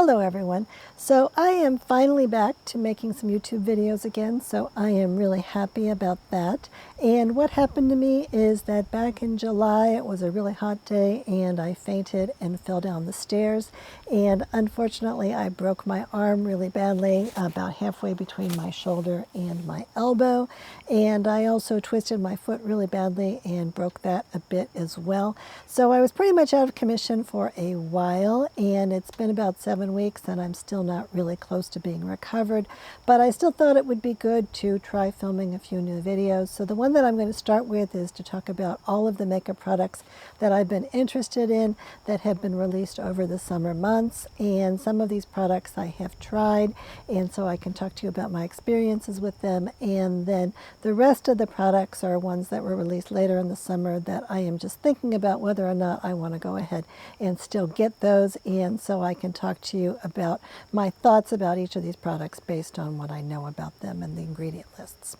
Hello everyone. So I am finally back to making some YouTube videos again, so I am really happy about that. And what happened to me is that back in July it was a really hot day and I fainted and fell down the stairs, and unfortunately I broke my arm really badly about halfway between my shoulder and my elbow, and I also twisted my foot really badly and broke that a bit as well. So I was pretty much out of commission for a while, and it's been about 7 weeks and I'm still not really close to being recovered, but I still thought it would be good to try filming a few new videos. So the one that I'm going to start with is to talk about all of the makeup products that I've been interested in that have been released over the summer months, and some of these products I have tried, and so I can talk to you about my experiences with them. And then the rest of the products are ones that were released later in the summer that I am just thinking about whether or not I want to go ahead and still get those, and so I can talk to you about my thoughts about each of these products based on what I know about them and the ingredient lists.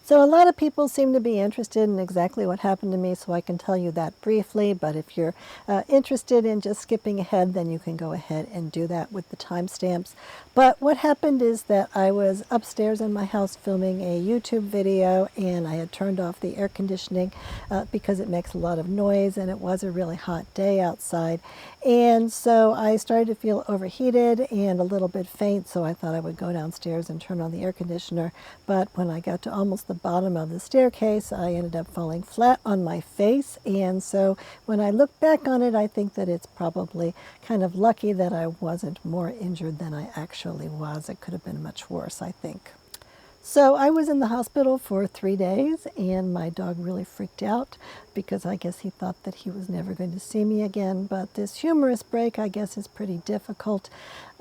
So a lot of people seem to be interested in exactly what happened to me, so I can tell you that briefly, but if you're interested in just skipping ahead, then you can go ahead and do that with the timestamps. But what happened is that I was upstairs in my house filming a YouTube video, and I had turned off the air conditioning because it makes a lot of noise, and it was a really hot day outside. And so I started to feel overheated and a little bit faint, so I thought I would go downstairs and turn on the air conditioner. But when I got to almost the bottom of the staircase, I ended up falling flat on my face, and so when I look back on it, I think that it's probably kind of lucky that I wasn't more injured than I actually was. It could have been much worse, I think. So I was in the hospital for 3 days, and my dog really freaked out because I guess he thought that he was never going to see me again. But this humerus break, I guess, is pretty difficult.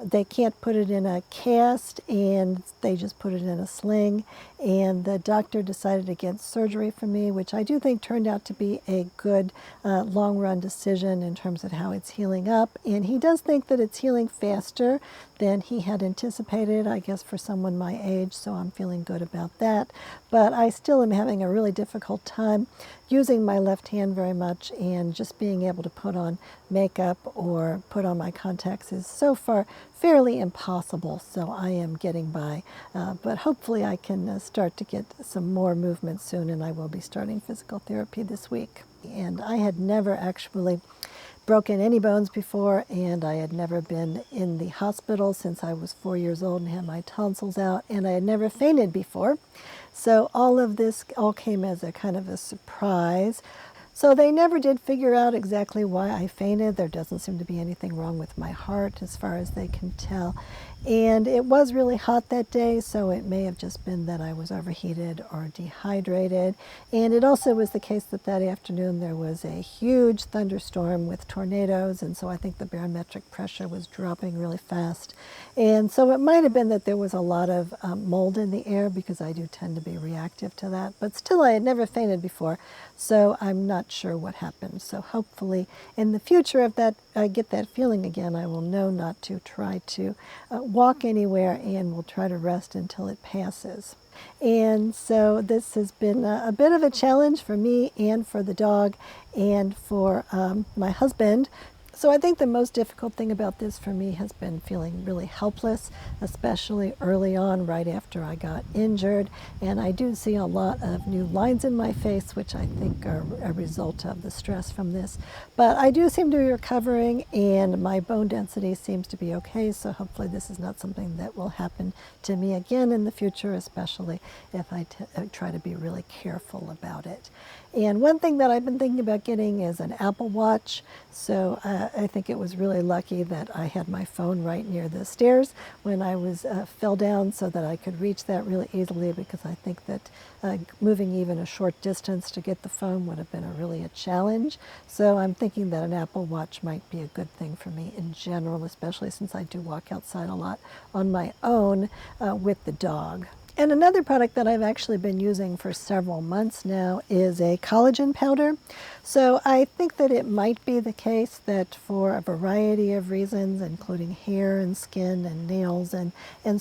They can't put it in a cast, and they just put it in a sling. And the doctor decided against surgery for me, which I do think turned out to be a good long-run decision in terms of how it's healing up. And he does think that it's healing faster than he had anticipated, I guess, for someone my age, so I'm feeling good about that. But I still am having a really difficult time using my left hand very much, and just being able to put on makeup or put on my contacts is so far fairly impossible, so I am getting by. But hopefully I can start to get some more movement soon, and I will be starting physical therapy this week. And I had never actually broken any bones before, and I had never been in the hospital since I was 4 years old and had my tonsils out, and I had never fainted before. So all of this all came as a kind of a surprise. So they never did figure out exactly why I fainted. There doesn't seem to be anything wrong with my heart as far as they can tell. And it was really hot that day, so it may have just been that I was overheated or dehydrated. And it also was the case that that afternoon there was a huge thunderstorm with tornadoes, and so I think the barometric pressure was dropping really fast. And so it might have been that there was a lot of mold in the air, because I do tend to be reactive to that. But still, I had never fainted before, so I'm not sure what happened. So hopefully in the future, if that I get that feeling again, I will know not to try to walk anywhere, and will try to rest until it passes. And so this has been a bit of a challenge for me and for the dog and for my husband. So I think the most difficult thing about this for me has been feeling really helpless, especially early on, right after I got injured. And I do see a lot of new lines in my face, which I think are a result of the stress from this. But I do seem to be recovering, and my bone density seems to be okay, so hopefully this is not something that will happen to me again in the future, especially if I try to be really careful about it. And one thing that I've been thinking about getting is an Apple Watch. So I think it was really lucky that I had my phone right near the stairs when I fell down, so that I could reach that really easily, because I think that moving even a short distance to get the phone would have been really a challenge. So I'm thinking that an Apple Watch might be a good thing for me in general, especially since I do walk outside a lot on my own with the dog. And another product that I've actually been using for several months now is a collagen powder. So I think that it might be the case that for a variety of reasons, including hair and skin and nails and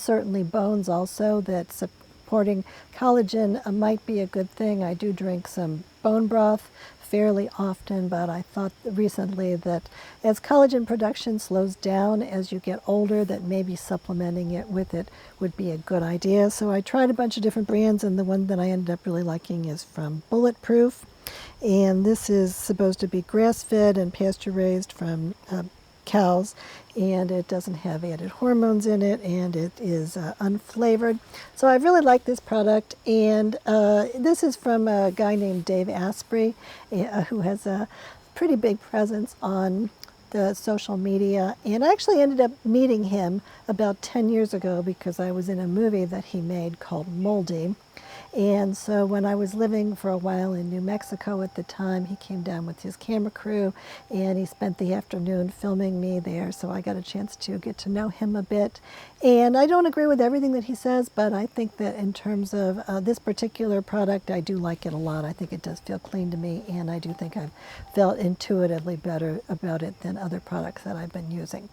certainly bones also, that supporting collagen might be a good thing. I do drink some bone broth fairly often, but I thought recently that as collagen production slows down as you get older, that maybe supplementing it with it would be a good idea. So I tried a bunch of different brands, and the one that I ended up really liking is from Bulletproof. And this is supposed to be grass-fed and pasture-raised from cows, and it doesn't have added hormones in it, and it is unflavored. So I really like this product, and this is from a guy named Dave Asprey, who has a pretty big presence on the social media, and I actually ended up meeting him about 10 years ago because I was in a movie that he made called Moldy. And so when I was living for a while in New Mexico at the time, he came down with his camera crew, and he spent the afternoon filming me there, so I got a chance to get to know him a bit. And I don't agree with everything that he says, but I think that in terms of this particular product, I do like it a lot. I think it does feel clean to me, and I do think I've felt intuitively better about it than other products that I've been using.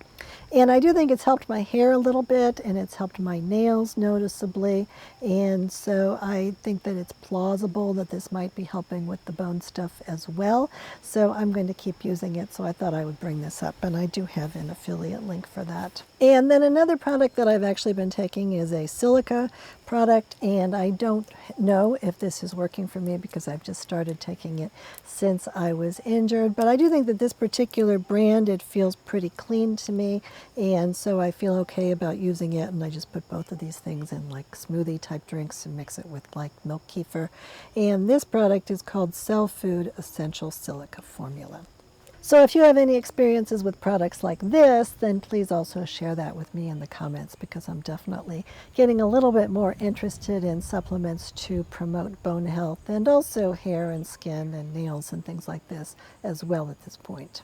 And I do think it's helped my hair a little bit, and it's helped my nails noticeably, and so I think that it's plausible that this might be helping with the bone stuff as well. So I'm going to keep using it, so I thought I would bring this up, and I do have an affiliate link for that. And then another product that I've actually been taking is a silica product, and I don't know if this is working for me because I've just started taking it since I was injured, but I do think that this particular brand, it feels pretty clean to me, and so I feel okay about using it, and I just put both of these things in like smoothie type drinks and mix it with like milk kefir. And this product is called Cell Food Essential Silica Formula. So if you have any experiences with products like this, then please also share that with me in the comments, because I'm definitely getting a little bit more interested in supplements to promote bone health and also hair and skin and nails and things like this as well at this point.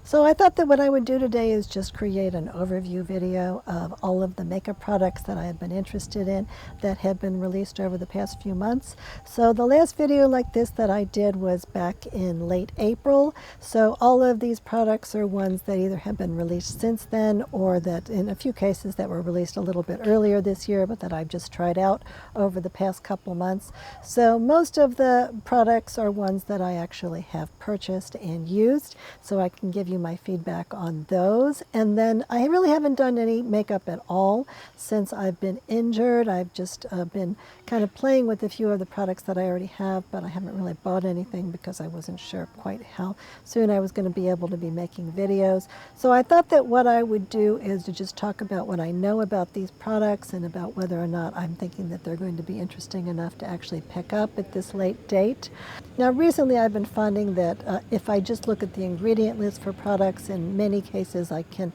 So I thought that what I would do today is just create an overview video of all of the makeup products that I have been interested in that have been released over the past few months. So the last video like this that I did was back in late April. So all of these products are ones that either have been released since then, or that in a few cases that were released a little bit earlier this year, but that I've just tried out over the past couple months. So most of the products are ones that I actually have purchased and used, so I can give you my feedback on those. And then I really haven't done any makeup at all since I've been injured. I've just been kind of playing with a few of the products that I already have, but I haven't really bought anything because I wasn't sure quite how soon I was going to be able to be making videos. So I thought that what I would do is to just talk about what I know about these products and about whether or not I'm thinking that they're going to be interesting enough to actually pick up at this late date. Now recently I've been finding that if I just look at the ingredient list for products, in many cases I can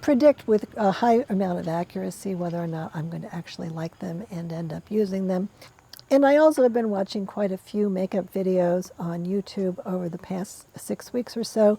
predict with a high amount of accuracy whether or not I'm going to actually like them and end up using them. And I also have been watching quite a few makeup videos on YouTube over the past 6 weeks or so,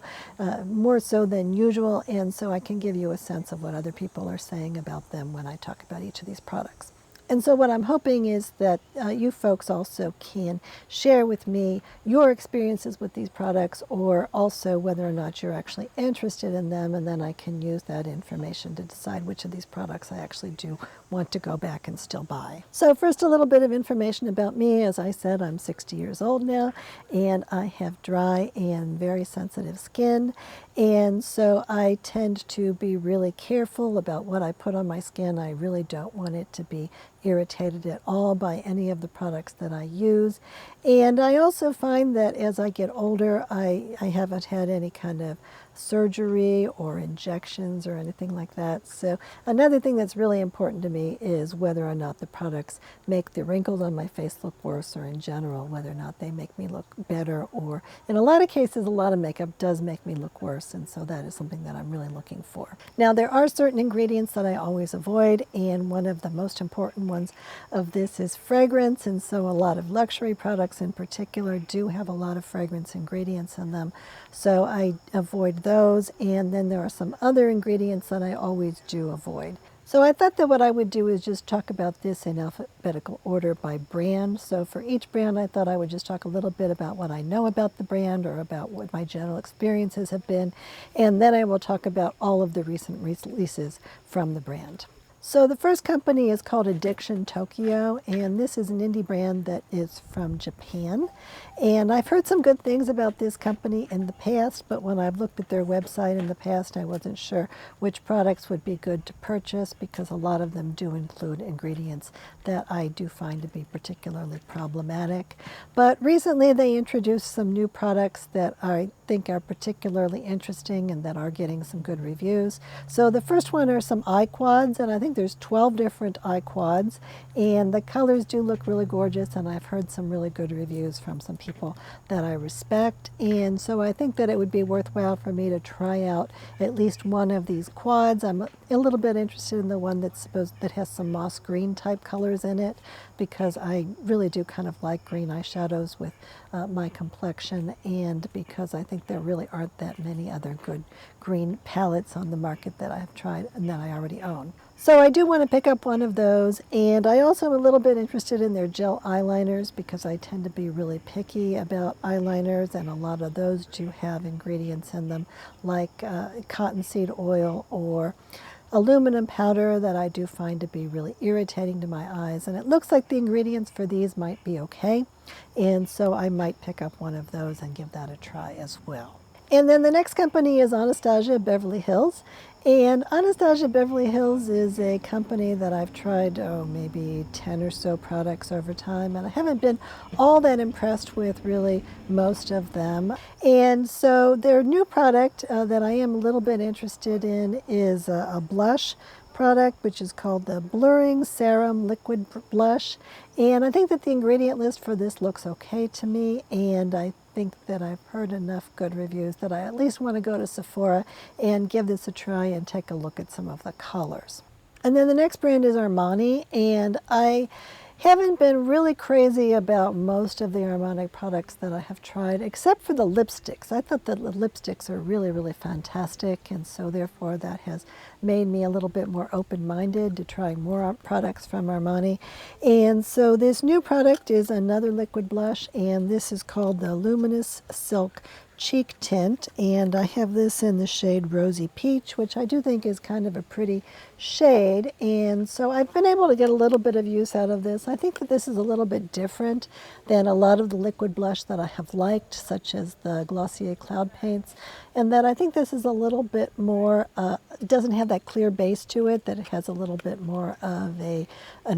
more so than usual, and so I can give you a sense of what other people are saying about them when I talk about each of these products. And so what I'm hoping is that you folks also can share with me your experiences with these products, or also whether or not you're actually interested in them, and then I can use that information to decide which of these products I actually do want to go back and still buy. So first, a little bit of information about me. As I said, I'm 60 years old now, and I have dry and very sensitive skin, and so I tend to be really careful about what I put on my skin. I really don't want it to be irritated at all by any of the products that I use. And I also find that as I get older, I haven't had any kind of surgery or injections or anything like that. So another thing that's really important to me is whether or not the products make the wrinkles on my face look worse, or in general, whether or not they make me look better, or in a lot of cases, a lot of makeup does make me look worse, and so that is something that I'm really looking for. Now, there are certain ingredients that I always avoid, and one of the most important ones of this is fragrance, and so a lot of luxury products in particular do have a lot of fragrance ingredients in them, so I avoid those. And then there are some other ingredients that I always do avoid. So I thought that what I would do is just talk about this in alphabetical order by brand. So for each brand, I thought I would just talk a little bit about what I know about the brand, or about what my general experiences have been, and then I will talk about all of the recent releases from the brand. So the first company is called Addiction Tokyo, and this is an indie brand that is from Japan. And I've heard some good things about this company in the past, but when I've looked at their website in the past, I wasn't sure which products would be good to purchase because a lot of them do include ingredients that I do find to be particularly problematic. But recently they introduced some new products that I think are particularly interesting and that are getting some good reviews. So the first one are some eye quads, and I think there's 12 different eye quads, and the colors do look really gorgeous, and I've heard some really good reviews from some people that I respect, and so I think that it would be worthwhile for me to try out at least one of these quads. I'm a little bit interested in the one that has some moss green type colors in it, because I really do kind of like green eyeshadows with my complexion, and because I think there really aren't that many other good green palettes on the market that I've tried and that I already own. So I do want to pick up one of those, and I also am a little bit interested in their gel eyeliners because I tend to be really picky about eyeliners, and a lot of those do have ingredients in them like cottonseed oil or aluminum powder that I do find to be really irritating to my eyes, and it looks like the ingredients for these might be okay, and so I might pick up one of those and give that a try as well. And then the next company is Anastasia Beverly Hills. And Anastasia Beverly Hills is a company that I've tried, maybe 10 or so products over time, and I haven't been all that impressed with really most of them. And so their new product that I am a little bit interested in is a blush product, which is called the Blurring Serum Liquid Blush. And I think that the ingredient list for this looks okay to me, and I think that I've heard enough good reviews that I at least want to go to Sephora and give this a try and take a look at some of the colors. And then the next brand is Armani, and I haven't been really crazy about most of the Armani products that I have tried, except for the lipsticks. I thought that the lipsticks are really, really fantastic, and so therefore that has made me a little bit more open-minded to trying more products from Armani. And so this new product is another liquid blush, and this is called the Luminous Silk Cheek Tint, and I have this in the shade Rosy Peach, which I do think is kind of a pretty shade, and so I've been able to get a little bit of use out of this. I think that this is a little bit different than a lot of the liquid blush that I have liked, such as the Glossier Cloud Paints, and that I think this is a little bit more, it doesn't have that clear base to it, that it has a little bit more of an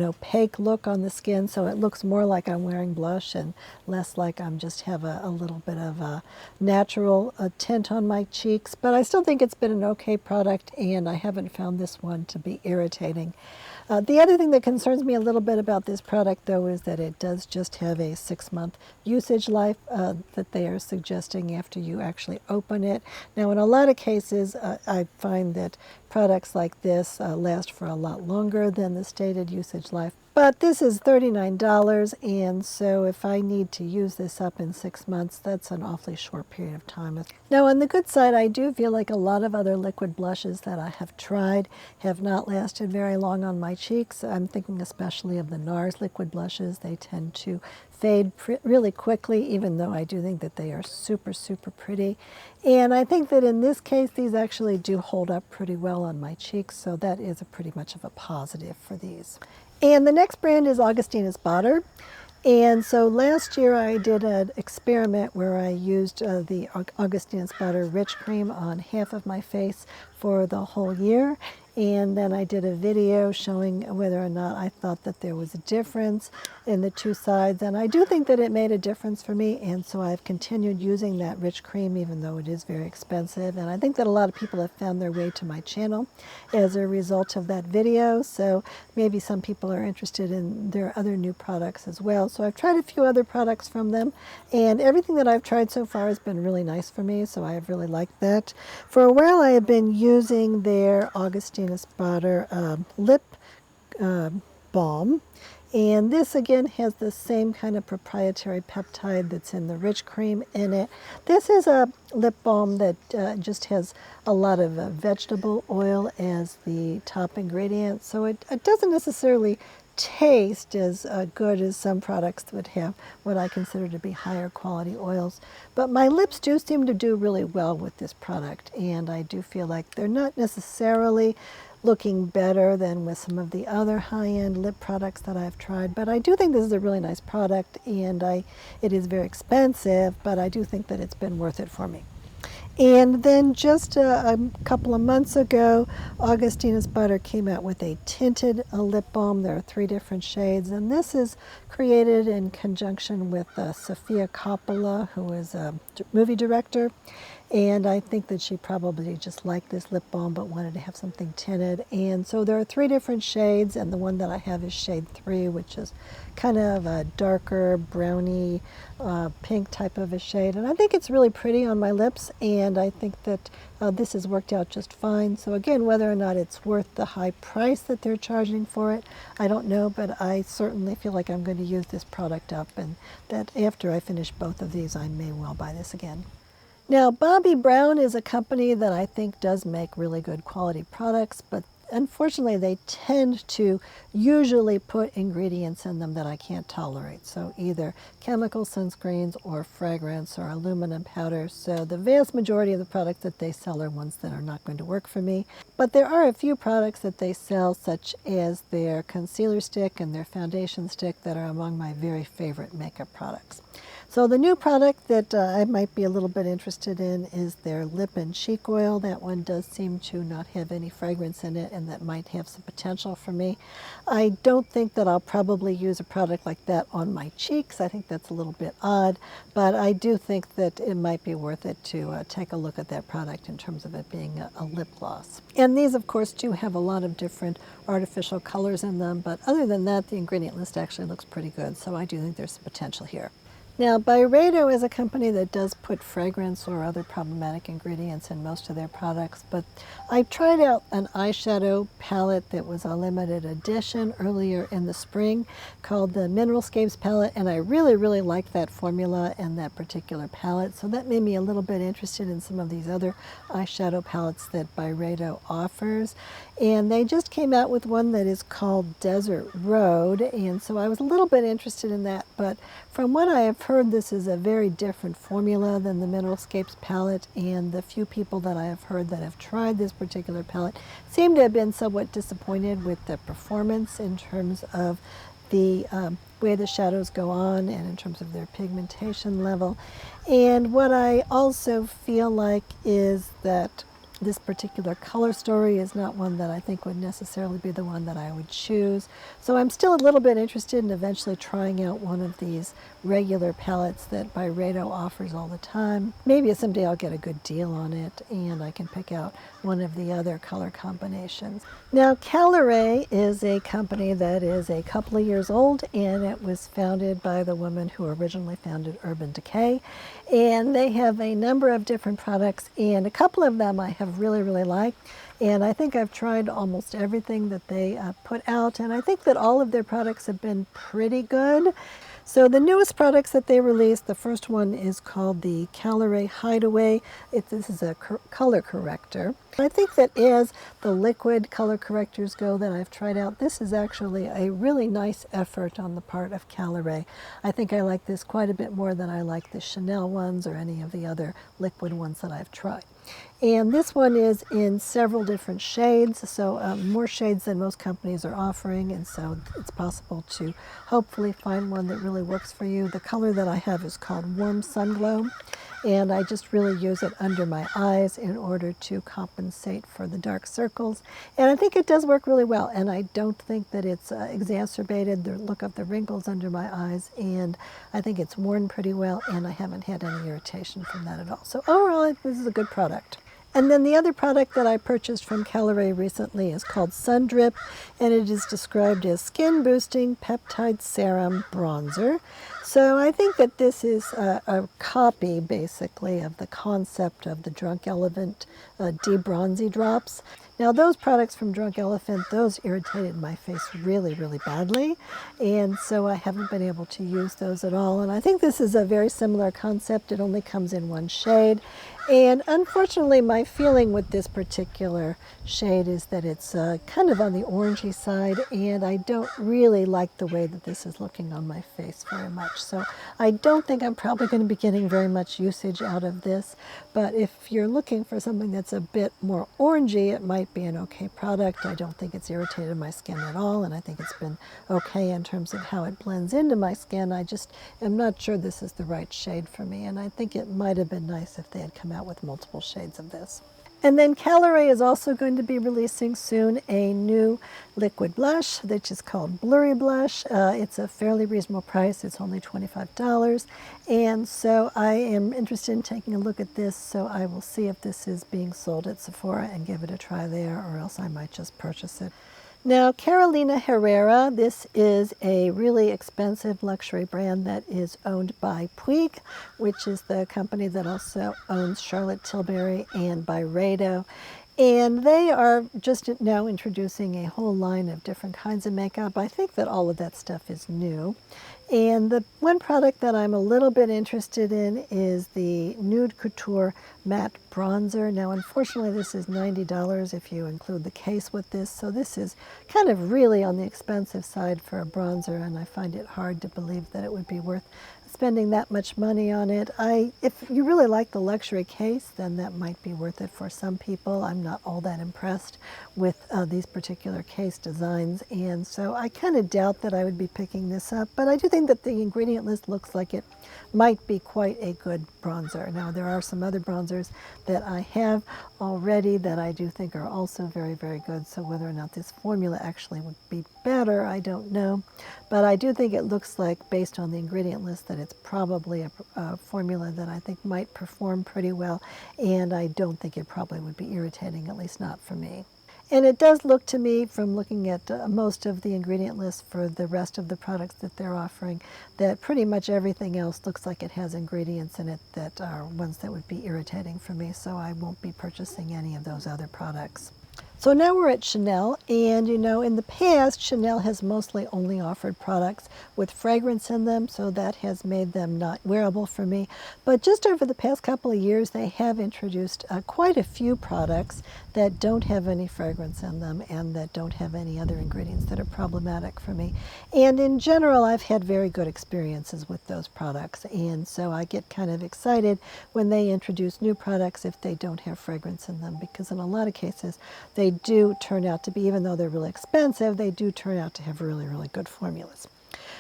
opaque look on the skin, so it looks more like I'm wearing blush and less like I'm just have a little bit of a natural tint on my cheeks. But I still think it's been an okay product, and I haven't found this one to be irritating. The other thing that concerns me a little bit about this product, though, is that it does just have a 6-month usage life that they are suggesting after you actually open it. Now, in a lot of cases, I find that products like this last for a lot longer than the stated usage life. But this is $39, and so if I need to use this up in 6 months, that's an awfully short period of time. Now, on the good side, I do feel like a lot of other liquid blushes that I have tried have not lasted very long on my cheeks. I'm thinking especially of the Nars liquid blushes. They tend to fade really quickly, even though I do think that they are super, super pretty. And I think that in this case, these actually do hold up pretty well on my cheeks, so that is pretty much of a positive for these. And the next brand is Augustinus Bader. And so last year I did an experiment where I used the Augustinus Bader Rich Cream on half of my face for the whole year. And then I did a video showing whether or not I thought that there was a difference in the two sides. And I do think that it made a difference for me. And so I've continued using that rich cream, even though it is very expensive. And I think that a lot of people have found their way to my channel as a result of that video. So maybe some people are interested in their other new products as well. So I've tried a few other products from them, and everything that I've tried so far has been really nice for me. So I have really liked that. For a while I have been using their Augustinus Bader lip balm, and this again has the same kind of proprietary peptide that's in the rich cream in it. This is a lip balm that just has a lot of vegetable oil as the top ingredient, so it doesn't necessarily taste as good as some products would have what I consider to be higher quality oils. But my lips do seem to do really well with this product, and I do feel like they're not necessarily looking better than with some of the other high-end lip products that I've tried. But I do think this is a really nice product, and it is very expensive, but I do think that it's been worth it for me. And then just a couple of months ago, Augustinus Bader came out with a tinted lip balm. There are 3 different shades, and this is created in conjunction with Sofia Coppola, who is a movie director. And I think that she probably just liked this lip balm but wanted to have something tinted. And so there are 3 different shades, and the one that I have is shade 3, which is kind of a darker browny pink type of a shade. And I think it's really pretty on my lips, and I think that this has worked out just fine. So again, whether or not it's worth the high price that they're charging for it, I don't know, but I certainly feel like I'm going to use this product up, and that after I finish both of these, I may well buy this again. Now, Bobbi Brown is a company that I think does make really good quality products, but unfortunately they tend to usually put ingredients in them that I can't tolerate. So either chemical sunscreens or fragrance or aluminum powder. So the vast majority of the products that they sell are ones that are not going to work for me. But there are a few products that they sell, such as their concealer stick and their foundation stick, that are among my very favorite makeup products. So the new product that I might be a little bit interested in is their lip and cheek oil. That one does seem to not have any fragrance in it, and that might have some potential for me. I don't think that I'll probably use a product like that on my cheeks. I think that's a little bit odd, but I do think that it might be worth it to take a look at that product in terms of it being a lip gloss. And these, of course, do have a lot of different artificial colors in them, but other than that, the ingredient list actually looks pretty good, so I do think there's some potential here. Now, Byredo is a company that does put fragrance or other problematic ingredients in most of their products, but I tried out an eyeshadow palette that was a limited edition earlier in the spring called the Mineralscapes palette, and I really, really liked that formula and that particular palette, so that made me a little bit interested in some of these other eyeshadow palettes that Byredo offers. And they just came out with one that is called Desert Road, and so I was a little bit interested in that, but from what I have heard, this is a very different formula than the Mineralscapes palette, and the few people that I have heard that have tried this particular palette seem to have been somewhat disappointed with the performance in terms of the way the shadows go on and in terms of their pigmentation level. And what I also feel like is that this particular color story is not one that I think would necessarily be the one that I would choose. So I'm still a little bit interested in eventually trying out one of these regular palettes that Byredo offers all the time. Maybe someday I'll get a good deal on it and I can pick out one of the other color combinations. Now, Caliray is a company that is a couple of years old, and it was founded by the woman who originally founded Urban Decay. And they have a number of different products, and a couple of them I have really, really liked. And I think I've tried almost everything that they put out, and I think that all of their products have been pretty good. So the newest products that they released, the first one is called the Caliray Hideaway. This is a color corrector. I think that as the liquid color correctors go that I've tried out, this is actually a really nice effort on the part of Caliray. I think I like this quite a bit more than I like the Chanel ones or any of the other liquid ones that I've tried. And this one is in several different shades, so more shades than most companies are offering, and so it's possible to hopefully find one that really works for you. The color that I have is called Warm Sun Glow, and I just really use it under my eyes in order to compensate for the dark circles. And I think it does work really well, and I don't think that it's exacerbated the look of the wrinkles under my eyes, and I think it's worn pretty well, and I haven't had any irritation from that at all. So overall, this is a good product. And then the other product that I purchased from Caliray recently is called Sun Drip, and it is described as Skin Boosting Peptide Serum Bronzer. So I think that this is a copy, basically, of the concept of the Drunk Elephant De-Bronzy Drops. Now, those products from Drunk Elephant, those irritated my face really, really badly, and so I haven't been able to use those at all. And I think this is a very similar concept. It only comes in one shade, And unfortunately, my feeling with this particular shade is that it's kind of on the orangey side, and I don't really like the way that this is looking on my face very much. So I don't think I'm probably going to be getting very much usage out of this. But if you're looking for something that's a bit more orangey, it might be an okay product. I don't think it's irritated my skin at all, and I think it's been okay in terms of how it blends into my skin. I just am not sure this is the right shade for me, and I think it might have been nice if they had come out with multiple shades of this. And then Caliray is also going to be releasing soon a new liquid blush, which is called Blurry Blush. It's a fairly reasonable price. It's only $25. And so I am interested in taking a look at this, so I will see if this is being sold at Sephora and give it a try there, or else I might just purchase it. Now, Carolina Herrera, this is a really expensive luxury brand that is owned by Puig, which is the company that also owns Charlotte Tilbury and Byredo. And they are just now introducing a whole line of different kinds of makeup. I think that all of that stuff is new. And the one product that I'm a little bit interested in is the Nude Couture Matte Bronzer. Now, unfortunately, this is $90 if you include the case with this. So this is kind of really on the expensive side for a bronzer, and I find it hard to believe that it would be worth spending that much money on it. If you really like the luxury case, then that might be worth it for some people. I'm not all that impressed with these particular case designs, and so I kind of doubt that I would be picking this up, but I do think that the ingredient list looks like it might be quite a good bronzer. Now, there are some other bronzers that I have already that I do think are also very, very good, so whether or not this formula actually would be better, I don't know. But I do think it looks like, based on the ingredient list, that it's probably a formula that I think might perform pretty well, and I don't think it probably would be irritating, at least not for me. And it does look to me, from looking at most of the ingredient list for the rest of the products that they're offering, that pretty much everything else looks like it has ingredients in it that are ones that would be irritating for me, so I won't be purchasing any of those other products. So now we're at Chanel, and you know, in the past, Chanel has mostly only offered products with fragrance in them, so that has made them not wearable for me. But just over the past couple of years, they have introduced quite a few products that don't have any fragrance in them and that don't have any other ingredients that are problematic for me. And in general, I've had very good experiences with those products, and so I get kind of excited when they introduce new products if they don't have fragrance in them, because in a lot of cases, they do turn out to be, even though they're really expensive, they do turn out to have really, really good formulas.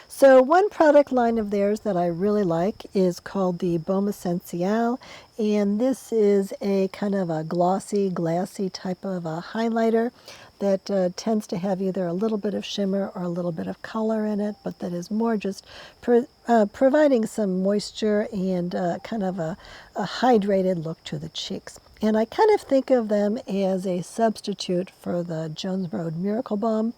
So one product line of theirs that I really like is called the Baume Essentiel, and this is a kind of a glossy, glassy type of a highlighter that tends to have either a little bit of shimmer or a little bit of color in it, but that is more just providing some moisture and kind of a hydrated look to the cheeks. And I kind of think of them as a substitute for the Jones Road Miracle Balm,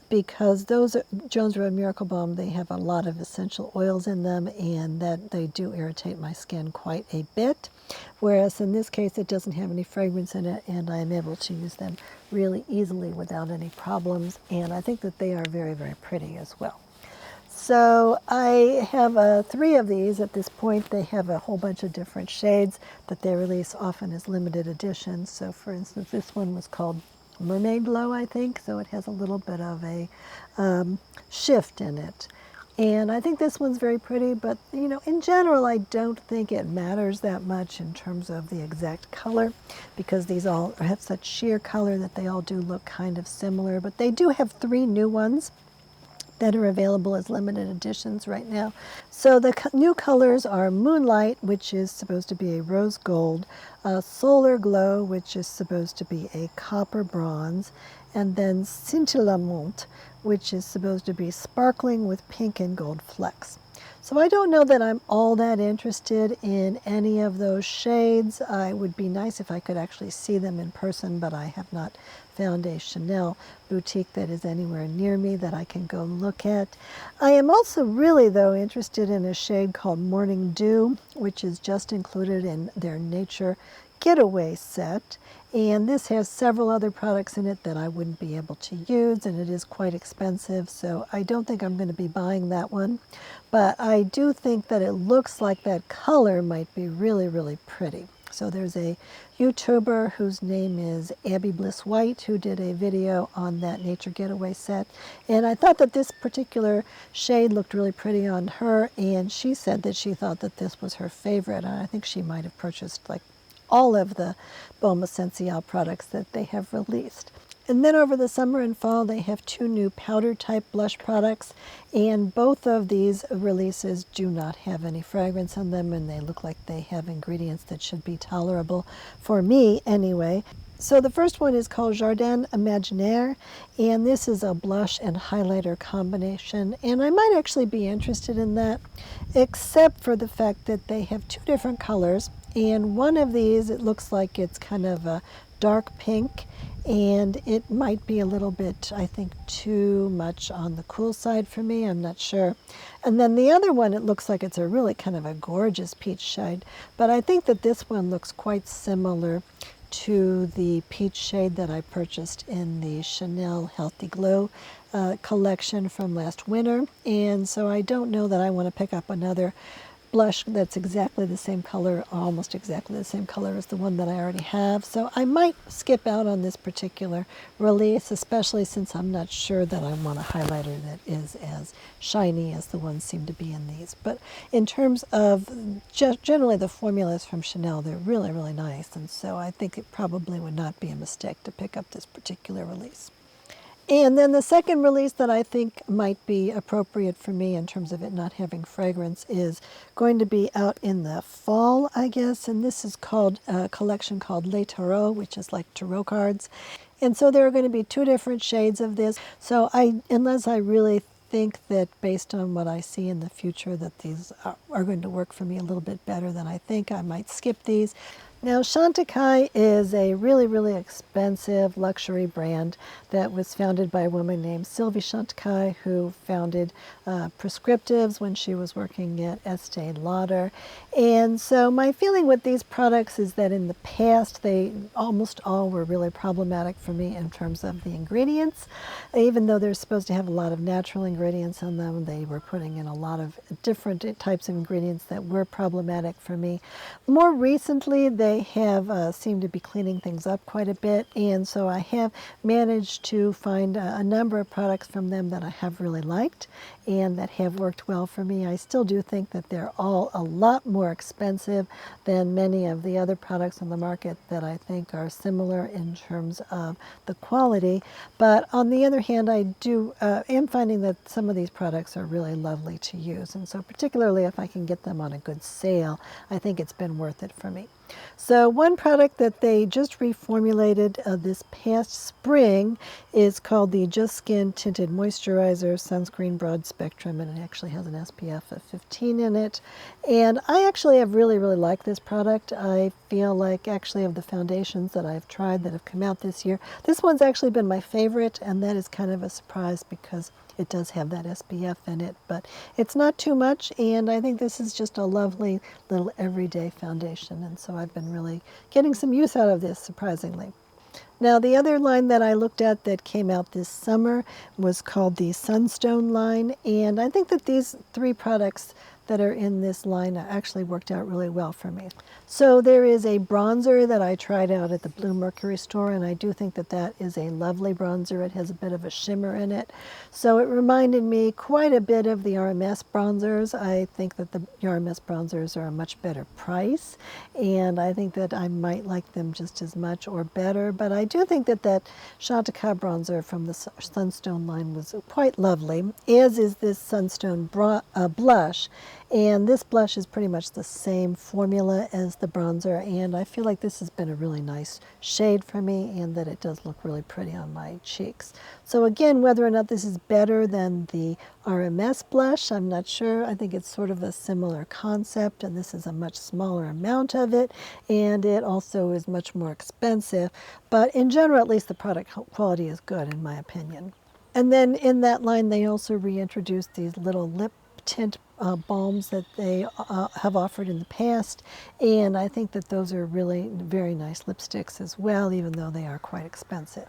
because those Jones Road Miracle Balm, they have a lot of essential oils in them, and that they do irritate my skin quite a bit. Whereas in this case, it doesn't have any fragrance in it, and I'm able to use them really easily without any problems. And I think that they are very, very pretty as well. So I have 3 of these at this point. They have a whole bunch of different shades that they release often as limited editions. So for instance, this one was called Mermaid Glow, I think, so it has a little bit of a shift in it. And I think this one's very pretty, but you know, in general, I don't think it matters that much in terms of the exact color, because these all have such sheer color that they all do look kind of similar. But they do have 3 new ones that are available as limited editions right now. So the new colors are Moonlight, which is supposed to be a rose gold, Solar Glow, which is supposed to be a copper bronze, and then Scintillement, which is supposed to be sparkling with pink and gold flecks. So I don't know that I'm all that interested in any of those shades. It would be nice if I could actually see them in person, but I have not found a Chanel boutique that is anywhere near me that I can go look at. I am also really, though, interested in a shade called Morning Dew, which is just included in their Nature Getaway set. And this has several other products in it that I wouldn't be able to use, and it is quite expensive, so I don't think I'm going to be buying that one. But I do think that it looks like that color might be really, really pretty. So there's a YouTuber whose name is Abby Bliss White who did a video on that Nature Getaway set. And I thought that this particular shade looked really pretty on her, and she said that she thought that this was her favorite. And I think she might have purchased like all of the Baume Essential products that they have released. And then over the summer and fall, they have 2 new powder type blush products, and both of these releases do not have any fragrance on them, and they look like they have ingredients that should be tolerable for me anyway. So the first one is called Jardin Imaginaire, and this is a blush and highlighter combination, and I might actually be interested in that, except for the fact that they have 2 different colors, and one of these, it looks like it's kind of a dark pink, and it might be a little bit, I think, too much on the cool side for me. I'm not sure. And then the other one, it looks like it's a really kind of a gorgeous peach shade, but I think that this one looks quite similar to the peach shade that I purchased in the Chanel Healthy Glow collection from last winter, and so I don't know that I want to pick up another blush that's exactly the same color, almost exactly the same color as the one that I already have. So I might skip out on this particular release, especially since I'm not sure that I want a highlighter that is as shiny as the ones seem to be in these. But in terms of generally the formulas from Chanel, they're really, really nice. And so I think it probably would not be a mistake to pick up this particular release. And then the second release that I think might be appropriate for me in terms of it not having fragrance is going to be out in the fall, I guess. And this is called a collection called Les Tarot, which is like tarot cards. And so there are going to be 2 different shades of this. So unless I really think that based on what I see in the future that these are going to work for me a little bit better than I think, I might skip these. Now, Chantecaille is a really, really expensive luxury brand that was founded by a woman named Sylvie Chantecaille, who founded Prescriptives when she was working at Estee Lauder. And so my feeling with these products is that in the past, they almost all were really problematic for me in terms of the ingredients. Even though they're supposed to have a lot of natural ingredients in them, they were putting in a lot of different types of ingredients that were problematic for me. More recently, they have seemed to be cleaning things up quite a bit, and so I have managed to find a number of products from them that I have really liked and that have worked well for me. I still do think that they're all a lot more expensive than many of the other products on the market that I think are similar in terms of the quality, but on the other hand, I am finding that some of these products are really lovely to use, and so particularly if I can get them on a good sale, I think it's been worth it for me. So one product that they just reformulated this past spring is called the Just Skin Tinted Moisturizer Sunscreen Broad Spectrum, and it actually has an SPF of 15 in it. And I actually have really, really liked this product. I feel like actually of the foundations that I've tried that have come out this year, this one's actually been my favorite, and that is kind of a surprise because it does have that SPF in it, but it's not too much, and I think this is just a lovely little everyday foundation, and so I've been really getting some use out of this, surprisingly. Now, the other line that I looked at that came out this summer was called the Sunstone line, and I think that these 3 products that are in this line actually worked out really well for me. So there is a bronzer that I tried out at the Blue Mercury store, and I do think that that is a lovely bronzer. It has a bit of a shimmer in it. So it reminded me quite a bit of the RMS bronzers. I think that the RMS bronzers are a much better price, and I think that I might like them just as much or better, but I do think that that Chantecaille bronzer from the Sunstone line was quite lovely, as is this Sunstone blush. And this blush is pretty much the same formula as the bronzer, and I feel like this has been a really nice shade for me and that it does look really pretty on my cheeks. So again, whether or not this is better than the RMS blush, I'm not sure. I think it's sort of a similar concept, and this is a much smaller amount of it, and it also is much more expensive. But in general, at least the product quality is good in my opinion. And then in that line, they also reintroduced these little lip tint balms that they have offered in the past, and I think that those are really very nice lipsticks as well, even though they are quite expensive.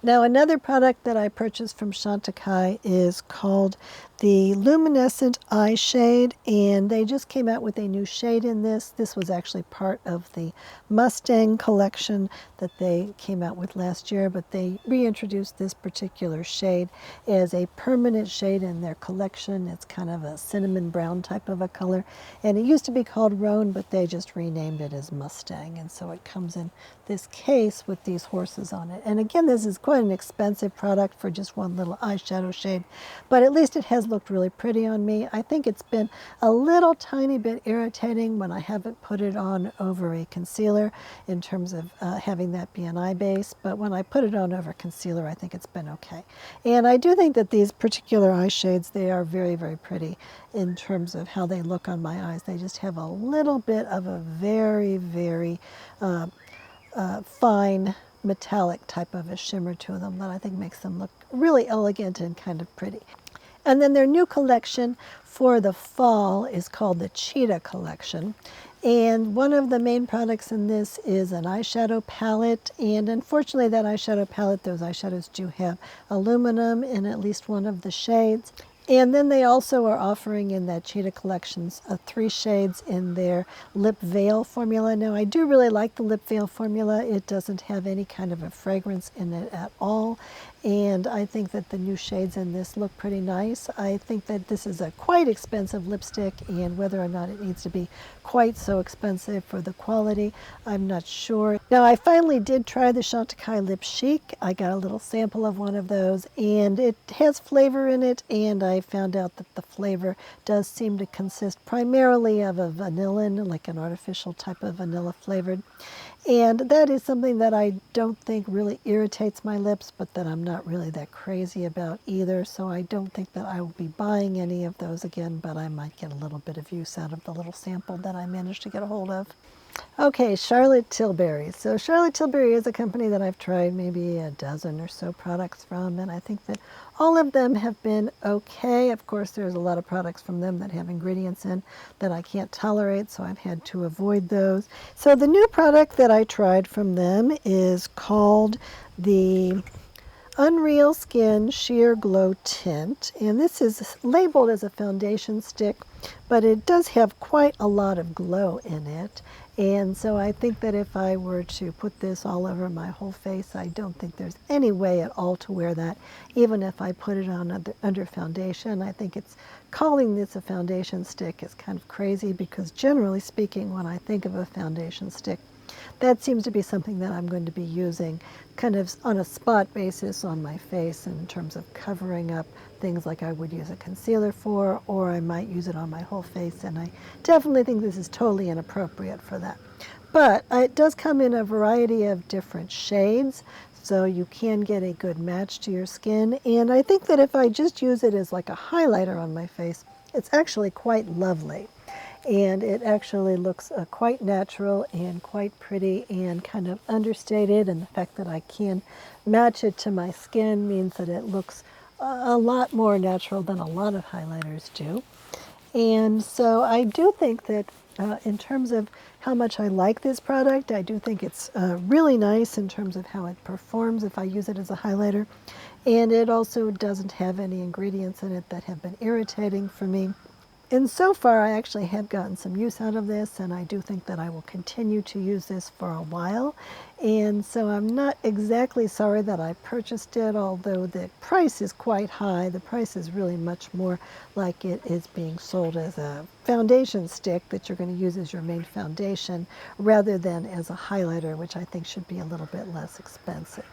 Now, another product that I purchased from Chantecaille is called the Luminescent Eye Shade, and they just came out with a new shade in this. This was actually part of the Mustang collection that they came out with last year, but they reintroduced this particular shade as a permanent shade in their collection. It's kind of a cinnamon brown type of a color, and it used to be called Roan, but they just renamed it as Mustang, and so it comes in this case with these horses on it. And again, this is quite an expensive product for just one little eyeshadow shade, but at least it has looked really pretty on me. I think it's been a little tiny bit irritating when I haven't put it on over a concealer in terms of having that be an eye base, but when I put it on over concealer, I think it's been okay. And I do think that these particular eye shades, they are very, very pretty in terms of how they look on my eyes. They just have a little bit of a very, very fine metallic type of a shimmer to them that I think makes them look really elegant and kind of pretty. And then their new collection for the fall is called the Cheetah Collection. And one of the main products in this is an eyeshadow palette. And unfortunately, that eyeshadow palette, those eyeshadows do have aluminum in at least one of the shades. And then they also are offering in that Cheetah Collections 3 shades in their lip veil formula. Now, I do really like the lip veil formula. It doesn't have any kind of a fragrance in it at all. And I think that the new shades in this look pretty nice. I think that this is a quite expensive lipstick, and whether or not it needs to be quite so expensive for the quality, I'm not sure. Now, I finally did try the Chantecaille Lip Chic. I got a little sample of one of those, and it has flavor in it, and I found out that the flavor does seem to consist primarily of a vanillin, like an artificial type of vanilla flavored. And that is something that I don't think really irritates my lips, but that I'm not really that crazy about either. So I don't think that I will be buying any of those again, but I might get a little bit of use out of the little sample that I managed to get a hold of. Okay, Charlotte Tilbury. So Charlotte Tilbury is a company that I've tried maybe a dozen or so products from, and I think that all of them have been okay. Of course, there's a lot of products from them that have ingredients in that I can't tolerate, so I've had to avoid those. So the new product that I tried from them is called the Unreal Skin Sheer Glow Tint, and this is labeled as a foundation stick, but it does have quite a lot of glow in it. And so I think that if I were to put this all over my whole face, I don't think there's any way at all to wear that, even if I put it on under foundation. I think it's calling this a foundation stick is kind of crazy, because generally speaking, when I think of a foundation stick, that seems to be something that I'm going to be using kind of on a spot basis on my face in terms of covering up things like I would use a concealer for, or I might use it on my whole face, and I definitely think this is totally inappropriate for that. But it does come in a variety of different shades, so you can get a good match to your skin. And I think that if I just use it as like a highlighter on my face, it's actually quite lovely. And it actually looks quite natural and quite pretty and kind of understated, and the fact that I can match it to my skin means that it looks a lot more natural than a lot of highlighters do. And so I do think that in terms of how much I like this product, I do think it's really nice in terms of how it performs if I use it as a highlighter. And it also doesn't have any ingredients in it that have been irritating for me. And so far, I actually have gotten some use out of this, and I do think that I will continue to use this for a while. And so I'm not exactly sorry that I purchased it, although the price is quite high. The price is really much more like it is being sold as a foundation stick that you're going to use as your main foundation, rather than as a highlighter, which I think should be a little bit less expensive.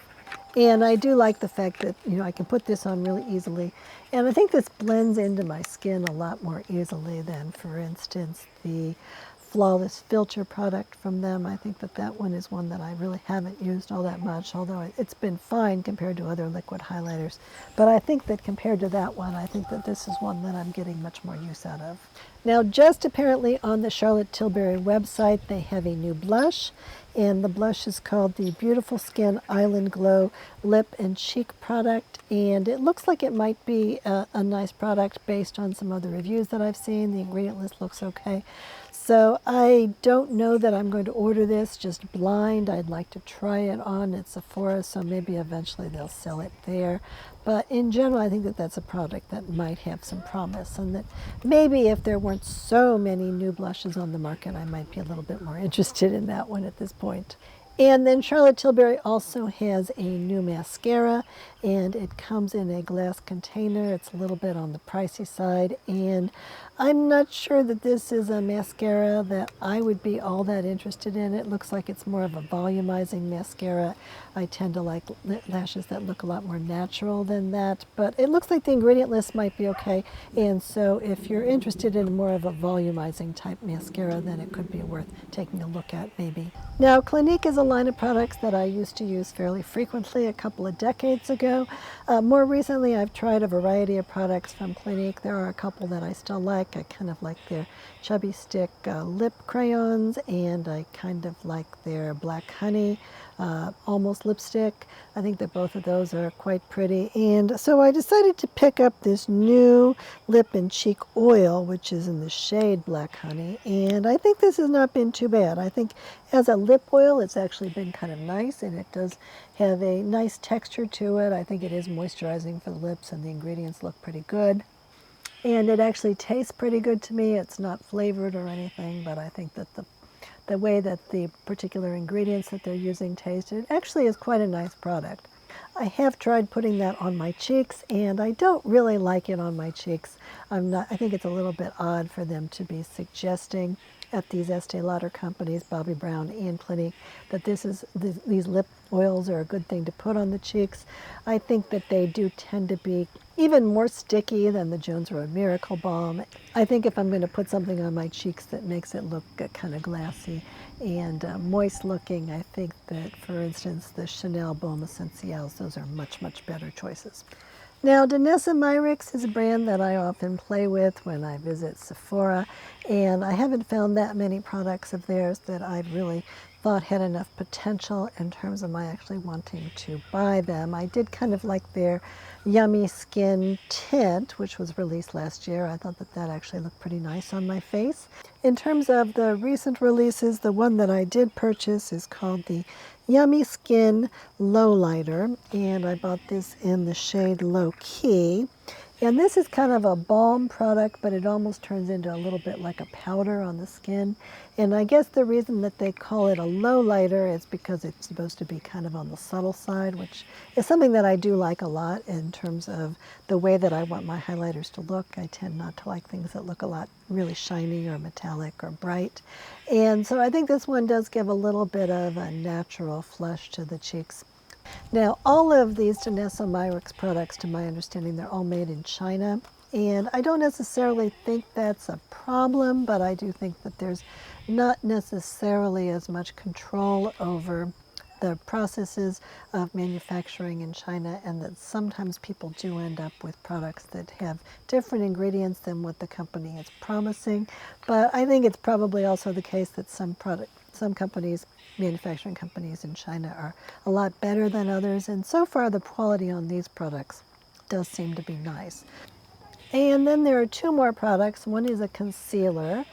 And I do like the fact that, you know, I can put this on really easily. And I think this blends into my skin a lot more easily than, for instance, the Flawless Filter product from them. I think that that one is one that I really haven't used all that much, although it's been fine compared to other liquid highlighters. But I think that compared to that one, I think that this is one that I'm getting much more use out of. Now, just apparently on the Charlotte Tilbury website, they have a new blush, and the blush is called the Beautiful Skin Island Glow Lip and Cheek product, and it looks like it might be a nice product based on some other reviews that I've seen. The ingredient list looks okay. So I don't know that I'm going to order this just blind. I'd like to try it on at Sephora, so maybe eventually they'll sell it there. But in general, I think that that's a product that might have some promise, and that maybe if there weren't so many new blushes on the market, I might be a little bit more interested in that one at this point. And then Charlotte Tilbury also has a new mascara, and it comes in a glass container. It's a little bit on the pricey side, and I'm not sure that this is a mascara that I would be all that interested in. It looks like it's more of a volumizing mascara. I tend to like lashes that look a lot more natural than that, but it looks like the ingredient list might be okay, and so if you're interested in more of a volumizing type mascara, then it could be worth taking a look at maybe. Now, Clinique is a line of products that I used to use fairly frequently a couple of decades ago. More recently, I've tried a variety of products from Clinique. There are a couple that I still like. I kind of like their Chubby Stick lip crayons, and I kind of like their Black Honey almost lipstick. I think that both of those are quite pretty. And so I decided to pick up this new lip and cheek oil, which is in the shade Black Honey. And I think this has not been too bad. I think as a lip oil, it's actually been kind of nice, and it does have a nice texture to it. I think it is moisturizing for the lips, and the ingredients look pretty good. And it actually tastes pretty good to me. It's not flavored or anything, but I think that the way that the particular ingredients that they're using taste, it actually is quite a nice product. I have tried putting that on my cheeks, and I don't really like it on my cheeks. I think it's a little bit odd for them to be suggesting at these Estee Lauder companies, Bobbi Brown and Clinique, that these lip oils are a good thing to put on the cheeks. I think that they do tend to be even more sticky than the Jones Road Miracle Balm. I think if I'm going to put something on my cheeks that makes it look kind of glassy and moist looking, I think that, for instance, the Chanel Baume Essentials, those are much, much better choices. Now, Danessa Myricks is a brand that I often play with when I visit Sephora, and I haven't found that many products of theirs that I've really thought had enough potential in terms of my actually wanting to buy them. I did kind of like their Yummy Skin tint, which was released last year. I thought that that actually looked pretty nice on my face. In terms of the recent releases, the one that I did purchase is called the Yummy Skin Lowlighter, and I bought this in the shade Low Key. And this is kind of a balm product, but it almost turns into a little bit like a powder on the skin. And I guess the reason that they call it a low lighter is because it's supposed to be kind of on the subtle side, which is something that I do like a lot in terms of the way that I want my highlighters to look. I tend not to like things that look a lot really shiny or metallic or bright. And so I think this one does give a little bit of a natural flush to the cheeks. Now, all of these Danessa Myricks products, to my understanding, they're all made in China. And I don't necessarily think that's a problem, but I do think that there's not necessarily as much control over the processes of manufacturing in China, and that sometimes people do end up with products that have different ingredients than what the company is promising. But I think it's probably also the case that some companies, manufacturing companies in China, are a lot better than others, and so far the quality on these products does seem to be nice. And then there are two more products. One is a concealer,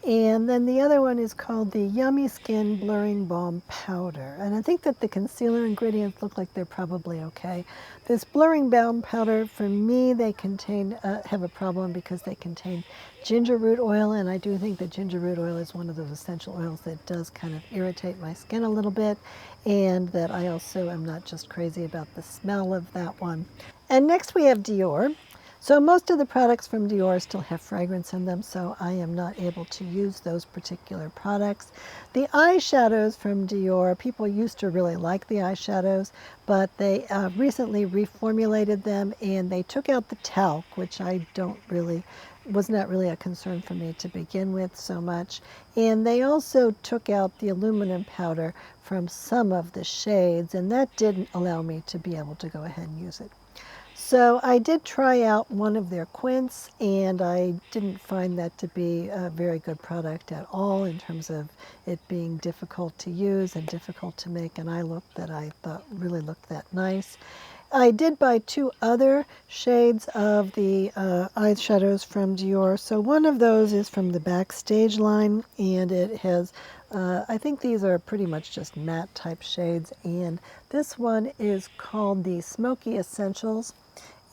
and then the other one is called the Yummy Skin Blurring Balm Powder. And I think that the concealer ingredients look like they're probably okay. This blurring balm powder, for me, they have a problem because they contain ginger root oil, and I do think that ginger root oil is one of those essential oils that does kind of irritate my skin a little bit, and that I also am not just crazy about the smell of that one. And next we have Dior. So most of the products from Dior still have fragrance in them, so I am not able to use those particular products. The eyeshadows from Dior, people used to really like the eyeshadows, but they recently reformulated them, and they took out the talc, which was not really a concern for me to begin with so much. And they also took out the aluminum powder from some of the shades, and that didn't allow me to be able to go ahead and use it. So I did try out one of their quints, and I didn't find that to be a very good product at all in terms of it being difficult to use and difficult to make an eye look that I thought really looked that nice. I did buy two other shades of the eyeshadows from Dior. So one of those is from the Backstage line, and it has, I think these are pretty much just matte type shades, and this one is called the Smoky Essentials.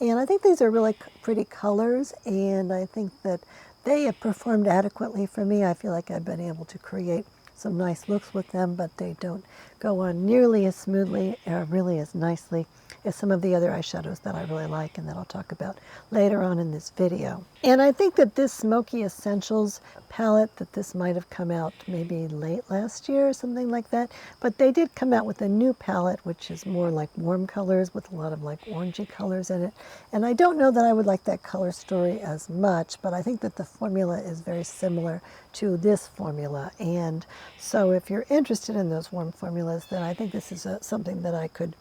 And I think these are really pretty colors, and I think that they have performed adequately for me. I feel like I've been able to create some nice looks with them, but they don't go on nearly as smoothly or really as nicely as some of the other eyeshadows that I really like and that I'll talk about later on in this video. And I think that this Smoky Essentials palette, that this might have come out maybe late last year or something like that, but they did come out with a new palette which is more like warm colors with a lot of like orangey colors in it. And I don't know that I would like that color story as much, but I think that the formula is very similar to this formula. And so if you're interested in those warm formulas, then I think this is something that I could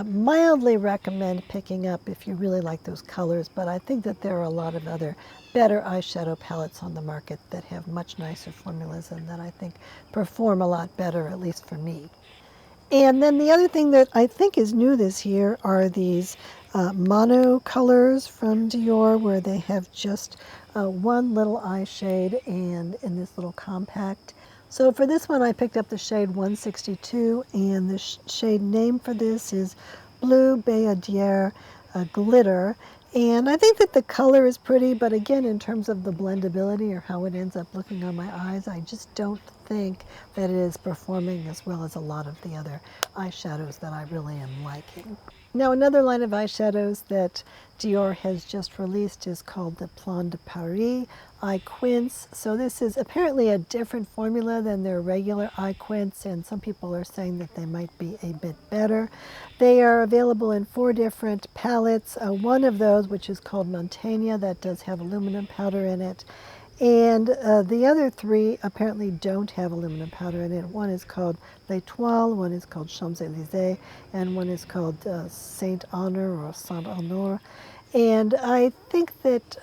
mildly recommend picking up if you really like those colors. But I think that there are a lot of other better eyeshadow palettes on the market that have much nicer formulas and that I think perform a lot better, at least for me. And then the other thing that I think is new this year are these mono colors from Dior, where they have just one little eye shade and in this little compact. So for this one I picked up the shade 162, and the shade name for this is Bleu Bayadère Glitter. And I think that the color is pretty, but again, in terms of the blendability or how it ends up looking on my eyes, I just don't think that it is performing as well as a lot of the other eyeshadows that I really am liking. Now, another line of eyeshadows that Dior has just released is called the Plan de Paris Eye Quints. So this is apparently a different formula than their regular eye quints, and some people are saying that they might be a bit better. They are available in 4 different palettes. One of those, which is called Montaigne, that does have aluminum powder in it. And the other 3 apparently don't have aluminum powder in it. One is called L'Étoile, one is called Champs-Élysées, and one is called Saint Honor or Saint Honor. And I think that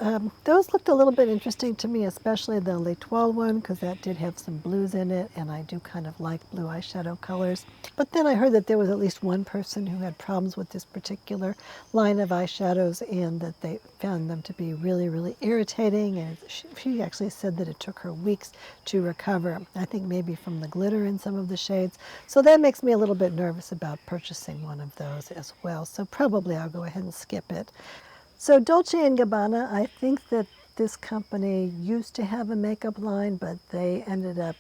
those looked a little bit interesting to me, especially the L'Étoile one, because that did have some blues in it, and I do kind of like blue eyeshadow colors. But then I heard that there was at least one person who had problems with this particular line of eyeshadows, and that they found them to be really, really irritating. And she actually said that it took her weeks to recover, I think maybe from the glitter in some of the shades. So that makes me a little bit nervous about purchasing one of those as well. So probably I'll go ahead and skip it. So Dolce & Gabbana, I think that this company used to have a makeup line, but they ended up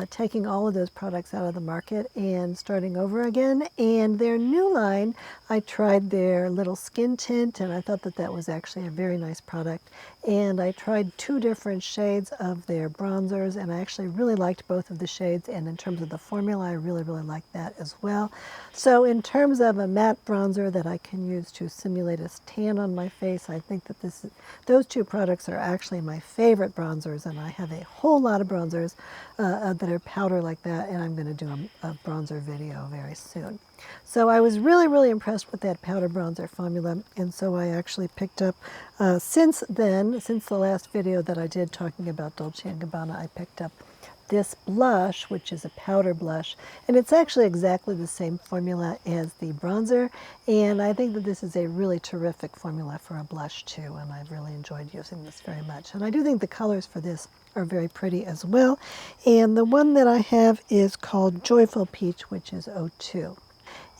taking all of those products out of the market and starting over again. And their new line, I tried their little skin tint, and I thought that that was actually a very nice product. And I tried 2 different shades of their bronzers, and I actually really liked both of the shades. And in terms of the formula, I really, really liked that as well. So in terms of a matte bronzer that I can use to simulate a tan on my face, I think that those 2 products are actually my favorite bronzers, and I have a whole lot of bronzers that are powder like that, and I'm going to do a bronzer video very soon. So I was really, really impressed with that powder bronzer formula, and so I actually picked up, since the last video that I did talking about Dolce & Gabbana, I picked up this blush, which is a powder blush, and it's actually exactly the same formula as the bronzer, and I think that this is a really terrific formula for a blush too, and I've really enjoyed using this very much. And I do think the colors for this are very pretty as well. And the one that I have is called Joyful Peach, which is 02.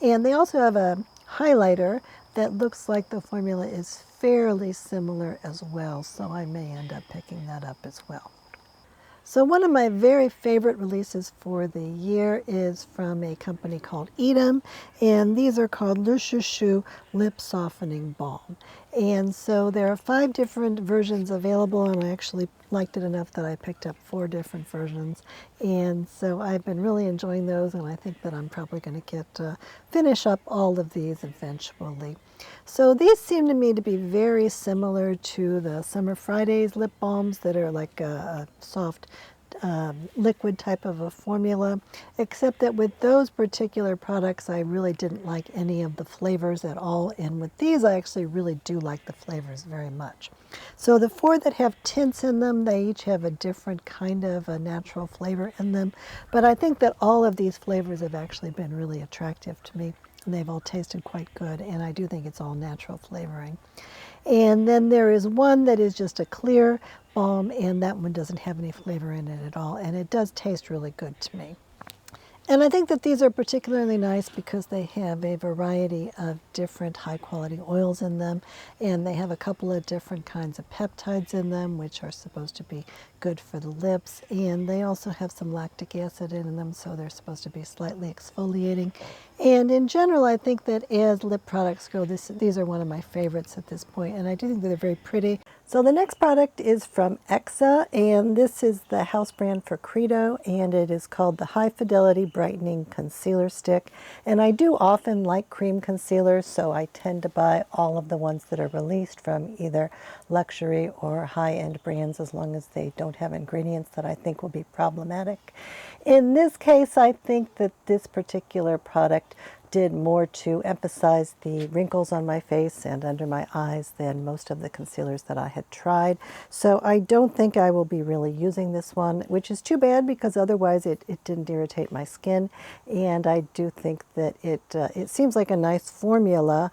And they also have a highlighter that looks like the formula is fairly similar as well, so I may end up picking that up as well. So one of my very favorite releases for the year is from a company called Eadem, and these are called Le Chouchou Lip Softening Balm. And so there are 5 different versions available, and I actually liked it enough that I picked up 4 different versions. And so I've been really enjoying those, and I think that I'm probably going to finish up all of these eventually. So these seem to me to be very similar to the Summer Fridays lip balms that are like a soft liquid type of a formula, except that with those particular products I really didn't like any of the flavors at all, and with these I actually really do like the flavors very much. So the 4 that have tints in them, they each have a different kind of a natural flavor in them, but I think that all of these flavors have actually been really attractive to me, and they've all tasted quite good, and I do think it's all natural flavoring. And then there is one that is just a clear balm, and that one doesn't have any flavor in it at all, and it does taste really good to me. And I think that these are particularly nice because they have a variety of different high quality oils in them, and they have a couple of different kinds of peptides in them, which are supposed to be good for the lips, and they also have some lactic acid in them, so they're supposed to be slightly exfoliating. And in general, I think that as lip products go, these are one of my favorites at this point, and I do think that they're very pretty. So the next product is from Exa, and this is the house brand for Credo, and it is called the High Fidelity Brightening Concealer Stick. And I do often like cream concealers, so I tend to buy all of the ones that are released from either luxury or high-end brands, as long as they don't have ingredients that I think will be problematic. In this case, I think that this particular product did more to emphasize the wrinkles on my face and under my eyes than most of the concealers that I had tried. So I don't think I will be really using this one, which is too bad because otherwise it didn't irritate my skin. And I do think that it seems like a nice formula.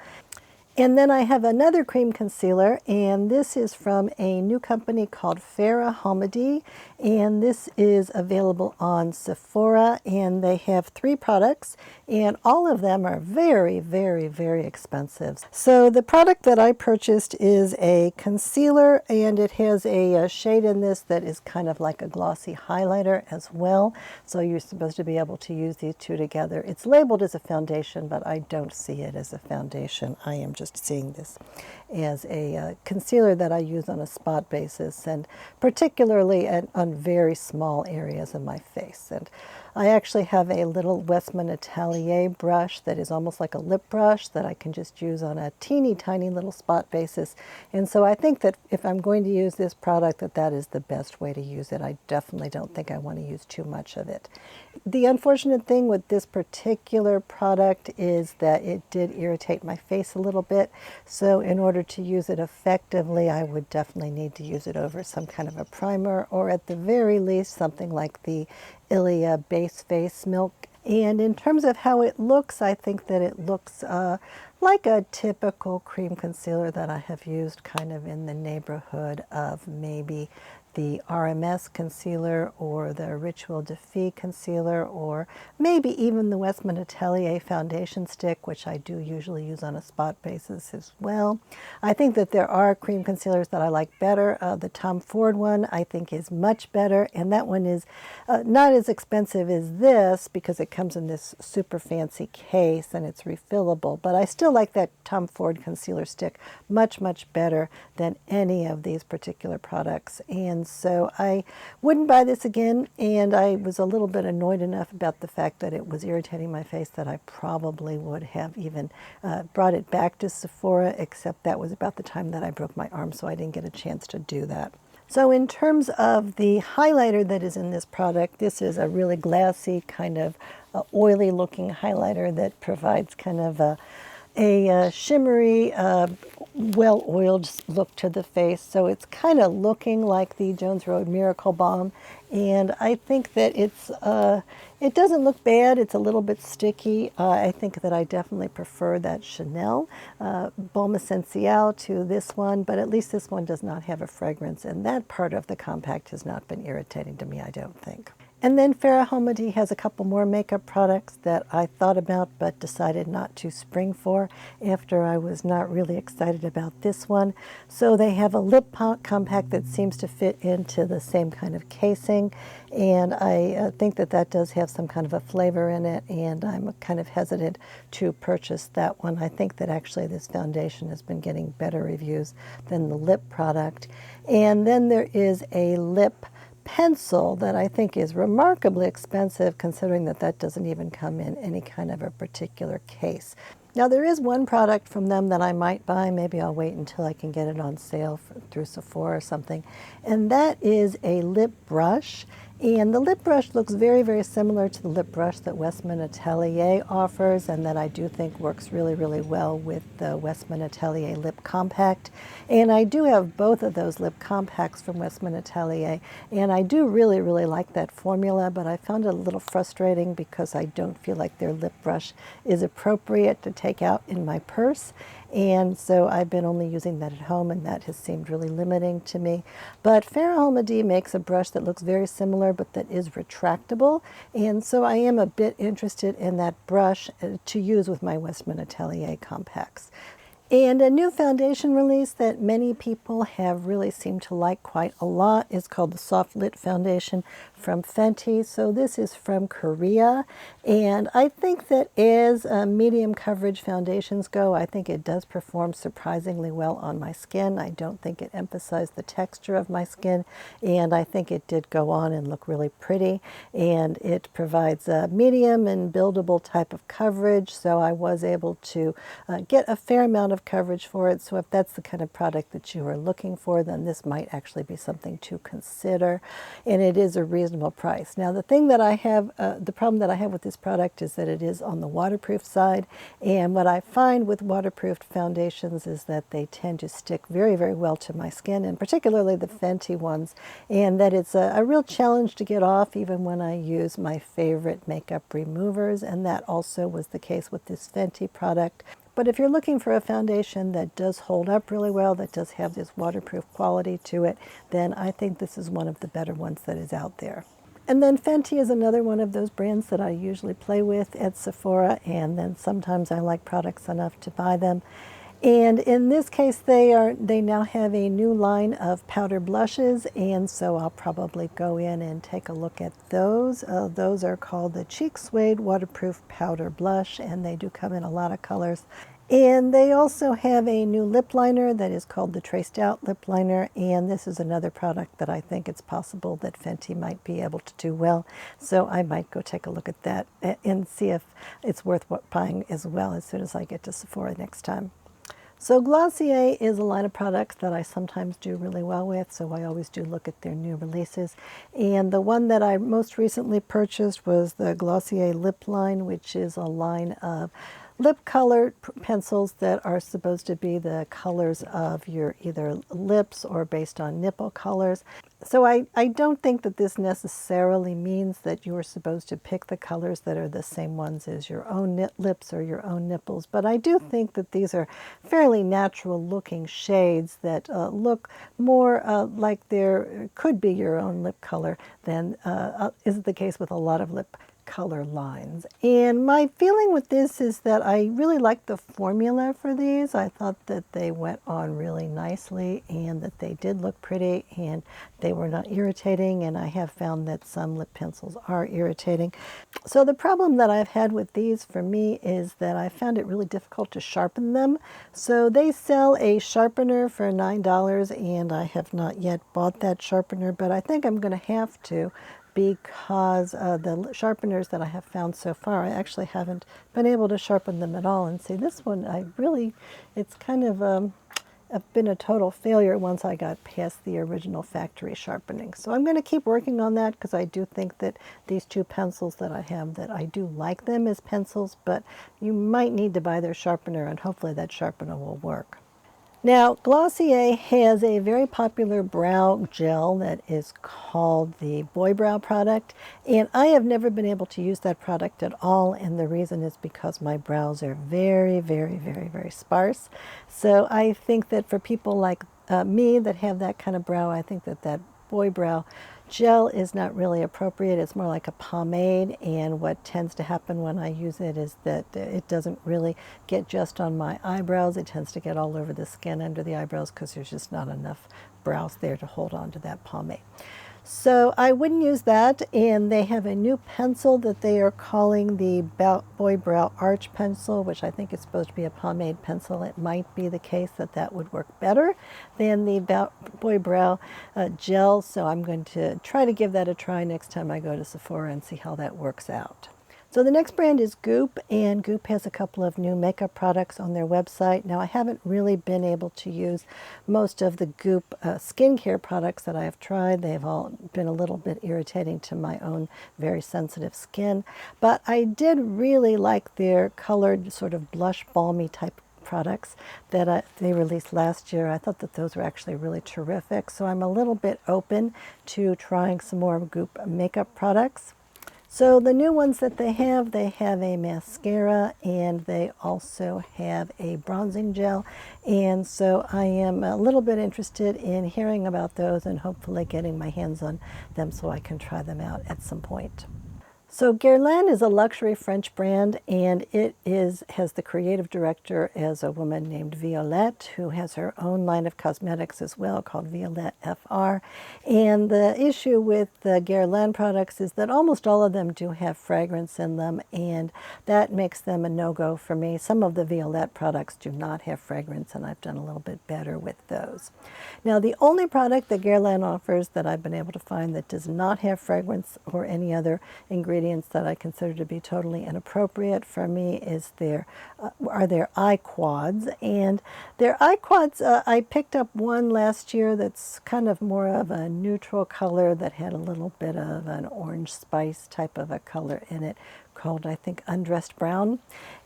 And then I have another cream concealer, and this is from a new company called Fara Homidi, and this is available on Sephora, and they have 3 products, and all of them are very, very, very expensive. So the product that I purchased is a concealer, and it has a shade in this that is kind of like a glossy highlighter as well, so you're supposed to be able to use these 2 together. It's labeled as a foundation, but I don't see it as a foundation. I am just seeing this as a concealer that I use on a spot basis, and particularly on very small areas of my face. And I actually have a little Westman Atelier brush that is almost like a lip brush that I can just use on a teeny tiny little spot basis. And so I think that if I'm going to use this product, that is the best way to use it. I definitely don't think I want to use too much of it. The unfortunate thing with this particular product is that it did irritate my face a little bit. So in order to use it effectively, I would definitely need to use it over some kind of a primer, or at the very least something like the Ilia Base Face Milk. And in terms of how it looks, I think that it looks like a typical cream concealer that I have used, kind of in the neighborhood of maybe the RMS concealer or the Rituel de Fille concealer, or maybe even the Westman Atelier foundation stick, which I do usually use on a spot basis as well. I think that there are cream concealers that I like better. The Tom Ford one I think is much better, and that one is not as expensive as this because it comes in this super fancy case and it's refillable, but I still like that Tom Ford concealer stick much, much better than any of these particular products. And so I wouldn't buy this again, and I was a little bit annoyed enough about the fact that it was irritating my face that I probably would have even brought it back to Sephora, except that was about the time that I broke my arm, so I didn't get a chance to do that. So in terms of the highlighter that is in this product, this is a really glassy, kind of oily looking highlighter that provides kind of a shimmery, well-oiled look to the face. So it's kind of looking like the Jones Road Miracle Balm, and I think that it doesn't look bad. It's a little bit sticky. I think that I definitely prefer that Chanel Balm Essential to this one, but at least this one does not have a fragrance, and that part of the compact has not been irritating to me, I don't think. And then Fara Homidi has a couple more makeup products that I thought about but decided not to spring for after I was not really excited about this one. So they have a lip compact that seems to fit into the same kind of casing, and I think that that does have some kind of a flavor in it, and I'm kind of hesitant to purchase that one. I think that actually this foundation has been getting better reviews than the lip product. And then there is a lip pencil that I think is remarkably expensive, considering that that doesn't even come in any kind of a particular case. Now there is one product from them that I might buy. Maybe I'll wait until I can get it on sale through Sephora or something, and that is a lip brush. And the lip brush looks very, very similar to the lip brush that Westman Atelier offers, and that I do think works really, really well with the Westman Atelier Lip Compact. And I do have both of those lip compacts from Westman Atelier, and I do really, really like that formula, but I found it a little frustrating because I don't feel like their lip brush is appropriate to take out in my purse. And so I've been only using that at home, and that has seemed really limiting to me. But Fara Homidi makes a brush that looks very similar, but that is retractable. And so I am a bit interested in that brush to use with my Westman Atelier compacts. And a new foundation release that many people have really seemed to like quite a lot is called the Soft Lit Foundation from Fenty. So this is from Korea, and I think that as medium coverage foundations go, I think it does perform surprisingly well on my skin. I don't think it emphasized the texture of my skin, and I think it did go on and look really pretty, and it provides a medium and buildable type of coverage, so I was able to get a fair amount of coverage for it. So if that's the kind of product that you are looking for, then this might actually be something to consider, and it is a reasonable price. Now the thing that I have, the problem that I have with this product is that it is on the waterproof side, and what I find with waterproofed foundations is that they tend to stick very, very well to my skin, and particularly the Fenty ones, and that it's a real challenge to get off even when I use my favorite makeup removers, and that also was the case with this Fenty product. But if you're looking for a foundation that does hold up really well, that does have this waterproof quality to it, then I think this is one of the better ones that is out there. And then Fenty is another one of those brands that I usually play with at Sephora, and then sometimes I like products enough to buy them. And in this case, they now have a new line of powder blushes, and so I'll probably go in and take a look at those. Those are called the Cheek Suede Waterproof Powder Blush, and they do come in a lot of colors. And they also have a new lip liner that is called the Traced Out Lip Liner, and this is another product that I think it's possible that Fenty might be able to do well. So I might go take a look at that and see if it's worth buying as well as soon as I get to Sephora next time. So Glossier is a line of products that I sometimes do really well with, so I always do look at their new releases. And the one that I most recently purchased was the Glossier Lip Line, which is a line of lip color pencils that are supposed to be the colors of your either lips or based on nipple colors. So I don't think that this necessarily means that you're supposed to pick the colors that are the same ones as your own lips or your own nipples, but I do think that these are fairly natural looking shades that look more like there could be your own lip color than is the case with a lot of lip color lines. And my feeling with this is that I really like the formula for these. I thought that they went on really nicely and that they did look pretty and they were not irritating, and I have found that some lip pencils are irritating. So the problem that I've had with these for me is that I found it really difficult to sharpen them. So they sell a sharpener for $9, and I have not yet bought that sharpener, but I think I'm going to have to, because the sharpeners that I have found so far, I actually haven't been able to sharpen them at all. And see, this one, it's kind of been a total failure once I got past the original factory sharpening. So I'm going to keep working on that, because I do think that these two pencils that I have, that I do like them as pencils, but you might need to buy their sharpener, and hopefully that sharpener will work. Now, Glossier has a very popular brow gel that is called the Boy Brow product, and I have never been able to use that product at all, and the reason is because my brows are very, very, very, very sparse. So I think that for people like me that have that kind of brow, I think that that Boy Brow gel is not really appropriate. It's more like a pomade, and what tends to happen when I use it is that it doesn't really get just on my eyebrows. It tends to get all over the skin under the eyebrows because there's just not enough brows there to hold on to that pomade. So I wouldn't use that, and they have a new pencil that they are calling the Boy Brow Arch Pencil, which I think is supposed to be a pomade pencil. It might be the case that that would work better than the Boy Brow gel, so I'm going to try to give that a try next time I go to Sephora and see how that works out. So the next brand is Goop, and Goop has a couple of new makeup products on their website. Now, I haven't really been able to use most of the Goop skincare products that I have tried. They've all been a little bit irritating to my own very sensitive skin, but I did really like their colored sort of blush balmy type products that they released last year. I thought that those were actually really terrific, so I'm a little bit open to trying some more Goop makeup products. So the new ones that they have a mascara, and they also have a bronzing gel. And so I am a little bit interested in hearing about those and hopefully getting my hands on them so I can try them out at some point. So Guerlain is a luxury French brand, and it has the creative director as a woman named Violette, who has her own line of cosmetics as well called Violette FR. And the issue with the Guerlain products is that almost all of them do have fragrance in them, and that makes them a no-go for me. Some of the Violette products do not have fragrance, and I've done a little bit better with those. Now, the only product that Guerlain offers that I've been able to find that does not have fragrance or any other ingredients that I consider to be totally inappropriate for me are their eye quads. And their eye quads, I picked up one last year that's kind of more of a neutral color that had a little bit of an orange spice type of a color in it called, I think, Undressed Brown.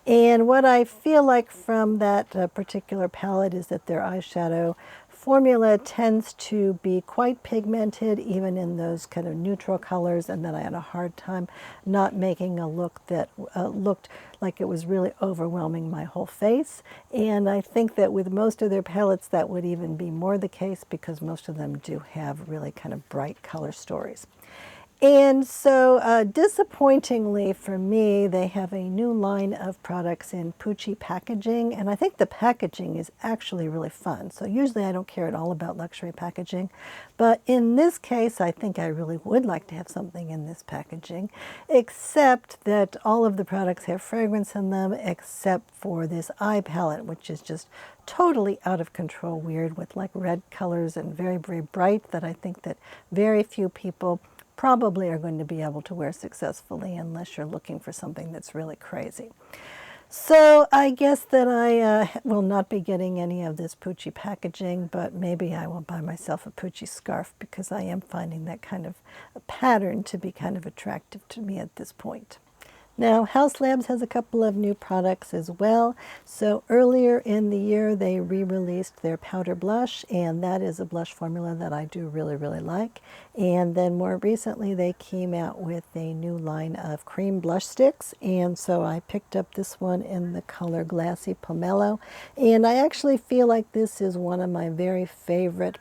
And what I feel like from that particular palette is that their eyeshadow formula tends to be quite pigmented, even in those kind of neutral colors, and that I had a hard time not making a look that looked like it was really overwhelming my whole face. And I think that with most of their palettes that would even be more the case, because most of them do have really kind of bright color stories. And so disappointingly for me, they have a new line of products in Pucci packaging, and I think the packaging is actually really fun. So usually I don't care at all about luxury packaging, but in this case I think I really would like to have something in this packaging, except that all of the products have fragrance in them except for this eye palette, which is just totally out of control weird with like red colors and very, very bright, that I think that very few people probably are going to be able to wear successfully unless you're looking for something that's really crazy. So I guess that I will not be getting any of this Pucci packaging, but maybe I will buy myself a Pucci scarf, because I am finding that kind of a pattern to be kind of attractive to me at this point. Now, Haus Labs has a couple of new products as well. So earlier in the year, they re-released their powder blush, and that is a blush formula that I do really, really like. And then more recently, they came out with a new line of cream blush sticks, and so I picked up this one in the color Glassy Pomelo. And I actually feel like this is one of my very favorite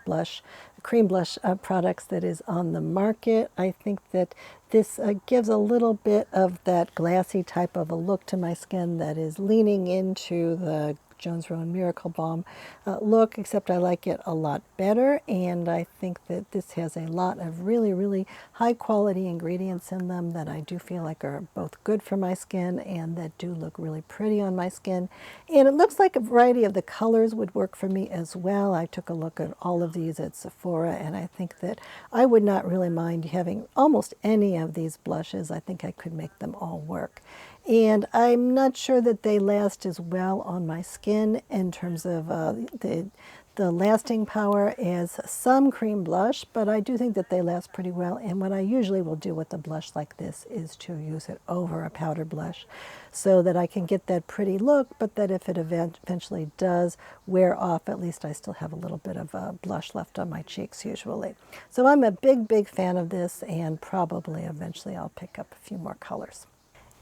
cream blush products that is on the market. I think that this gives a little bit of that glassy type of a look to my skin that is leaning into the Jones Rowan Miracle Balm look, except I like it a lot better, and I think that this has a lot of really, really high quality ingredients in them that I do feel like are both good for my skin and that do look really pretty on my skin. And it looks like a variety of the colors would work for me as well. I took a look at all of these at Sephora, and I think that I would not really mind having almost any of these blushes. I think I could make them all work. And I'm not sure that they last as well on my skin in terms of the lasting power as some cream blush, but I do think that they last pretty well. And what I usually will do with a blush like this is to use it over a powder blush so that I can get that pretty look, but that if it eventually does wear off, at least I still have a little bit of blush left on my cheeks usually. So I'm a big, big fan of this, and probably eventually I'll pick up a few more colors.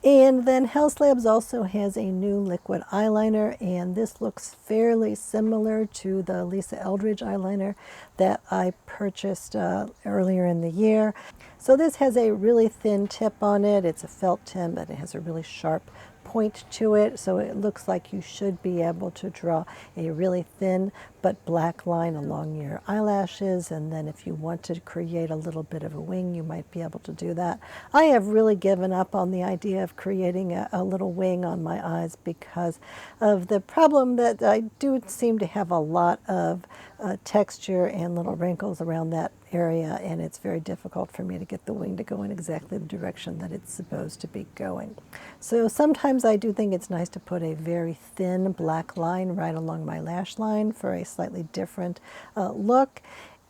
And then Haus Labs also has a new liquid eyeliner, and this looks fairly similar to the Lisa Eldridge eyeliner that I purchased earlier in the year. So this has a really thin tip on it. It's a felt tip, but it has a really sharp point to it, so it looks like you should be able to draw a really thin but black line along your eyelashes, and then if you want to create a little bit of a wing, you might be able to do that. I have really given up on the idea of creating a little wing on my eyes because of the problem that I do seem to have a lot of texture and little wrinkles around that area, and it's very difficult for me to get the wing to go in exactly the direction that it's supposed to be going. So sometimes I do think it's nice to put a very thin black line right along my lash line for a slightly different look.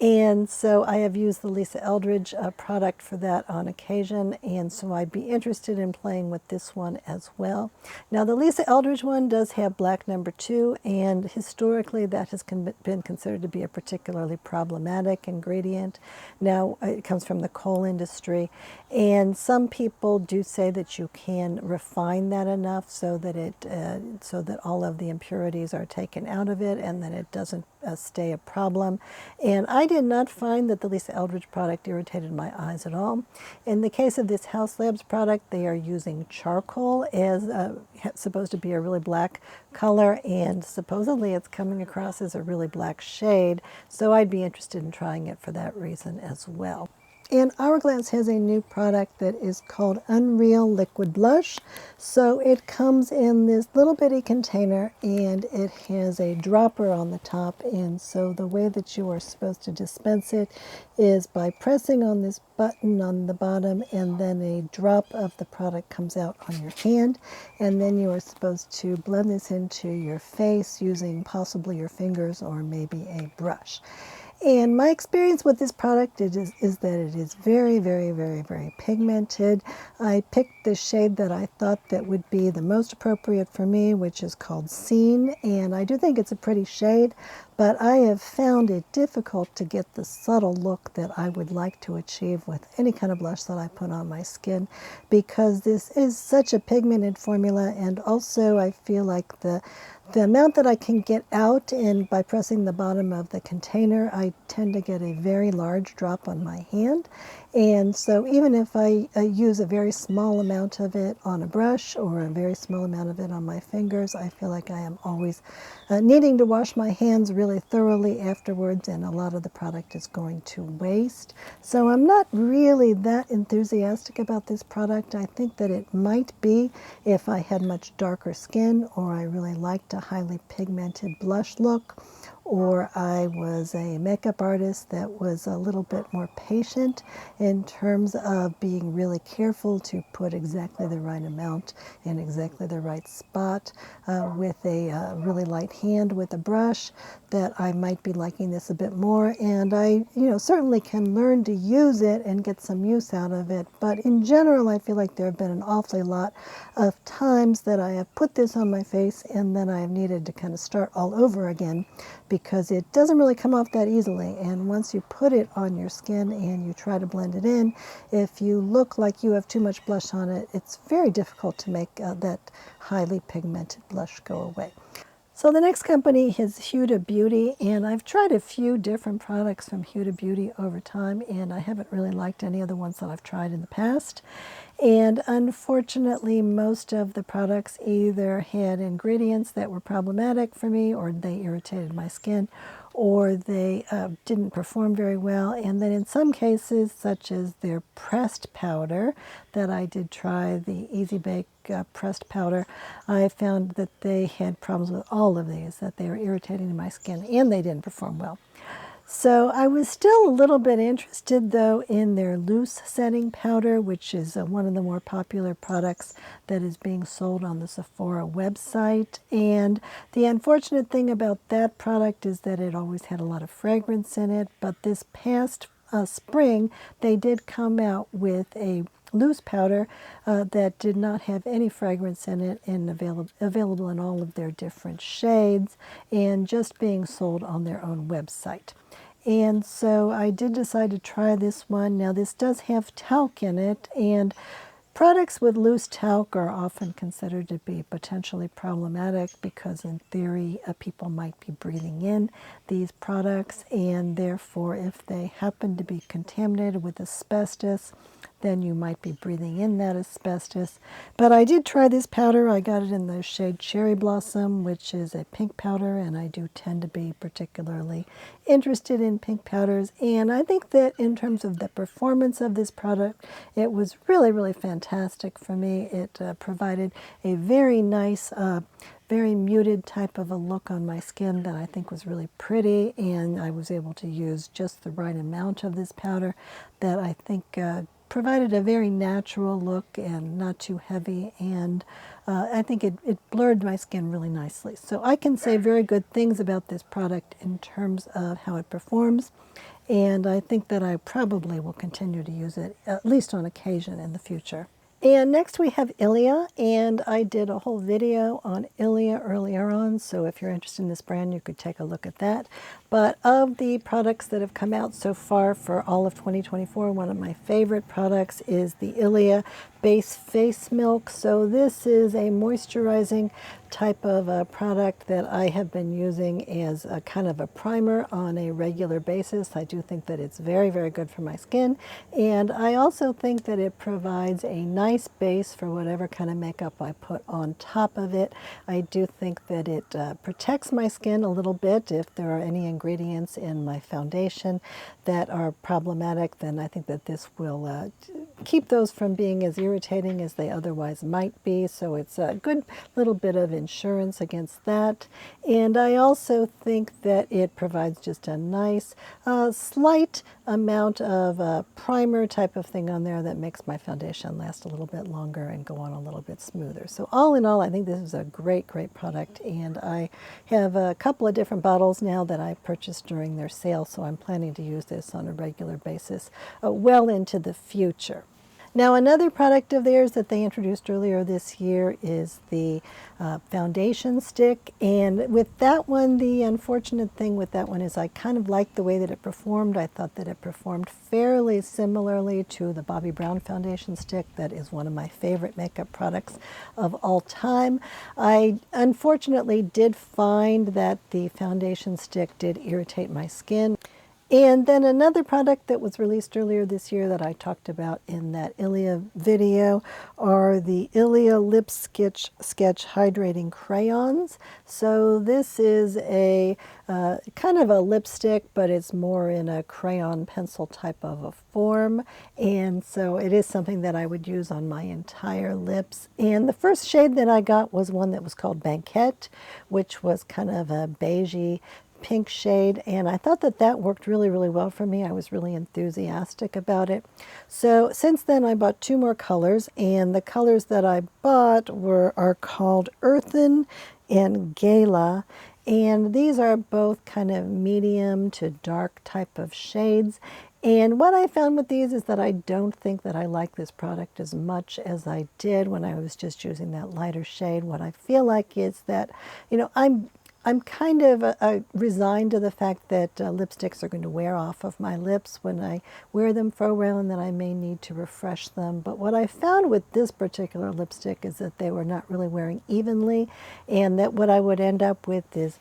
And so I have used the Lisa Eldridge product for that on occasion, and so I'd be interested in playing with this one as well. Now the Lisa Eldridge one does have black number 2, and historically that has been considered to be a particularly problematic ingredient. Now it comes from the coal industry, and some people do say that you can refine that enough so that so that all of the impurities are taken out of it and that it doesn't stay a problem. And I did not find that the Lisa Eldridge product irritated my eyes at all. In the case of this Haus Labs product, they are using charcoal as supposed to be a really black color, and supposedly it's coming across as a really black shade, so I'd be interested in trying it for that reason as well. And Hourglass has a new product that is called Unreal Liquid Blush. So it comes in this little bitty container, and it has a dropper on the top. And so the way that you are supposed to dispense it is by pressing on this button on the bottom, and then a drop of the product comes out on your hand. And then you are supposed to blend this into your face using possibly your fingers or maybe a brush. And my experience with this product is that it is very, very, very, very pigmented. I picked the shade that I thought that would be the most appropriate for me, which is called Scene. And I do think it's a pretty shade, but I have found it difficult to get the subtle look that I would like to achieve with any kind of blush that I put on my skin, because this is such a pigmented formula, and also I feel like the amount that I can get out, and by pressing the bottom of the container, I tend to get a very large drop on my hand. And so even if I use a very small amount of it on a brush or a very small amount of it on my fingers, I feel like I am always needing to wash my hands really thoroughly afterwards, and a lot of the product is going to waste. So I'm not really that enthusiastic about this product. I think that it might be if I had much darker skin, or I really liked a highly pigmented blush look, or I was a makeup artist that was a little bit more patient in terms of being really careful to put exactly the right amount in exactly the right spot with a really light hand with a brush, that I might be liking this a bit more. And I, certainly can learn to use it and get some use out of it. But in general, I feel like there have been an awfully lot of times that I have put this on my face and then I have needed to kind of start all over again, because it doesn't really come off that easily. And once you put it on your skin and you try to blend it in, if you look like you have too much blush on it, it's very difficult to make that highly pigmented blush go away. So the next company is Huda Beauty, and I've tried a few different products from Huda Beauty over time, and I haven't really liked any of the ones that I've tried in the past. And unfortunately, most of the products either had ingredients that were problematic for me, or they irritated my skin, or they didn't perform very well. And then in some cases, such as their pressed powder, that I did try, the Easy Bake pressed powder, I found that they had problems with all of these, that they were irritating to my skin, and they didn't perform well. So I was still a little bit interested, though, in their loose setting powder, which is one of the more popular products that is being sold on the Sephora website. And the unfortunate thing about that product is that it always had a lot of fragrance in it. But this past spring, they did come out with a loose powder that did not have any fragrance in it, and available in all of their different shades, and just being sold on their own website. And so I did decide to try this one. Now this does have talc in it, and products with loose talc are often considered to be potentially problematic because in theory people might be breathing in these products, and therefore if they happen to be contaminated with asbestos, then you might be breathing in that asbestos. But I did try this powder. I got it in the shade Cherry Blossom, which is a pink powder, and I do tend to be particularly interested in pink powders. And I think that in terms of the performance of this product, it was really, really fantastic for me. It provided a very nice very muted type of a look on my skin that I think was really pretty, and I was able to use just the right amount of this powder that I think provided a very natural look and not too heavy, and I think it blurred my skin really nicely. So I can say very good things about this product in terms of how it performs, and I think that I probably will continue to use it, at least on occasion in the future. And next we have Ilia, and I did a whole video on Ilia earlier on, so if you're interested in this brand, you could take a look at that. But of the products that have come out so far for all of 2024, one of my favorite products is the Ilia Base Face Milk. So this is a moisturizing type of a product that I have been using as a kind of a primer on a regular basis. I do think that it's very, very good for my skin, and I also think that it provides a nice base for whatever kind of makeup I put on top of it. I do think that it protects my skin a little bit. If there are any ingredients in my foundation that are problematic, then I think that this will keep those from being as irritating as they otherwise might be. So it's a good little bit of insurance against that. And I also think that it provides just a nice slight amount of primer type of thing on there that makes my foundation last a little bit longer and go on a little bit smoother. So all in all, I think this is a great, great product, and I have a couple of different bottles now that I purchased during their sale, so I'm planning to use this on a regular basis well into the future. Now, another product of theirs that they introduced earlier this year is the foundation stick. And with that one, the unfortunate thing with that one is I kind of liked the way that it performed. I thought that it performed fairly similarly to the Bobbi Brown foundation stick. That is one of my favorite makeup products of all time. I unfortunately did find that the foundation stick did irritate my skin. And then another product that was released earlier this year that I talked about in that Ilia video are the Ilia Lip Sketch Hydrating Crayons. So this is a kind of a lipstick, but it's more in a crayon pencil type of a form. And so it is something that I would use on my entire lips. And the first shade that I got was one that was called Banquette, which was kind of a beigey pink shade, and I thought that that worked really, really well for me. I was really enthusiastic about it. So since then I bought two more colors, and the colors that I bought are called Earthen and Gala, and these are both kind of medium to dark type of shades. And what I found with these is that I don't think that I like this product as much as I did when I was just using that lighter shade. What I feel like is that, you know, I'm kind of resigned to the fact that lipsticks are going to wear off of my lips when I wear them for a while, and that I may need to refresh them. But what I found with this particular lipstick is that they were not really wearing evenly, and that what I would end up with is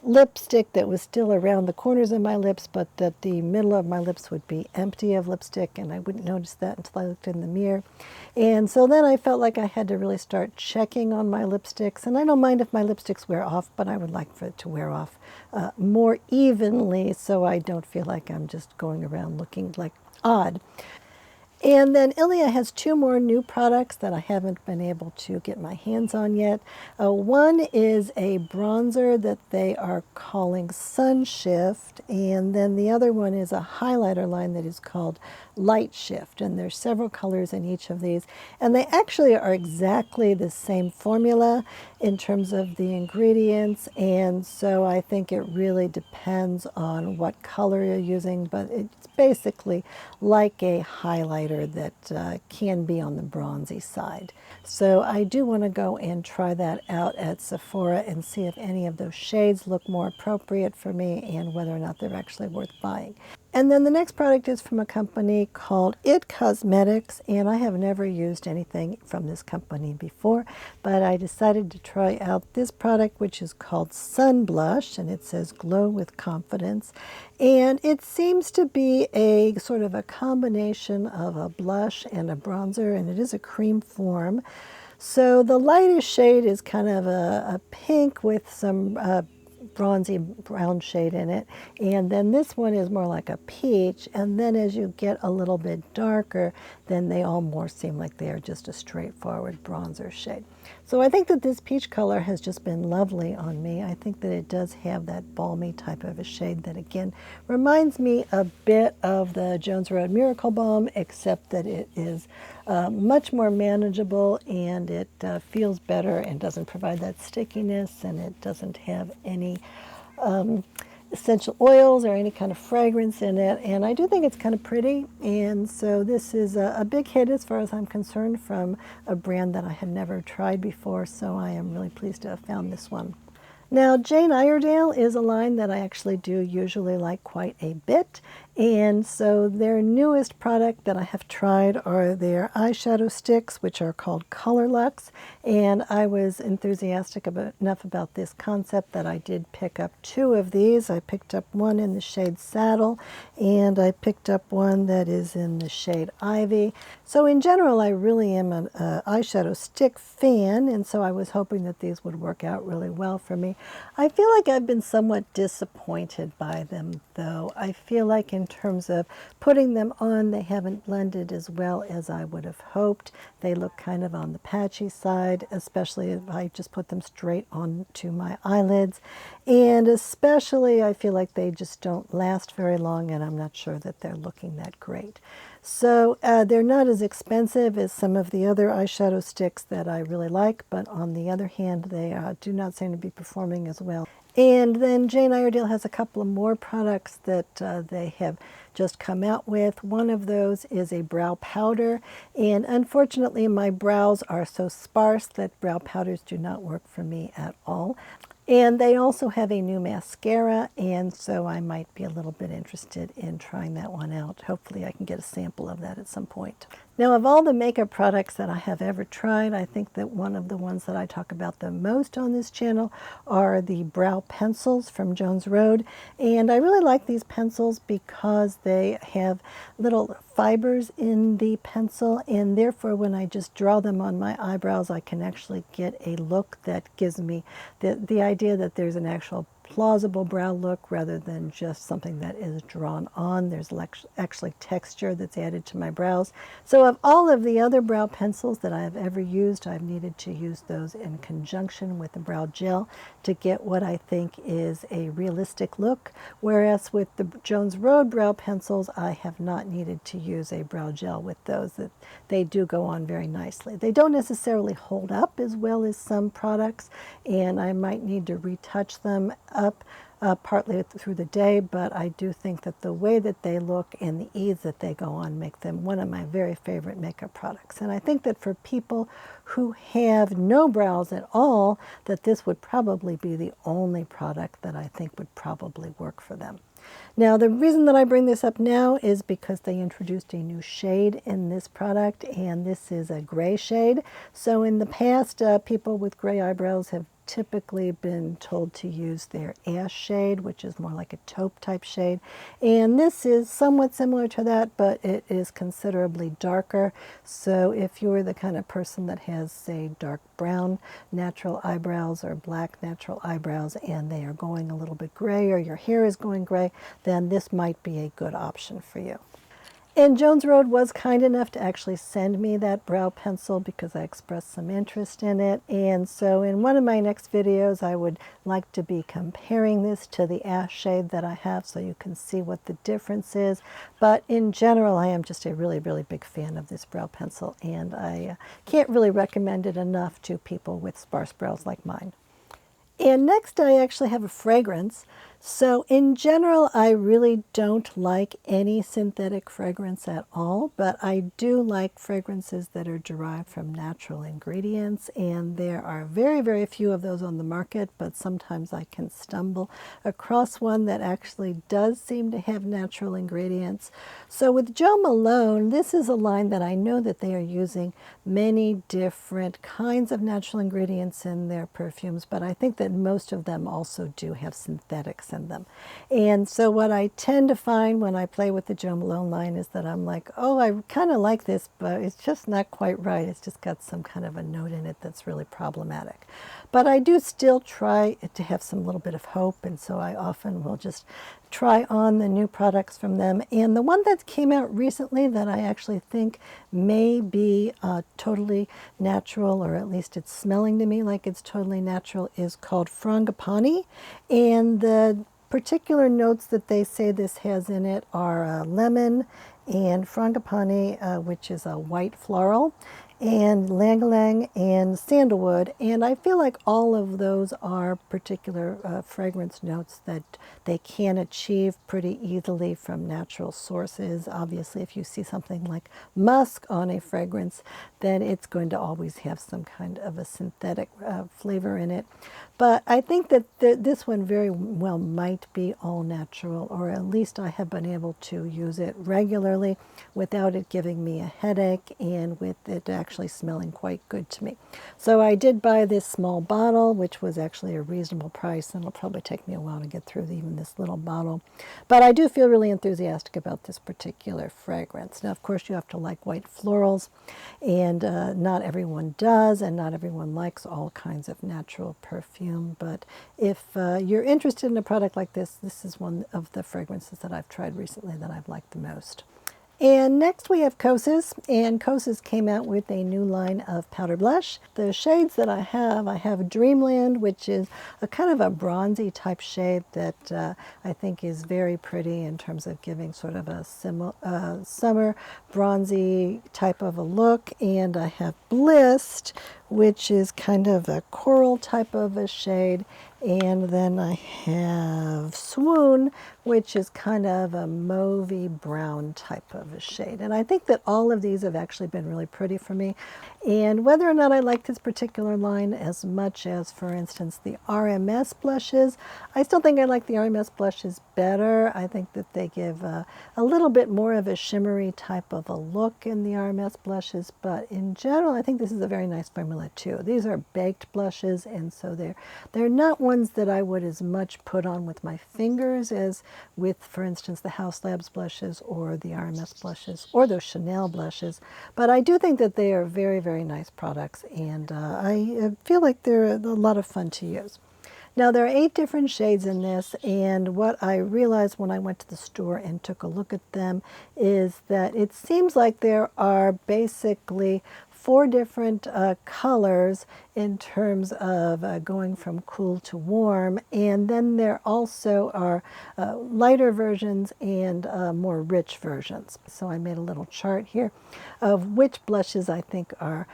lipstick that was still around the corners of my lips, but that the middle of my lips would be empty of lipstick, and I wouldn't notice that until I looked in the mirror. And so then I felt like I had to really start checking on my lipsticks, and I don't mind if my lipsticks wear off, but I would like for it to wear off more evenly, so I don't feel like I'm just going around looking like odd. And then Ilia has two more new products that I haven't been able to get my hands on yet. One is a bronzer that they are calling Sun Shift, and then the other one is a highlighter line that is called Light Shift, and there's several colors in each of these, and they actually are exactly the same formula in terms of the ingredients, and so I think it really depends on what color you're using, but it's basically like a highlighter that can be on the bronzy side. So I do want to go and try that out at Sephora and see if any of those shades look more appropriate for me and whether or not they're actually worth buying. And then the next product is from a company called IT Cosmetics, and I have never used anything from this company before, but I decided to try out this product, which is called Sun Blush, and it says Glow with Confidence. And it seems to be a sort of a combination of a blush and a bronzer, and it is a cream form. So the lightest shade is kind of a pink with some bronzy brown shade in it, and then this one is more like a peach, and then as you get a little bit darker, then they all more seem like they are just a straightforward bronzer shade. So I think that this peach color has just been lovely on me. I think that it does have that balmy type of a shade that, again, reminds me a bit of the Jones Road Miracle Balm, except that it is much more manageable, and it feels better and doesn't provide that stickiness, and it doesn't have any essential oils or any kind of fragrance in it. And I do think it's kind of pretty, and so this is a big hit as far as I'm concerned from a brand that I had never tried before, so I am really pleased to have found this one. Now, Jane Iredale is a line that I actually do usually like quite a bit, and so their newest product that I have tried are their eyeshadow sticks, which are called Color Luxe, and I was enthusiastic enough about this concept that I did pick up 2 of these. I picked up one in the shade Saddle, and I picked up one that is in the shade Ivy. So in general, I really am an eyeshadow stick fan, and so I was hoping that these would work out really well for me. I feel like I've been somewhat disappointed by them, though. I feel like in terms of putting them on, they haven't blended as well as I would have hoped. They look kind of on the patchy side, especially if I just put them straight onto my eyelids. And especially, I feel like they just don't last very long, and I'm not sure that they're looking that great. So they're not as expensive as some of the other eyeshadow sticks that I really like, but on the other hand, they do not seem to be performing as well. And then Jane Iredale has a couple of more products that they have just come out with. One of those is a brow powder, and unfortunately my brows are so sparse that brow powders do not work for me at all. And they also have a new mascara, and so I might be a little bit interested in trying that one out. Hopefully I can get a sample of that at some point. Now, of all the makeup products that I have ever tried, I think that one of the ones that I talk about the most on this channel are the brow pencils from Jones Road. And I really like these pencils because they have little fibers in the pencil, and therefore when I just draw them on my eyebrows, I can actually get a look that gives me the idea that there's an actual plausible brow look rather than just something that is drawn on. There's actually texture that's added to my brows. So of all of the other brow pencils that I have ever used, I've needed to use those in conjunction with the brow gel to get what I think is a realistic look, whereas with the Jones Road brow pencils, I have not needed to use a brow gel with those. That they do go on very nicely. They don't necessarily hold up as well as some products, and I might need to retouch them up partly through the day, but I do think that the way that they look and the ease that they go on make them one of my very favorite makeup products. And I think that for people who have no brows at all, that this would probably be the only product that I think would probably work for them. Now, the reason that I bring this up now is because they introduced a new shade in this product, and this is a gray shade. So in the past, people with gray eyebrows have typically been told to use their ash shade, which is more like a taupe type shade. And this is somewhat similar to that, but it is considerably darker. So if you're the kind of person that has, say, dark brown natural eyebrows or black natural eyebrows, and they are going a little bit gray, or your hair is going gray, then this might be a good option for you. And Jones Road was kind enough to actually send me that brow pencil because I expressed some interest in it. And so in one of my next videos, I would like to be comparing this to the ash shade that I have so you can see what the difference is. But in general, I am just a really, really big fan of this brow pencil, and I can't really recommend it enough to people with sparse brows like mine. And next, I actually have a fragrance. So in general, I really don't like any synthetic fragrance at all, but I do like fragrances that are derived from natural ingredients, and there are very, very few of those on the market, but sometimes I can stumble across one that actually does seem to have natural ingredients. So with Jo Malone, this is a line that I know that they are using many different kinds of natural ingredients in their perfumes, but I think that most of them also do have synthetics in them. And so what I tend to find when I play with the Jo Malone line is that I'm like, oh, I kind of like this, but it's just not quite right. It's just got some kind of a note in it that's really problematic. But I do still try to have some little bit of hope, and so I often will just try on the new products from them. And the one that came out recently that I actually think may be totally natural, or at least it's smelling to me like it's totally natural, is called Frangipani. And the particular notes that they say this has in it are lemon and frangipani, which is a white floral, and lang-ylang and sandalwood. And I feel like all of those are particular fragrance notes that they can achieve pretty easily from natural sources. Obviously, if you see something like musk on a fragrance, then it's going to always have some kind of a synthetic flavor in it. But I think that this one very well might be all natural, or at least I have been able to use it regularly without it giving me a headache, and with it actually smelling quite good to me. So I did buy this small bottle, which was actually a reasonable price, and it'll probably take me a while to get through even this little bottle. But I do feel really enthusiastic about this particular fragrance. Now, of course, you have to like white florals, and not everyone does, and not everyone likes all kinds of natural perfume. But if you're interested in a product like this, this is one of the fragrances that I've tried recently that I've liked the most. And next we have Kosas, and Kosas came out with a new line of powder blush. The shades that I have Dreamland, which is a kind of a bronzy type shade that I think is very pretty in terms of giving sort of a summer bronzy type of a look. And I have Blissed, which is kind of a coral type of a shade. And then I have Swoon, which is kind of a mauvey brown type of a shade. And I think that all of these have actually been really pretty for me. And whether or not I like this particular line as much as, for instance, the RMS blushes, I still think I like the RMS blushes better. I think that they give a little bit more of a shimmery type of a look in the RMS blushes. But in general, I think this is a very nice formula too. These are baked blushes, and so they're not ones that I would as much put on with my fingers as with, for instance, the Haus Labs blushes or the RMS blushes or those Chanel blushes. But I do think that they are very, very nice products, and I feel like they're a lot of fun to use. Now, there are 8 different shades in this, and what I realized when I went to the store and took a look at them is that it seems like there are basically 4 different colors in terms of going from cool to warm, and then there also are lighter versions and more rich versions. So I made a little chart here of which blushes I think are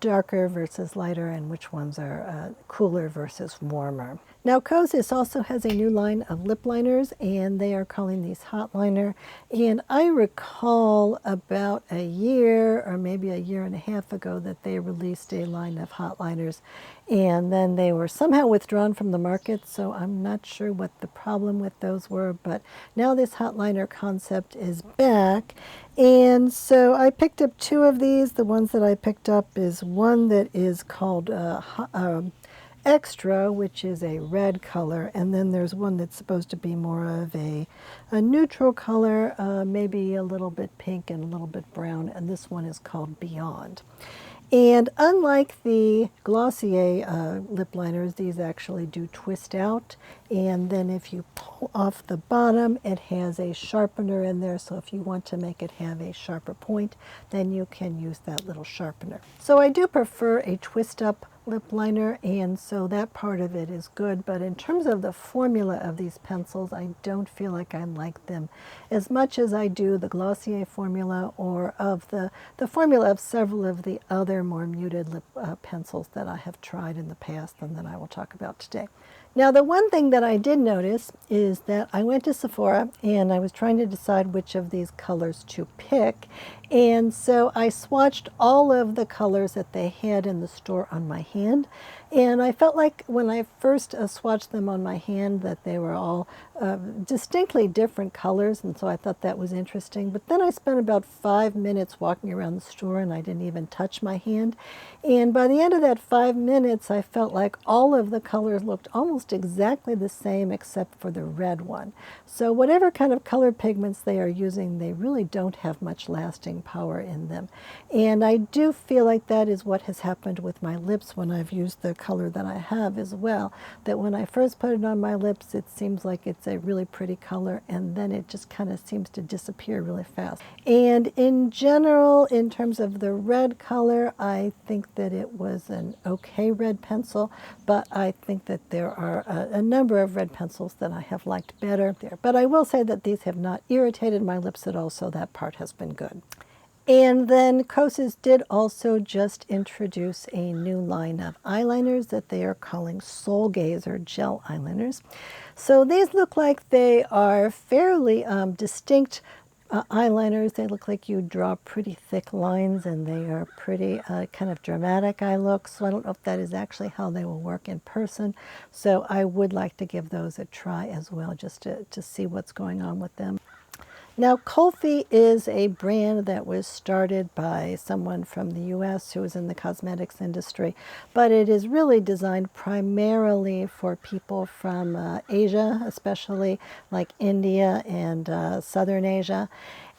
darker versus lighter, and which ones are cooler versus warmer. Now, Kosas also has a new line of lip liners, and they are calling these Hot Liner. And I recall about a year or maybe a year and a half ago that they released a line of hot liners, and then they were somehow withdrawn from the market, so I'm not sure what the problem with those were. But now this hot liner concept is back, and so I picked up 2 of these. The ones that I picked up is one that is called Extra, which is a red color, and then there's one that's supposed to be more of a neutral color, maybe a little bit pink and a little bit brown, and this one is called Beyond. And unlike the Glossier lip liners, these actually do twist out, and then if you pull off the bottom, it has a sharpener in there, so if you want to make it have a sharper point, then you can use that little sharpener. So I do prefer a twist up lip liner, and so that part of it is good. But in terms of the formula of these pencils, I don't feel like I like them as much as I do the Glossier formula, or of the formula of several of the other more muted lip pencils that I have tried in the past and that I will talk about today. Now, the one thing that I did notice is that I went to Sephora and I was trying to decide which of these colors to pick. And so I swatched all of the colors that they had in the store on my hand. And I felt like when I first swatched them on my hand that they were all distinctly different colors, and so I thought that was interesting. But then I spent about 5 minutes walking around the store, and I didn't even touch my hand. And by the end of that 5 minutes, I felt like all of the colors looked almost exactly the same except for the red one. So whatever kind of color pigments they are using, they really don't have much lasting power in them. And I do feel like that is what has happened with my lips when I've used the color that I have as well, that when I first put it on my lips, it seems like it's a really pretty color, and then it just kind of seems to disappear really fast. And in general, in terms of the red color, I think that it was an okay red pencil, but I think that there are a number of red pencils that I have liked better there. But I will say that these have not irritated my lips at all, so that part has been good. And then Kosas did also just introduce a new line of eyeliners that they are calling Soul Gaze, or gel eyeliners. So these look like they are fairly distinct eyeliners. They look like you draw pretty thick lines, and they are pretty kind of dramatic eye looks. So I don't know if that is actually how they will work in person. So I would like to give those a try as well, just to see what's going on with them. Now, Kulfi is a brand that was started by someone from the US who was in the cosmetics industry, but it is really designed primarily for people from Asia, especially like India and Southern Asia.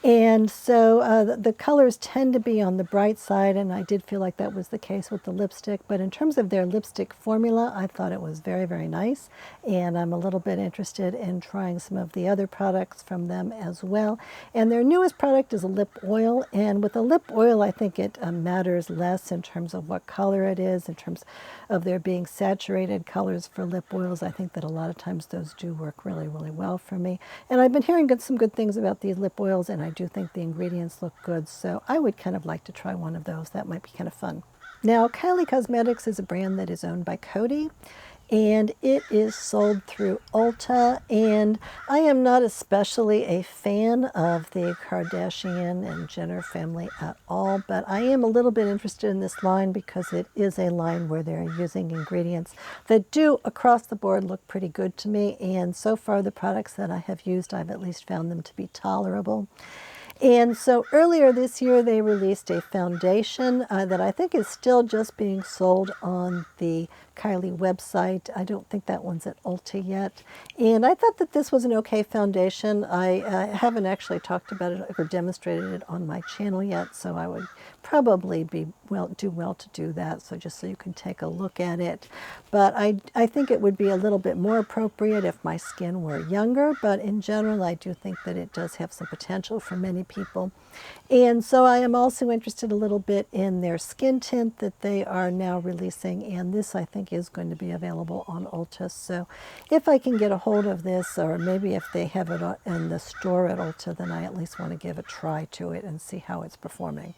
And so the colors tend to be on the bright side, and I did feel like that was the case with the lipstick. But in terms of their lipstick formula, I thought it was very, very nice. And I'm a little bit interested in trying some of the other products from them as well. And their newest product is a lip oil. And with a lip oil, I think it matters less in terms of what color it is, in terms of there being saturated colors for lip oils. I think that a lot of times those do work really, really well for me. And I've been hearing some good things about these lip oils, and I do think the ingredients look good, so I would kind of like to try one of those. That might be kind of fun. Now, Kylie Cosmetics is a brand that is owned by Coty, and it is sold through Ulta, and I am not especially a fan of the Kardashian and Jenner family at all, but I am a little bit interested in this line because it is a line where they're using ingredients that do across the board look pretty good to me, and so far the products that I have used, I've at least found them to be tolerable. And so earlier this year, they released a foundation that I think is still just being sold on the Kylie website. I don't think that one's at Ulta yet. And I thought that this was an okay foundation. I haven't actually talked about it or demonstrated it on my channel yet, so I would probably do well to do that, so just so you can take a look at it. But I think it would be a little bit more appropriate if my skin were younger, but in general, I do think that it does have some potential for many people. And so I am also interested a little bit in their skin tint that they are now releasing, and this I think is going to be available on Ulta. So if I can get a hold of this, or maybe if they have it in the store at Ulta, then I at least want to give a try to it and see how it's performing.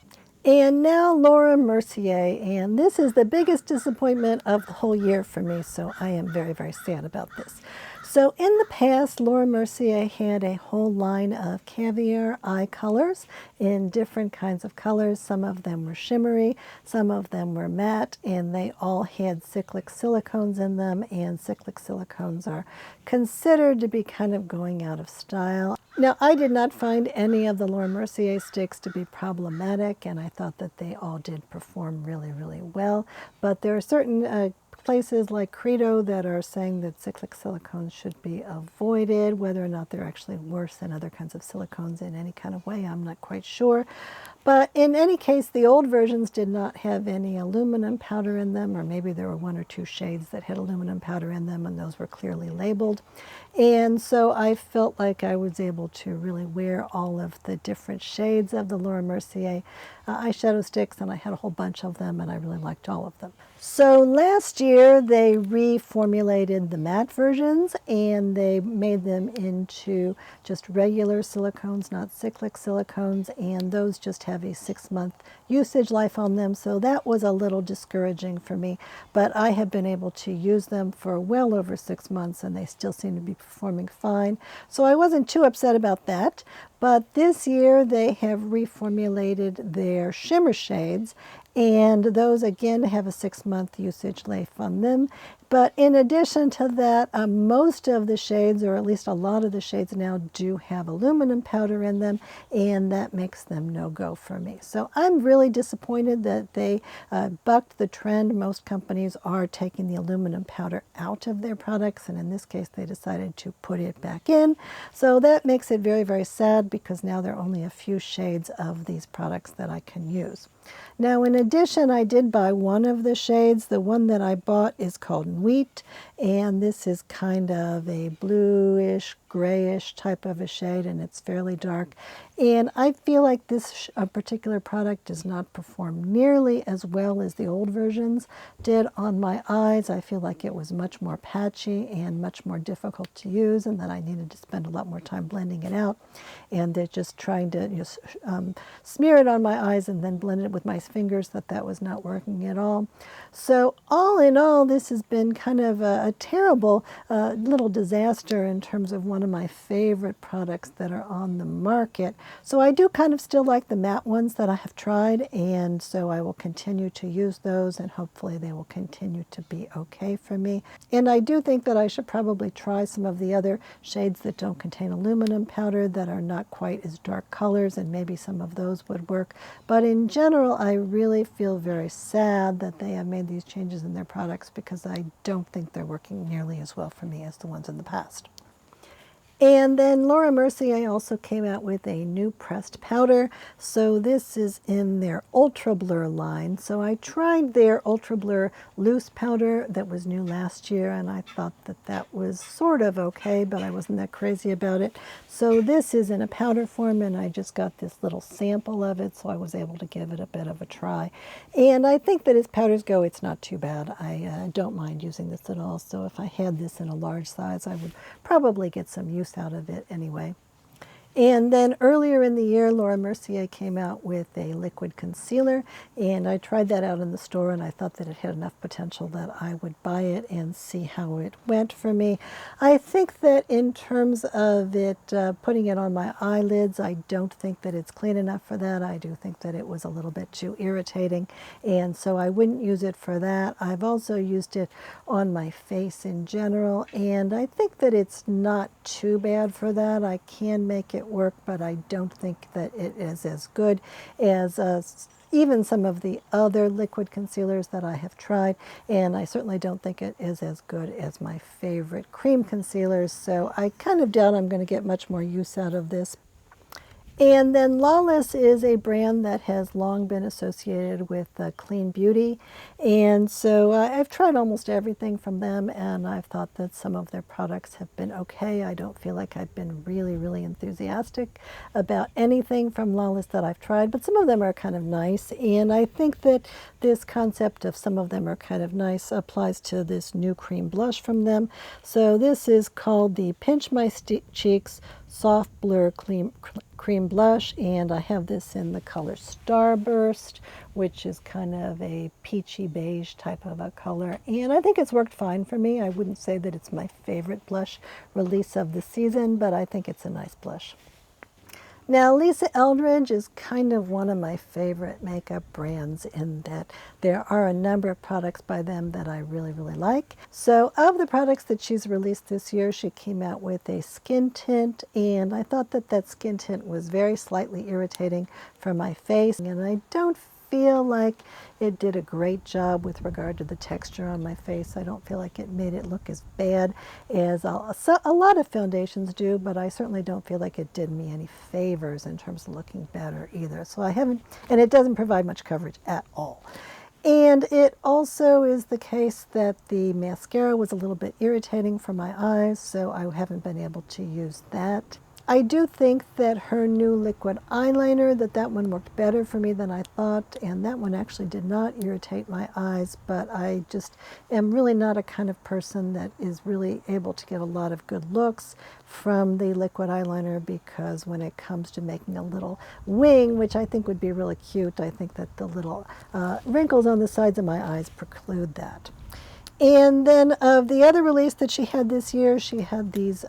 And now Laura Mercier, and this is the biggest disappointment of the whole year for me, so I am very, very sad about this. So in the past, Laura Mercier had a whole line of caviar eye colors in different kinds of colors. Some of them were shimmery, some of them were matte, and they all had cyclic silicones in them, and cyclic silicones are considered to be kind of going out of style. Now, I did not find any of the Laura Mercier sticks to be problematic, and I thought that they all did perform really, really well. But there are certain places like Credo that are saying that cyclic silicones should be avoided. Whether or not they're actually worse than other kinds of silicones in any kind of way, I'm not quite sure. But in any case, the old versions did not have any aluminum powder in them, or maybe there were one or two shades that had aluminum powder in them, and those were clearly labeled. And so I felt like I was able to really wear all of the different shades of the Laura Mercier eyeshadow sticks, and I had a whole bunch of them, and I really liked all of them. So last year they reformulated the matte versions, and they made them into just regular silicones, not cyclic silicones, and those just have a 6-month usage life on them, so that was a little discouraging for me. But I have been able to use them for well over 6 months, and they still seem to be performing fine. So I wasn't too upset about that. But this year they have reformulated their shimmer shades, and those again have a 6-month usage life on them. But in addition to that, most of the shades, or at least a lot of the shades now, do have aluminum powder in them, and that makes them no-go for me. So I'm really disappointed that they bucked the trend. Most companies are taking the aluminum powder out of their products, and in this case they decided to put it back in. So that makes it very, very sad, because now there are only a few shades of these products that I can use. Now, in addition, I did buy one of the shades. The one that I bought is called Wheat, and this is kind of a bluish, grayish type of a shade, and it's fairly dark. And I feel like this particular product does not perform nearly as well as the old versions did on my eyes. I feel like it was much more patchy and much more difficult to use, and that I needed to spend a lot more time blending it out, and just trying to smear it on my eyes and then blend it with my fingers, that was not working at all. So all in all, this has been kind of a terrible little disaster in terms of one of my favorite products that are on the market. So I do kind of still like the matte ones that I have tried, and so I will continue to use those, and hopefully they will continue to be okay for me. And I do think that I should probably try some of the other shades that don't contain aluminum powder, that are not quite as dark colors, and maybe some of those would work. But in general, I really feel very sad that they have made these changes in their products, because I don't think they're working nearly as well for me as the ones in the past. And then Laura Mercier also came out with a new pressed powder. So this is in their Ultra Blur line. So I tried their Ultra Blur loose powder that was new last year, and I thought that was sort of okay, but I wasn't that crazy about it. So this is in a powder form, and I just got this little sample of it, so I was able to give it a bit of a try. And I think that as powders go, it's not too bad. I don't mind using this at all. So if I had this in a large size, I would probably get some use out of it anyway. And then earlier in the year, Laura Mercier came out with a liquid concealer, and I tried that out in the store, and I thought that it had enough potential that I would buy it and see how it went for me. I think that in terms of it putting it on my eyelids, I don't think that it's clean enough for that. I do think that it was a little bit too irritating, and so I wouldn't use it for that. I've also used it on my face in general, and I think that it's not too bad for that. I can make it work, but I don't think that it is as good as even some of the other liquid concealers that I have tried, and I certainly don't think it is as good as my favorite cream concealers, so I kind of doubt I'm going to get much more use out of this. And then Lawless is a brand that has long been associated with clean beauty, and so I've tried almost everything from them, and I've thought that some of their products have been okay. I don't feel like I've been really, really enthusiastic about anything from Lawless that I've tried, but some of them are kind of nice, and I think that this concept of some of them are kind of nice applies to this new cream blush from them. So this is called the Pinch My Cheeks Soft Blur Cream Blush, and I have this in the color Starburst, which is kind of a peachy beige type of a color, and I think it's worked fine for me. I wouldn't say that it's my favorite blush release of the season, but I think it's a nice blush. Now, Lisa Eldridge is kind of one of my favorite makeup brands, in that there are a number of products by them that I really, really like. So of the products that she's released this year, she came out with a skin tint, and I thought that that skin tint was very slightly irritating for my face, and I don't feel like it did a great job with regard to the texture on my face. I don't feel like it made it look as bad as a lot of foundations do, but I certainly don't feel like it did me any favors in terms of looking better either. So I haven't, and it doesn't provide much coverage at all. And it also is the case that the mascara was a little bit irritating for my eyes, so I haven't been able to use that. I do think that her new liquid eyeliner, that one worked better for me than I thought, and that one actually did not irritate my eyes, but I just am really not a kind of person that is really able to get a lot of good looks from the liquid eyeliner, because when it comes to making a little wing, which I think would be really cute, I think that the little wrinkles on the sides of my eyes preclude that. And then of the other release that she had this year, she had these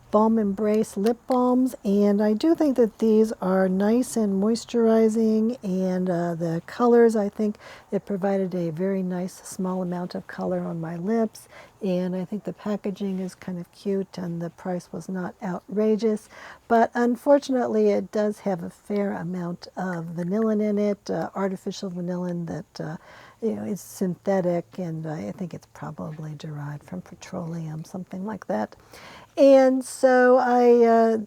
Balm Embrace lip balms, and I do think that these are nice and moisturizing, and the colors, I think it provided a very nice small amount of color on my lips, and I think the packaging is kind of cute and the price was not outrageous, but unfortunately it does have a fair amount of vanillin in it, artificial vanillin that it's synthetic, and I think it's probably derived from petroleum, something like that. And so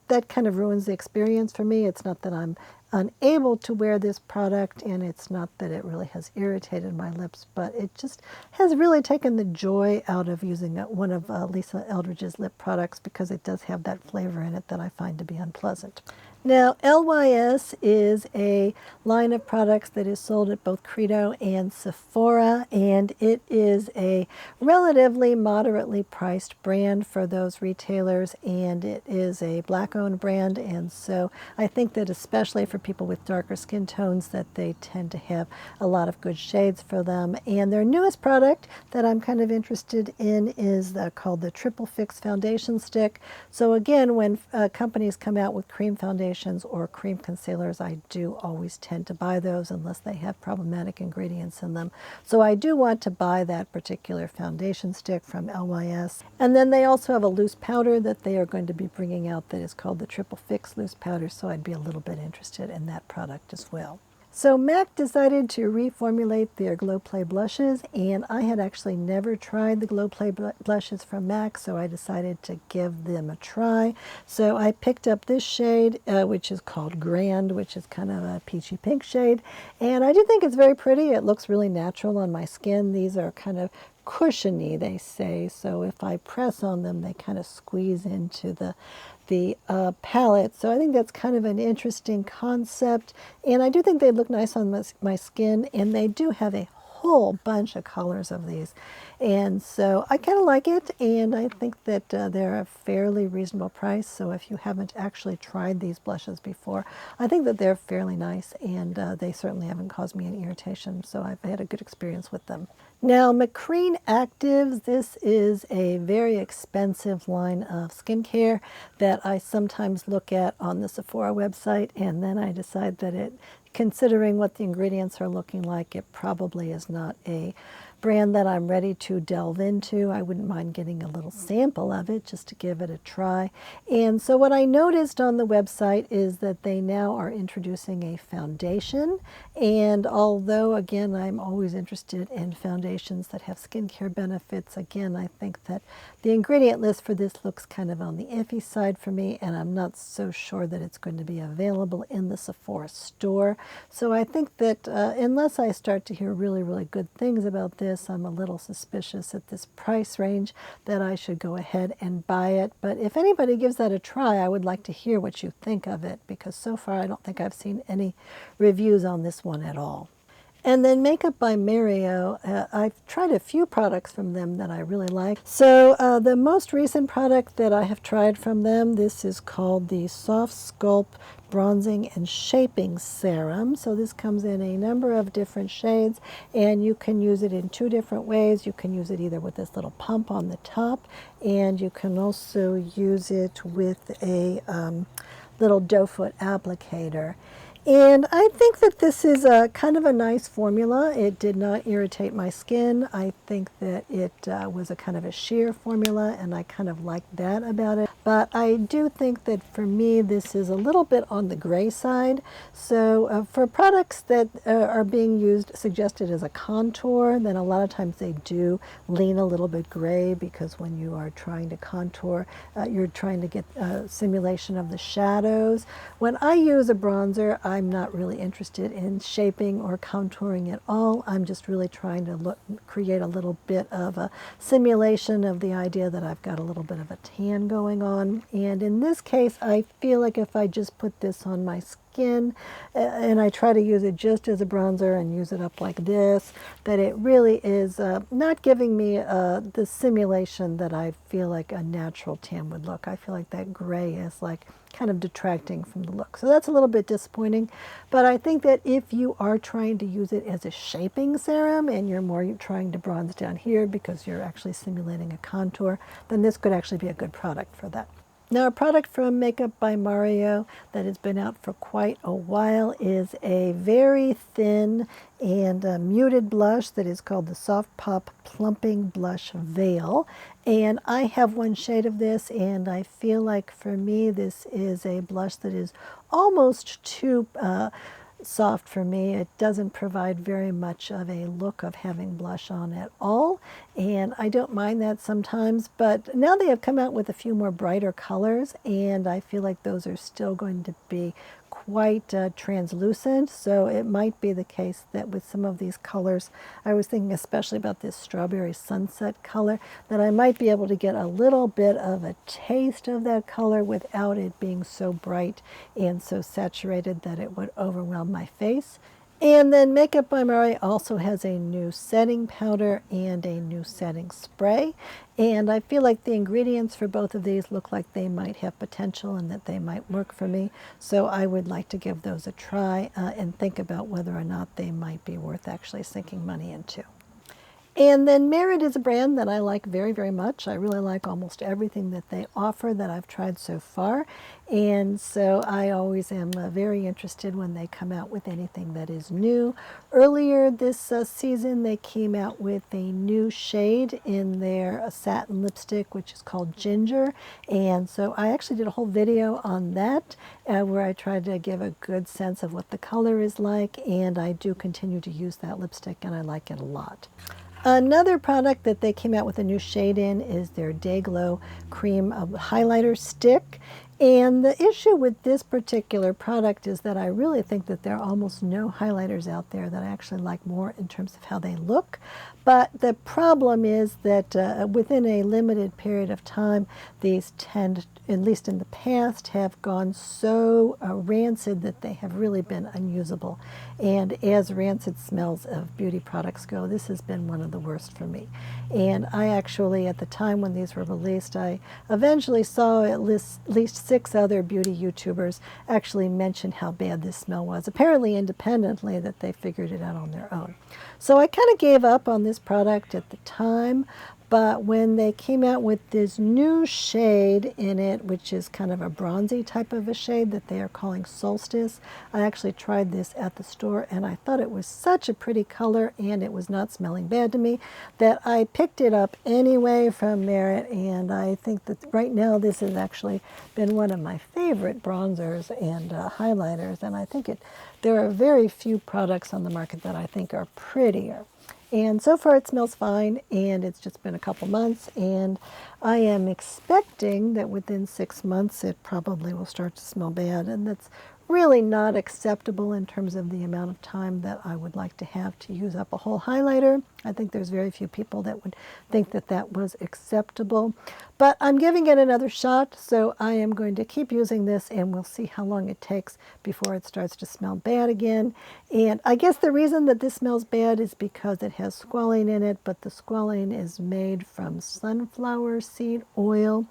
that kind of ruins the experience for me. It's not that I'm unable to wear this product, and it's not that it really has irritated my lips, but it just has really taken the joy out of using one of Lisa Eldridge's lip products, because it does have that flavor in it that I find to be unpleasant. Now, LYS is a line of products that is sold at both Credo and Sephora, and it is a relatively moderately priced brand for those retailers, and it is a Black-owned brand, and so I think that especially for people with darker skin tones that they tend to have a lot of good shades for them. And their newest product that I'm kind of interested in is called the Triple Fix Foundation Stick. So again, when companies come out with cream foundations or cream concealers, I do always tend to buy those unless they have problematic ingredients in them. So I do want to buy that particular foundation stick from LYS. And then they also have a loose powder that they are going to be bringing out that is called the Triple Fix Loose Powder, so I'd be a little bit interested in that product as well. So MAC decided to reformulate their Glow Play blushes, and I had actually never tried the Glow Play blushes from MAC, so I decided to give them a try. So I picked up this shade, which is called Grand, which is kind of a peachy pink shade, and I do think it's very pretty. It looks really natural on my skin. These are kind of cushiony, they say, so if I press on them, they kind of squeeze into the palette. So I think that's kind of an interesting concept, and I do think they look nice on my skin, and they do have a whole bunch of colors of these, and so I kind of like it, and I think that they're a fairly reasonable price. So if you haven't actually tried these blushes before, I think that they're fairly nice, and they certainly haven't caused me any irritation, so I've had a good experience with them. Now, Macrene Actives, this is a very expensive line of skincare that I sometimes look at on the Sephora website, and then I decide that considering what the ingredients are looking like, it probably is not a brand that I'm ready to delve into. I wouldn't mind getting a little sample of it just to give it a try. And so what I noticed on the website is that they now are introducing a foundation, and although again I'm always interested in foundations that have skincare benefits, again I think that the ingredient list for this looks kind of on the iffy side for me, and I'm not so sure that it's going to be available in the Sephora store. So I think that unless I start to hear really, really good things about this, I'm a little suspicious at this price range that I should go ahead and buy it. But if anybody gives that a try, I would like to hear what you think of it, because so far I don't think I've seen any reviews on this one at all. And then Makeup by Mario, I've tried a few products from them that I really like. So the most recent product that I have tried from them, this is called the Soft Sculpt Bronzing and Shaping Serum. So this comes in a number of different shades, and you can use it in two different ways. You can use it either with this little pump on the top, and you can also use it with a little doe foot applicator. And I think that this is a kind of a nice formula. It did not irritate my skin. I think that it was a kind of a sheer formula, and I kind of like that about it. But I do think that for me, this is a little bit on the gray side. So for products that are being suggested as a contour, then a lot of times they do lean a little bit gray, because when you are trying to contour, you're trying to get simulation of the shadows. When I use a bronzer, I'm not really interested in shaping or contouring at all. I'm just really trying to create a little bit of a simulation of the idea that I've got a little bit of a tan going on. And in this case, I feel like if I just put this on my skin and I try to use it just as a bronzer and use it up like this, that it really is not giving me the simulation that I feel like a natural tan would look. I feel like that gray is like kind of detracting from the look. So that's a little bit disappointing, but I think that if you are trying to use it as a shaping serum and you're more trying to bronze down here because you're actually simulating a contour, then this could actually be a good product for that. Now, a product from Makeup by Mario that has been out for quite a while is a very thin and muted blush that is called the Soft Pop Plumping Blush Veil. And I have one shade of this, and I feel like for me this is a blush that is almost too soft for me. It doesn't provide very much of a look of having blush on at all, and I don't mind that sometimes, but now they have come out with a few more brighter colors, and I feel like those are still going to be quite translucent, so it might be the case that with some of these colors, I was thinking especially about this Strawberry Sunset color, that I might be able to get a little bit of a taste of that color without it being so bright and so saturated that it would overwhelm my face. And then Makeup by Mario also has a new setting powder and a new setting spray. And I feel like the ingredients for both of these look like they might have potential and that they might work for me. So I would like to give those a try and think about whether or not they might be worth actually sinking money into. And then Merit is a brand that I like very, very much. I really like almost everything that they offer that I've tried so far. And so I always am very interested when they come out with anything that is new. Earlier this season, they came out with a new shade in their satin lipstick, which is called Ginger. And so I actually did a whole video on that where I tried to give a good sense of what the color is like. And I do continue to use that lipstick, and I like it a lot. Another product that they came out with a new shade in is their Day Glow Cream Highlighter Stick. And the issue with this particular product is that I really think that there are almost no highlighters out there that I actually like more in terms of how they look. But the problem is that within a limited period of time, these tend, at least in the past, have gone so rancid that they have really been unusable. And as rancid smells of beauty products go, this has been one of the worst for me. And I actually, at the time when these were released, I eventually saw at least 6 other beauty YouTubers actually mention how bad this smell was, apparently independently, that they figured it out on their own. So I kind of gave up on this product at the time, but when they came out with this new shade in it, which is kind of a bronzy type of a shade that they are calling Solstice, I actually tried this at the store, and I thought it was such a pretty color, and it was not smelling bad to me, that I picked it up anyway from Merit, and I think that right now this has actually been one of my favorite bronzers and highlighters, and I think there are very few products on the market that I think are prettier. And so far it smells fine, and it's just been a couple months, and I am expecting that within 6 months it probably will start to smell bad, and that's really not acceptable in terms of the amount of time that I would like to have to use up a whole highlighter. I think there's very few people that would think that that was acceptable. But I'm giving it another shot, so I am going to keep using this, and we'll see how long it takes before it starts to smell bad again. And I guess the reason that this smells bad is because it has squalene in it, but the squalene is made from sunflower seed oil.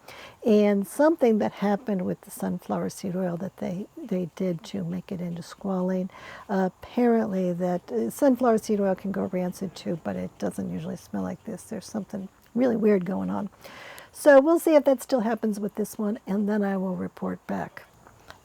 And something that happened with the sunflower seed oil that they did to make it into squalene, apparently that sunflower seed oil can go rancid too, but it doesn't usually smell like this. There's something really weird going on. So we'll see if that still happens with this one, and then I will report back.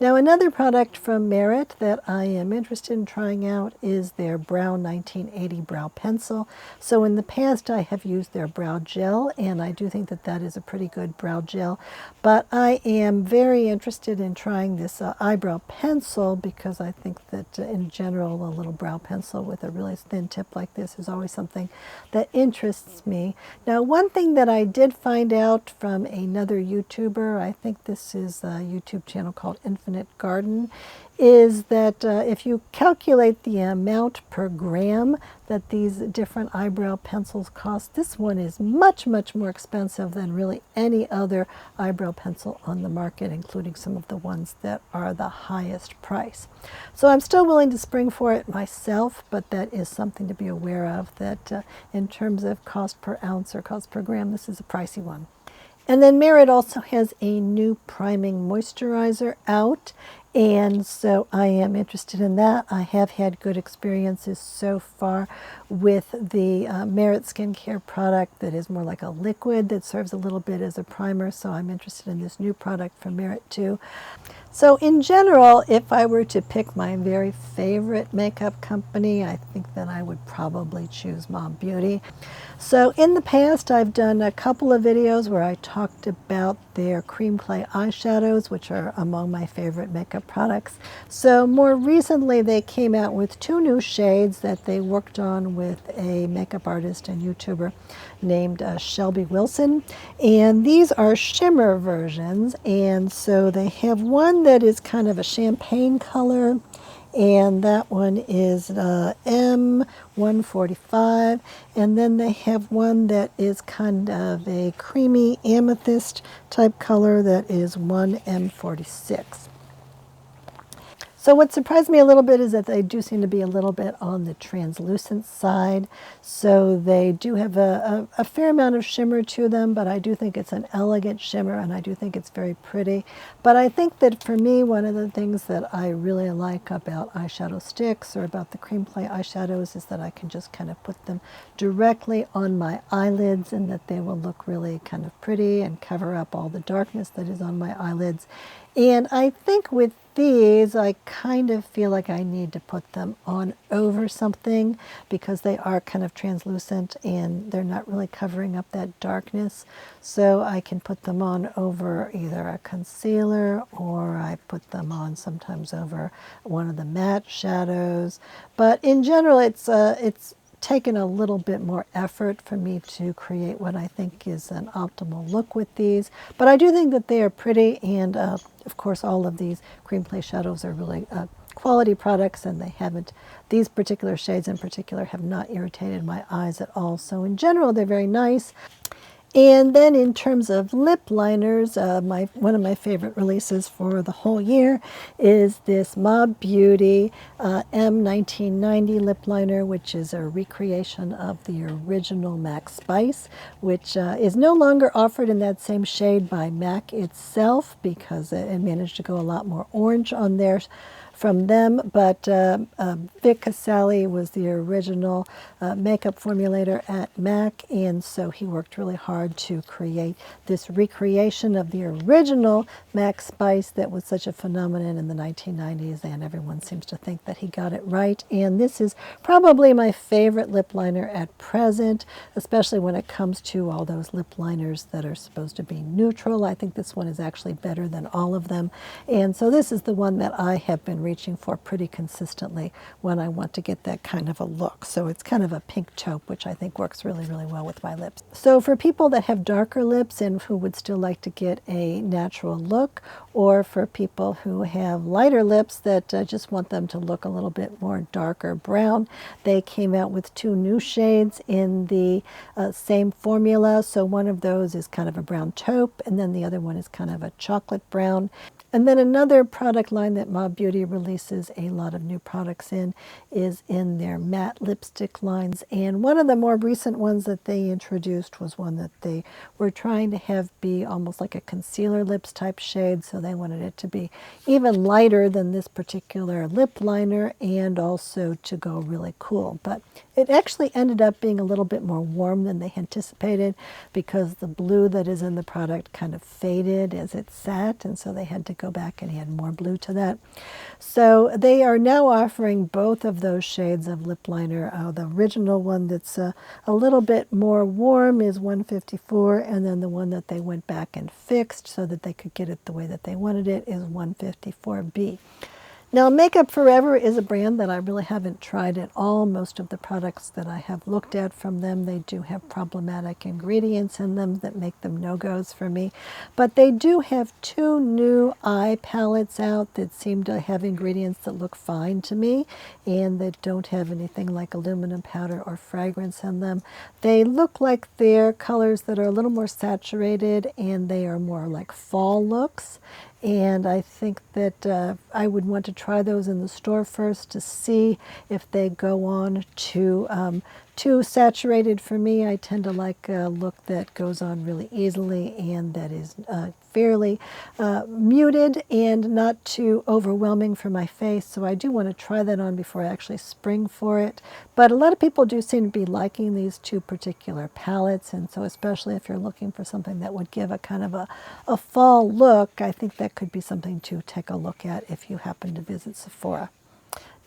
Now, another product from Merit that I am interested in trying out is their Brow 1980 Brow Pencil. So in the past, I have used their brow gel, and I do think that that is a pretty good brow gel. But I am very interested in trying this eyebrow pencil, because I think that in general, a little brow pencil with a really thin tip like this is always something that interests me. Now, one thing that I did find out from another YouTuber, I think this is a YouTube channel called Infinite Garden, is that if you calculate the amount per gram that these different eyebrow pencils cost, this one is much, much more expensive than really any other eyebrow pencil on the market, including some of the ones that are the highest price. So I'm still willing to spring for it myself, but that is something to be aware of, that in terms of cost per ounce or cost per gram, this is a pricey one. And then Merit also has a new priming moisturizer out, And so I am interested in that. I have had good experiences so far with the Merit skincare product that is more like a liquid that serves a little bit as a primer. So I'm interested in this new product from Merit too. So in general, if I were to pick my very favorite makeup company, I think that I would probably choose Mob Beauty. So in the past, I've done a couple of videos where I talked about their cream clay eyeshadows, which are among my favorite makeup products. So more recently, they came out with 2 new shades that they worked on with a makeup artist and YouTuber named Shelby Wilson. And these are shimmer versions. And so they have one that is kind of a champagne color, and that one is M145, and then they have one that is kind of a creamy amethyst type color that is 1M46. So what surprised me a little bit is that they do seem to be a little bit on the translucent side. So they do have a fair amount of shimmer to them, but I do think it's an elegant shimmer, and I do think it's very pretty. But I think that for me, one of the things that I really like about eyeshadow sticks or about the cream clay eyeshadows is that I can just kind of put them directly on my eyelids, and that they will look really kind of pretty and cover up all the darkness that is on my eyelids. And I think with these, I kind of feel like I need to put them on over something because they are kind of translucent and they're not really covering up that darkness. So I can put them on over either a concealer, or I put them on sometimes over one of the matte shadows. But in general, it's taken a little bit more effort for me to create what I think is an optimal look with these. But I do think that they are pretty, and of course all of these cream clay shadows are really quality products, and these particular shades in particular have not irritated my eyes at all. So in general, they're very nice. And then in terms of lip liners, one of my favorite releases for the whole year is this Mob Beauty M1990 lip liner, which is a recreation of the original MAC Spice, which is no longer offered in that same shade by MAC itself because it managed to go a lot more orange on there from them, but Vic Casale was the original makeup formulator at MAC, and so he worked really hard to create this recreation of the original MAC Spice that was such a phenomenon in the 1990s, and everyone seems to think that he got it right. And this is probably my favorite lip liner at present, especially when it comes to all those lip liners that are supposed to be neutral. I think this one is actually better than all of them, and so this is the one that I have been reaching for pretty consistently when I want to get that kind of a look. So it's kind of a pink taupe, which I think works really, really well with my lips. So for people that have darker lips and who would still like to get a natural look, or for people who have lighter lips that just want them to look a little bit more darker brown, they came out with 2 new shades in the same formula. So one of those is kind of a brown taupe, and then the other one is kind of a chocolate brown. And then another product line that Mob Beauty releases a lot of new products in is in their matte lipstick lines. And one of the more recent ones that they introduced was one that they were trying to have be almost like a concealer lips type shade. So they wanted it to be even lighter than this particular lip liner and also to go really cool. But it actually ended up being a little bit more warm than they anticipated because the blue that is in the product kind of faded as it sat, and so they had to go back and add more blue to that. So they are now offering both of those shades of lip liner. The original one that's a little bit more warm is 154, and then the one that they went back and fixed so that they could get it the way that they wanted it is 154B. Now, Makeup Forever is a brand that I really haven't tried at all. Most of the products that I have looked at from them, they do have problematic ingredients in them that make them no-goes for me. But they do have 2 new eye palettes out that seem to have ingredients that look fine to me and that don't have anything like aluminum powder or fragrance in them. They look like they're colors that are a little more saturated, and they are more like fall looks. And I think that I would want to try those in the store first to see if they go on to too saturated for me. I tend to like a look that goes on really easily and that is fairly muted and not too overwhelming for my face. So I do want to try that on before I actually spring for it. But a lot of people do seem to be liking these two particular palettes, and so especially if you're looking for something that would give a kind of a fall look, I think that could be something to take a look at if you happen to visit Sephora.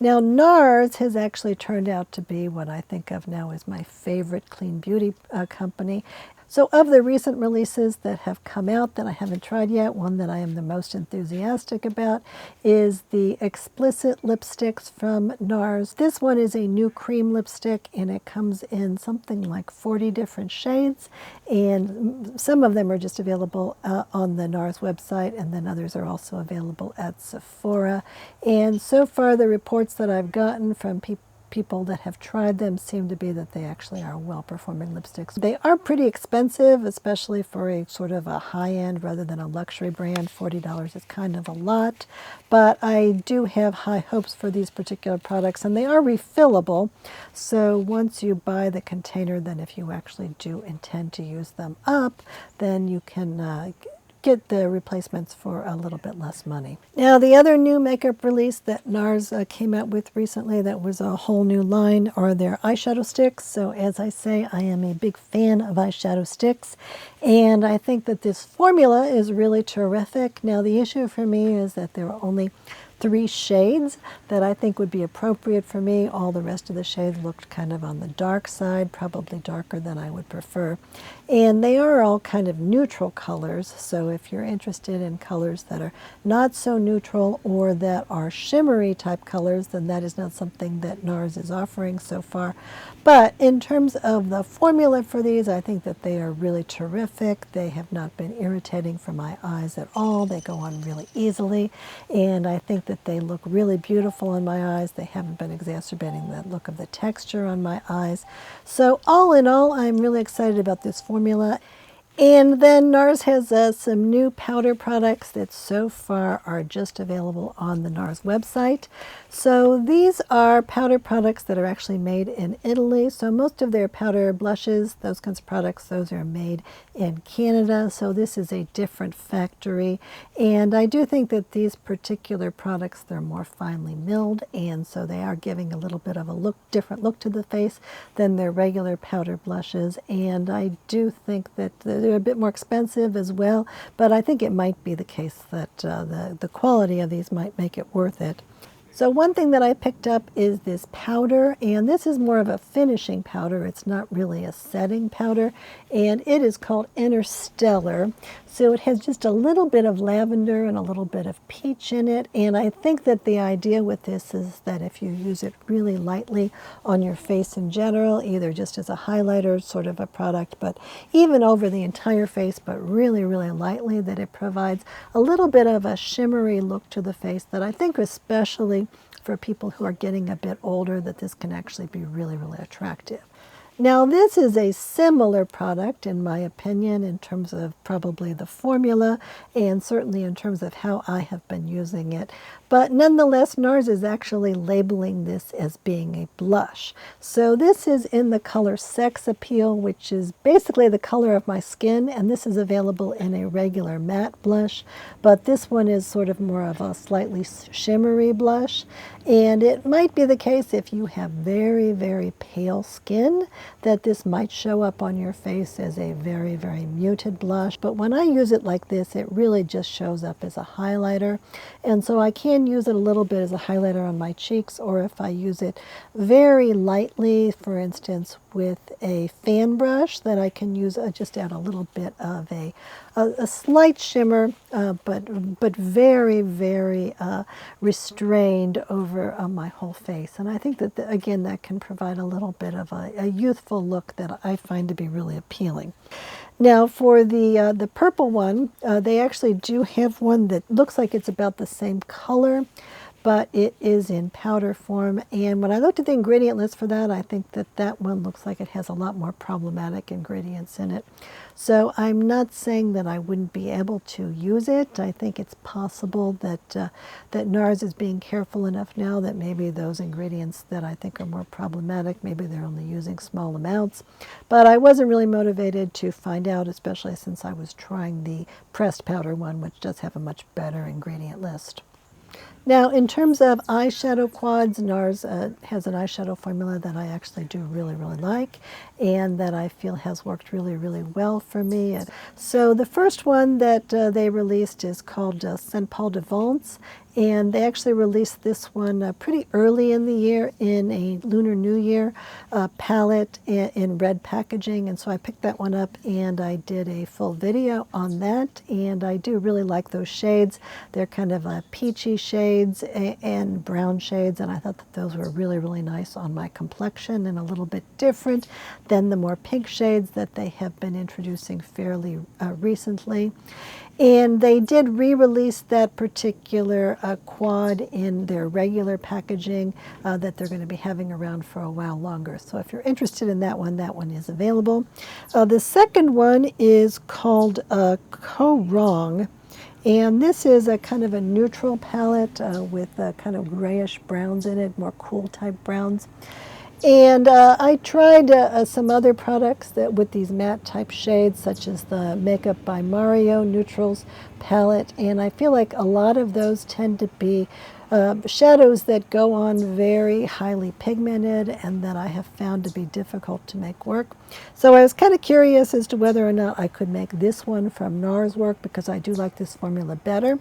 Now, Nars has actually turned out to be what I think of now as my favorite clean beauty company. So of the recent releases that have come out that I haven't tried yet, one that I am the most enthusiastic about is the Explicit lipsticks from Nars. This one is a new cream lipstick, and it comes in something like 40 different shades, and some of them are just available on the Nars website, and then others are also available at Sephora. And so far the reports that I've gotten from people that have tried them seem to be that they actually are well-performing lipsticks. They are pretty expensive, especially for a sort of a high-end rather than a luxury brand. $40 is kind of a lot, but I do have high hopes for these particular products, and they are refillable. So once you buy the container, then if you actually do intend to use them up, then you can get the replacements for a little bit less money. Now, the other new makeup release that Nars came out with recently that was a whole new line are their eyeshadow sticks. So as I say, I am a big fan of eyeshadow sticks, and I think that this formula is really terrific. Now, the issue for me is that there are only 3 shades that I think would be appropriate for me. All the rest of the shades looked kind of on the dark side, probably darker than I would prefer. And they are all kind of neutral colors, so if you're interested in colors that are not so neutral or that are shimmery type colors, then that is not something that Nars is offering so far. But in terms of the formula for these, I think that they are really terrific. They have not been irritating for my eyes at all. They go on really easily, and I think that they look really beautiful on my eyes. They haven't been exacerbating the look of the texture on my eyes. So all in all, I'm really excited about this formula. And then Nars has some new powder products that so far are just available on the Nars website. So these are powder products that are actually made in Italy. So most of their powder blushes, those kinds of products, those are made in Canada. So this is a different factory. And I do think that these particular products, they're more finely milled, and so they are giving a little bit of a different look to the face than their regular powder blushes. And I do think that they're a bit more expensive as well, but I think it might be the case that the quality of these might make it worth it. So one thing that I picked up is this powder, and this is more of a finishing powder. It's not really a setting powder, and it is called Interstellar. So it has just a little bit of lavender and a little bit of peach in it, and I think that the idea with this is that if you use it really lightly on your face in general, either just as a highlighter sort of a product, but even over the entire face, but really, really lightly, that it provides a little bit of a shimmery look to the face that I think especially for people who are getting a bit older, that this can actually be really, really attractive. Now, this is a similar product, in my opinion, in terms of probably the formula and certainly in terms of how I have been using it. But nonetheless, Nars is actually labeling this as being a blush. So this is in the color Sex Appeal, which is basically the color of my skin, and this is available in a regular matte blush. But this one is sort of more of a slightly shimmery blush. And it might be the case if you have very, very pale skin that this might show up on your face as a very, very muted blush. But when I use it like this, it really just shows up as a highlighter. And so I can use it a little bit as a highlighter on my cheeks, or if I use it very lightly, for instance, with a fan brush, that I can use just add a little bit of a slight shimmer, but very, very restrained over my whole face. And I think that, again, that can provide a little bit of a youthful look that I find to be really appealing. Now, for the purple one, they actually do have one that looks like it's about the same color, but it is in powder form. And when I looked at the ingredient list for that, I think that that one looks like it has a lot more problematic ingredients in it. So I'm not saying that I wouldn't be able to use it. I think it's possible that that Nars is being careful enough now that maybe those ingredients that I think are more problematic, maybe they're only using small amounts. But I wasn't really motivated to find out, especially since I was trying the pressed powder one, which does have a much better ingredient list. Now, in terms of eyeshadow quads, Nars has an eyeshadow formula that I actually do really, really like, and that I feel has worked really, really well for me. So the first one that they released is called Saint Paul de Vence, and they actually released this one pretty early in the year in a Lunar New Year palette in red packaging, and so I picked that one up and I did a full video on that, and I do really like those shades. They're kind of peachy shades and brown shades, and I thought that those were really, really nice on my complexion and a little bit different than the more pink shades that they have been introducing fairly recently. And they did re-release that particular quad in their regular packaging that they're going to be having around for a while longer. So if you're interested in that one is available. The second one is called Co-Wrong. And this is a kind of a neutral palette with kind of grayish browns in it, more cool type browns. And I tried some other products that with these matte type shades, such as the Makeup by Mario Neutrals palette, and I feel like a lot of those tend to be shadows that go on very highly pigmented and that I have found to be difficult to make work. So I was kind of curious as to whether or not I could make this one from Nars work, because I do like this formula better.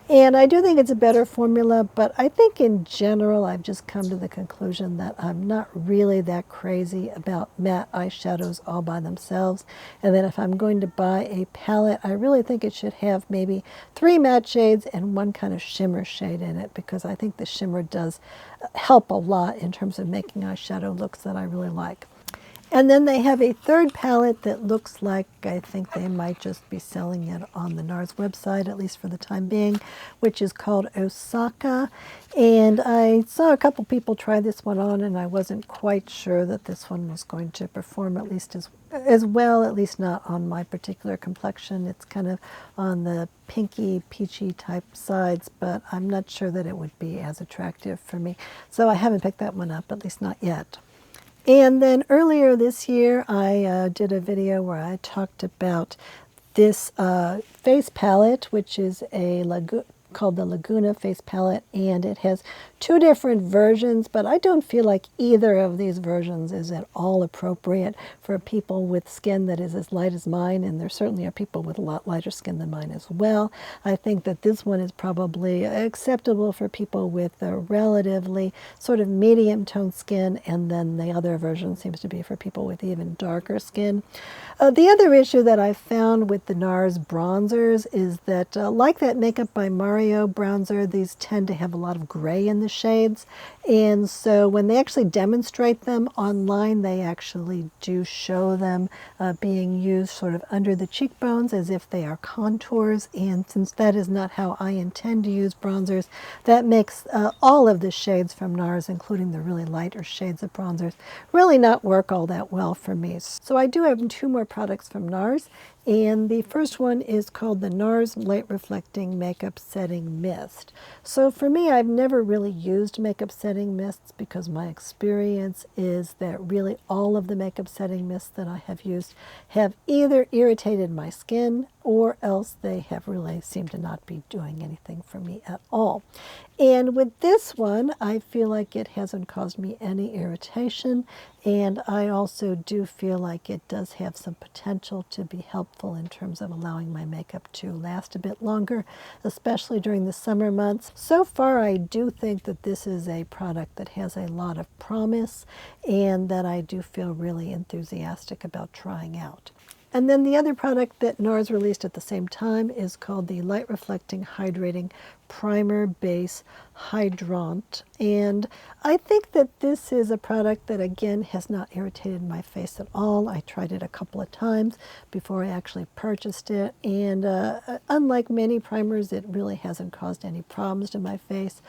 And I do think it's a better formula, but I think in general I've just come to the conclusion that I'm not really that crazy about matte eyeshadows all by themselves, and that if I'm going to buy a palette, I really think it should have maybe 3 matte shades and 1 kind of shimmer shade in it, because I think the shimmer does help a lot in terms of making eyeshadow looks that I really like. And then they have a third palette that looks like I think they might just be selling it on the Nars website, at least for the time being, which is called Osaka. And I saw a couple people try this one on, and I wasn't quite sure that this one was going to perform at least as well, at least not on my particular complexion. It's kind of on the pinky, peachy type sides, but I'm not sure that it would be as attractive for me. So I haven't picked that one up, at least not yet. And then earlier this year, I did a video where I talked about this face palette, which is called the Laguna face palette, and it has 2 different versions, but I don't feel like either of these versions is at all appropriate for people with skin that is as light as mine, and there certainly are people with a lot lighter skin than mine as well. I think that this one is probably acceptable for people with a relatively sort of medium toned skin, and then the other version seems to be for people with even darker skin. The other issue that I found with the Nars bronzers is that, like that Makeup by Mario bronzer, these tend to have a lot of gray in the shades, and so when they actually demonstrate them online, they actually do show them being used sort of under the cheekbones as if they are contours, and since that is not how I intend to use bronzers, that makes all of the shades from Nars, including the really lighter shades of bronzers, really not work all that well for me. So I do have 2 more products from Nars, and the first one is called the Nars Light Reflecting Makeup Setting Mist. So for me, I've never really used makeup setting mists because my experience is that really all of the makeup setting mists that I have used have either irritated my skin or else they have really seemed to not be doing anything for me at all. And with this one, I feel like it hasn't caused me any irritation, and I also do feel like it does have some potential to be helpful in terms of allowing my makeup to last a bit longer, especially during the summer months. So far, I do think that this is a product that has a lot of promise and that I do feel really enthusiastic about trying out. And then the other product that Nars released at the same time is called the Light Reflecting Hydrating Primer Base Hydrant. And I think that this is a product that, again, has not irritated my face at all. I tried it a couple of times before I actually purchased it, and unlike many primers, it really hasn't caused any problems to my face.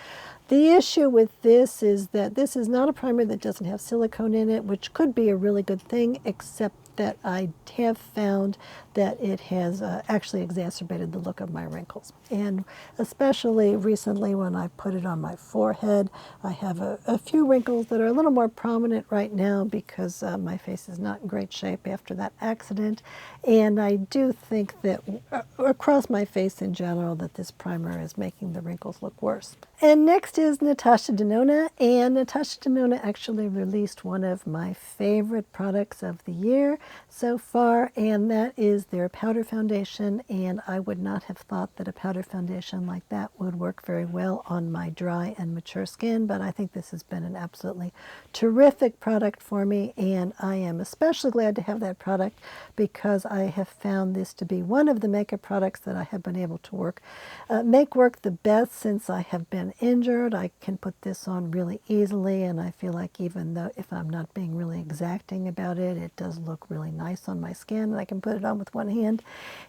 The issue with this is that this is not a primer that doesn't have silicone in it, which could be a really good thing, except that I have found that it has actually exacerbated the look of my wrinkles. And especially recently when I put it on my forehead, I have a few wrinkles that are a little more prominent right now because my face is not in great shape after that accident. And I do think that across my face in general that this primer is making the wrinkles look worse. And next is Natasha Denona, and Natasha Denona actually released one of my favorite products of the year so far, and that is their powder foundation. And I would not have thought that a powder foundation like that would work very well on my dry and mature skin, but I think this has been an absolutely terrific product for me, and I am especially glad to have that product because I have found this to be one of the makeup products that I have been able to make work the best since I have been injured. I can put this on really easily, and I feel like even though if I'm not being really exacting about it, it does look really nice on my skin, and I can put it on with one hand.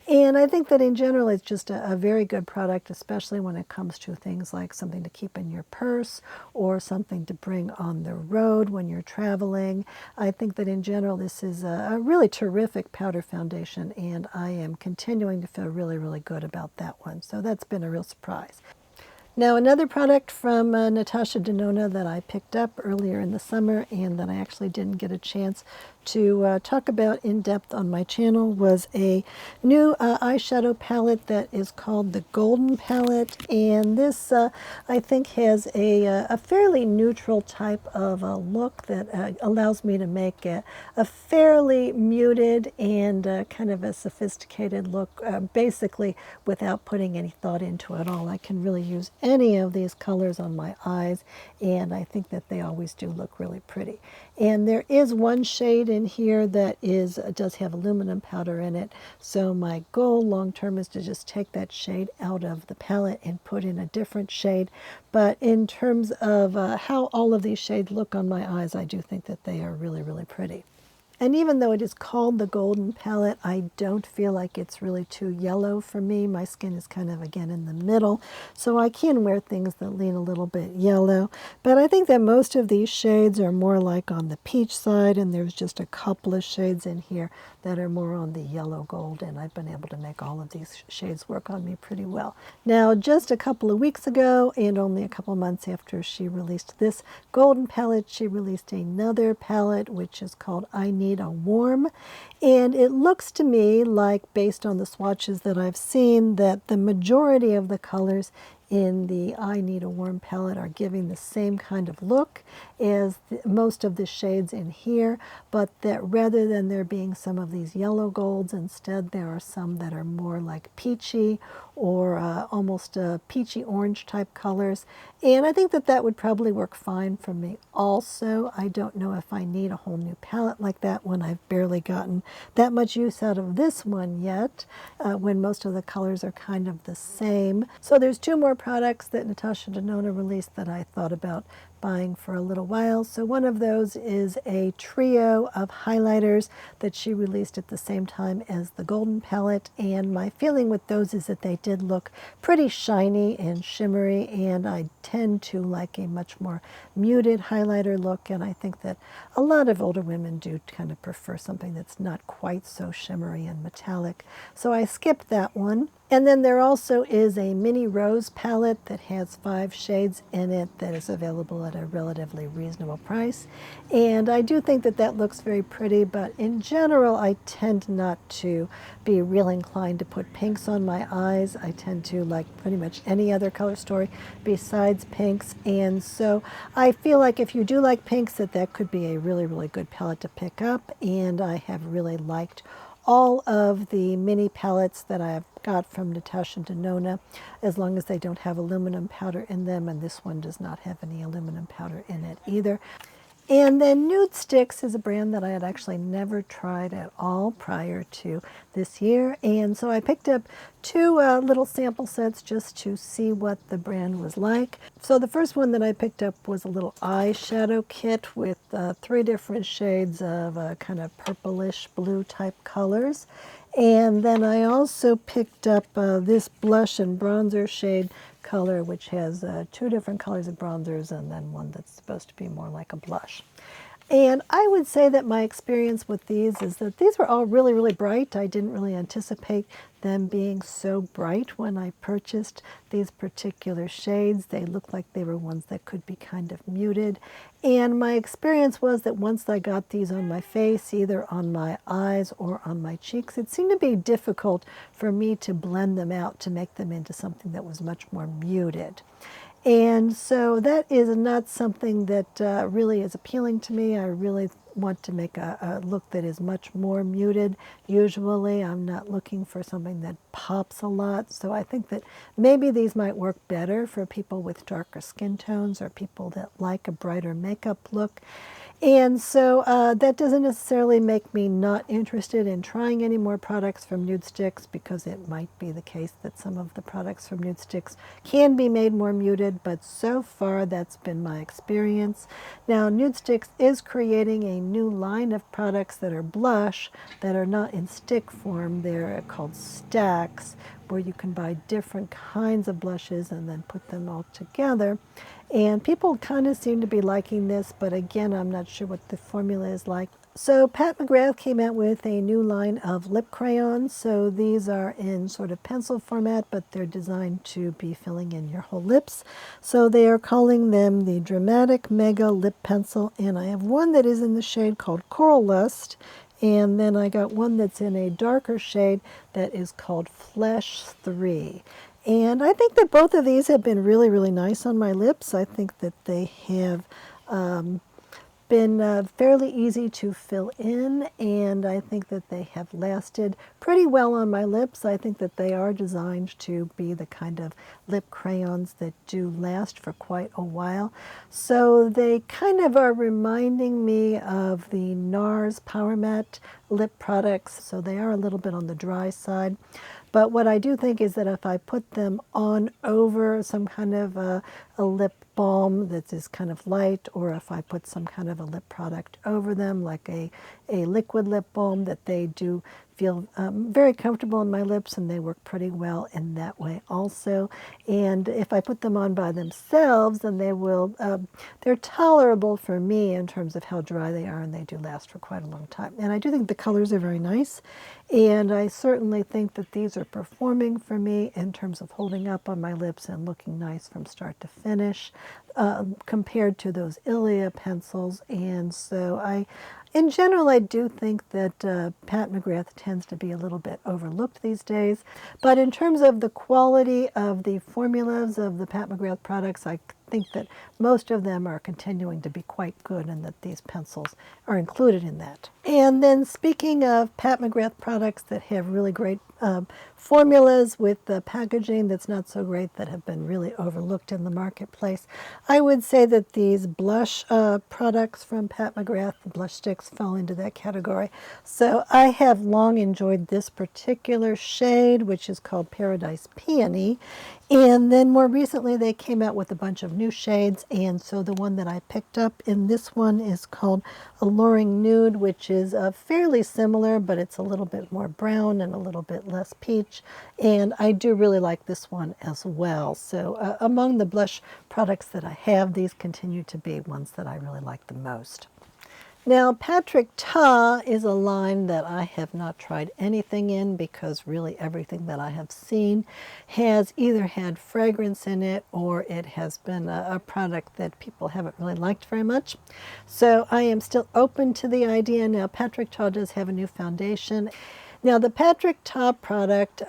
And I think that in general it's just a very good product, especially when it comes to things like something to keep in your purse or something to bring on the road when you're traveling. I think that in general this is a really terrific powder foundation, and I am continuing to feel really, really good about that one. So that's been a real surprise. Now, another product from Natasha Denona that I picked up earlier in the summer and that I actually didn't get a chance to talk about in depth on my channel was a new eyeshadow palette that is called the Golden Palette. And this, I think, has a fairly neutral type of a look that allows me to make a fairly muted and kind of a sophisticated look, basically without putting any thought into it at all. I can really use any of these colors on my eyes, and I think that they always do look really pretty. And there is one shade in here that does have aluminum powder in it, so my goal long term is to just take that shade out of the palette and put in a different shade. But in terms of how all of these shades look on my eyes, I do think that they are really, really pretty. And even though it is called the Golden Palette, I don't feel like it's really too yellow for me. My skin is kind of, again, in the middle, so I can wear things that lean a little bit yellow. But I think that most of these shades are more like on the peach side, and there's just a couple of shades in here that are more on the yellow gold, and I've been able to make all of these shades work on me pretty well. Now, just a couple of weeks ago, and only a couple of months after she released this Golden Palette, she released another palette, which is called I Need a Warm. And it looks to me like, based on the swatches that I've seen, that the majority of the colors in the I Need a Warm palette are giving the same kind of look as most of the shades in here, but that rather than there being some of these yellow golds, instead there are some that are more like peachy or almost peachy orange type colors. And I think that that would probably work fine for me also. I don't know if I need a whole new palette like that when I've barely gotten that much use out of this one yet, when most of the colors are kind of the same. So there's two more products that Natasha Denona released that I thought about buying for a little while. So one of those is a trio of highlighters that she released at the same time as the Golden Palette, and my feeling with those is that they did look pretty shiny and shimmery, and I tend to like a much more muted highlighter look, and I think that a lot of older women do kind of prefer something that's not quite so shimmery and metallic. So I skipped that one. And then there also is a mini rose palette that has 5 shades in it that is available at a relatively reasonable price. And I do think that that looks very pretty, but in general I tend not to be real inclined to put pinks on my eyes. I tend to like pretty much any other color story besides pinks. And so I feel like if you do like pinks, that could be a really, really good palette to pick up. And I have really liked all of the mini palettes that I've got from Natasha Denona, as long as they don't have aluminum powder in them, and this one does not have any aluminum powder in it either. And then Nudestix is a brand that I had actually never tried at all prior to this year. And so I picked up two little sample sets just to see what the brand was like. So the first one that I picked up was a little eyeshadow kit with 3 different shades of kind of purplish blue type colors. And then I also picked up this blush and bronzer shade color, which has 2 different colors of bronzers and then one that's supposed to be more like a blush. And I would say that my experience with these is that these were all really, really bright. I didn't really anticipate them being so bright when I purchased these particular shades. They looked like they were ones that could be kind of muted. And my experience was that once I got these on my face, either on my eyes or on my cheeks, it seemed to be difficult for me to blend them out to make them into something that was much more muted. And so that is not something that really is appealing to me. I really want to make a look that is much more muted. Usually I'm not looking for something that pops a lot. So I think that maybe these might work better for people with darker skin tones or people that like a brighter makeup look. And so that doesn't necessarily make me not interested in trying any more products from Nudestix, because it might be the case that some of the products from Nudestix can be made more muted, but so far that's been my experience. Now Nudestix is creating a new line of products that are blush that are not in stick form. They're called stacks, where you can buy different kinds of blushes and then put them all together. And people kind of seem to be liking this, but again, I'm not sure what the formula is like. So Pat McGrath came out with a new line of lip crayons. So these are in sort of pencil format, but they're designed to be filling in your whole lips. So they are calling them the Dramatic Mega Lip Pencil. And I have one that is in the shade called Coral Lust. And then I got one that's in a darker shade that is called Flesh 3. And I think that both of these have been really, really nice on my lips. I think that they have been fairly easy to fill in, and I think that they have lasted pretty well on my lips. I think that they are designed to be the kind of lip crayons that do last for quite a while. So they kind of are reminding me of the Nars Power Matte lip products, so they are a little bit on the dry side. But what I do think is that if I put them on over some kind of a lip balm that is kind of light, or if I put some kind of a lip product over them, like a liquid lip balm, that they do feel very comfortable in my lips, and they work pretty well in that way also. And if I put them on by themselves, then they will, they're tolerable for me in terms of how dry they are, and they do last for quite a long time. And I do think the colors are very nice, and I certainly think that these are performing for me in terms of holding up on my lips and looking nice from start to finish, compared to those Ilia pencils. And so in general, I do think that Pat McGrath tends to be a little bit overlooked these days. But in terms of the quality of the formulas of the Pat McGrath products, I think that most of them are continuing to be quite good, and that these pencils are included in that. And then speaking of Pat McGrath products that have really great formulas with the packaging that's not so great, that have been really overlooked in the marketplace, I would say that these blush products from Pat McGrath, the blush sticks, fall into that category. So I have long enjoyed this particular shade, which is called Paradise Peony. And then more recently they came out with a bunch of new shades, and so the one that I picked up in this one is called Alluring Nude, which is fairly similar, but it's a little bit more brown and a little bit less peach, and I do really like this one as well. So among the blush products that I have, these continue to be ones that I really like the most. Now, Patrick Ta is a line that I have not tried anything in, because really everything that I have seen has either had fragrance in it, or it has been a product that people haven't really liked very much. So I am still open to the idea. Now, Patrick Ta does have a new foundation. Now, the Patrick Ta product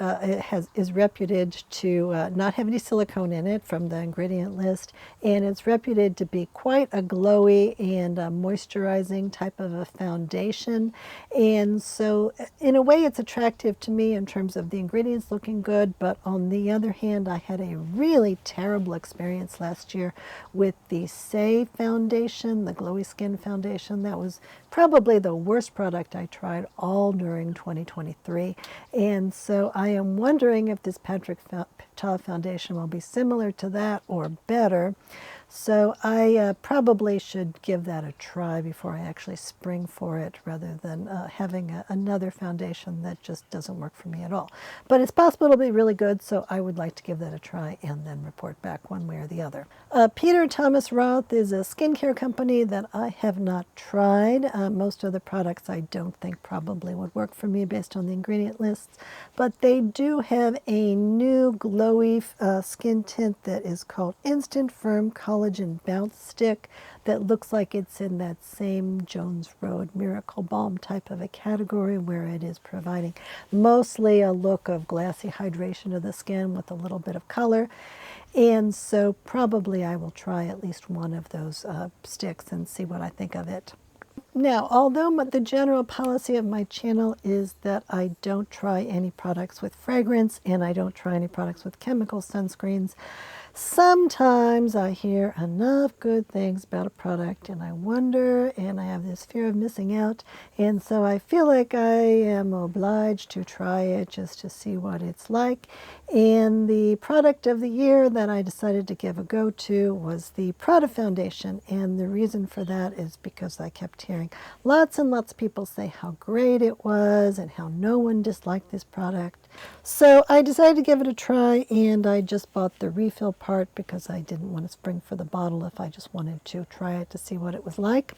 is reputed to not have any silicone in it from the ingredient list, and it's reputed to be quite a glowy and moisturizing type of a foundation. And so, in a way, it's attractive to me in terms of the ingredients looking good, but on the other hand, I had a really terrible experience last year with the Saie foundation, the glowy skin foundation. That was probably the worst product I tried all during 2023. And so I am wondering if this Patrick Ta foundation will be similar to that or better. So I probably should give that a try before I actually spring for it, rather than having another foundation that just doesn't work for me at all. But it's possible it'll be really good, so I would like to give that a try and then report back one way or the other. Peter Thomas Roth is a skincare company that I have not tried. Most of the products I don't think probably would work for me based on the ingredient lists, but they do have a new glowy skin tint that is called Instant Firm Collagen Bounce Stick that looks like it's in that same Jones Road Miracle Balm type of a category, where it is providing mostly a look of glassy hydration of the skin with a little bit of color. And so probably I will try at least one of those sticks and see what I think of it. Now, although the general policy of my channel is that I don't try any products with fragrance and I don't try any products with chemical sunscreens, sometimes I hear enough good things about a product and I wonder, and I have this fear of missing out, and so I feel like I am obliged to try it just to see what it's like. And the product of the year that I decided to give a go to was the Prada foundation, and the reason for that is because I kept hearing lots and lots of people say how great it was and how no one disliked this product. So I decided to give it a try, and I just bought the refill part because I didn't want to spring for the bottle if I just wanted to try it to see what it was like.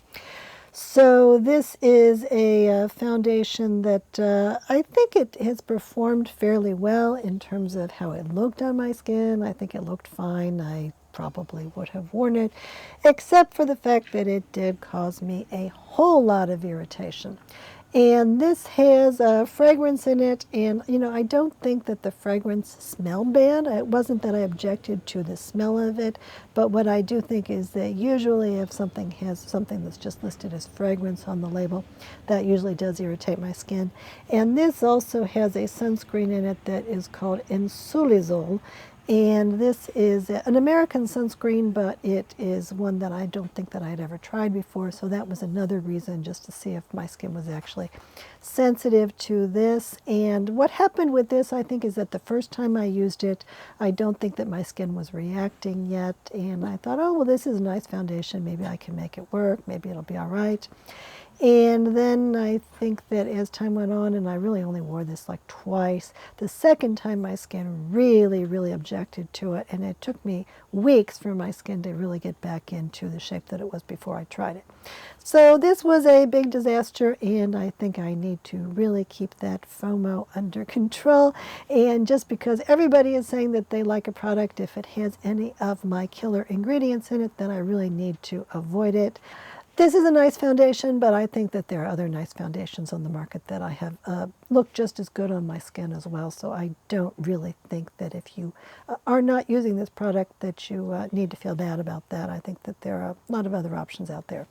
So this is a foundation that I think it has performed fairly well in terms of how it looked on my skin. I think it looked fine. I probably would have worn it, except for the fact that it did cause me a whole lot of irritation. And this has a fragrance in it, and I don't think that the fragrance smelled bad. It wasn't that I objected to the smell of it, but what I do think is that usually if something has something that's just listed as fragrance on the label, that usually does irritate my skin. And this also has a sunscreen in it that is called Insulizol. And this is an American sunscreen, but it is one that I don't think that I had ever tried before. So that was another reason, just to see if my skin was actually sensitive to this. And what happened with this, I think, is that the first time I used it, I don't think that my skin was reacting yet. And I thought, oh, well, this is a nice foundation. Maybe I can make it work. Maybe it'll be all right. And then I think that as time went on, and I really only wore this like twice, the second time my skin really, really objected to it, and it took me weeks for my skin to really get back into the shape that it was before I tried it. So this was a big disaster, and I think I need to really keep that FOMO under control. And just because everybody is saying that they like a product, if it has any of my killer ingredients in it, then I really need to avoid it. This is a nice foundation, but I think that there are other nice foundations on the market that I have look just as good on my skin as well. So I don't really think that if you are not using this product that you need to feel bad about that. I think that there are a lot of other options out there.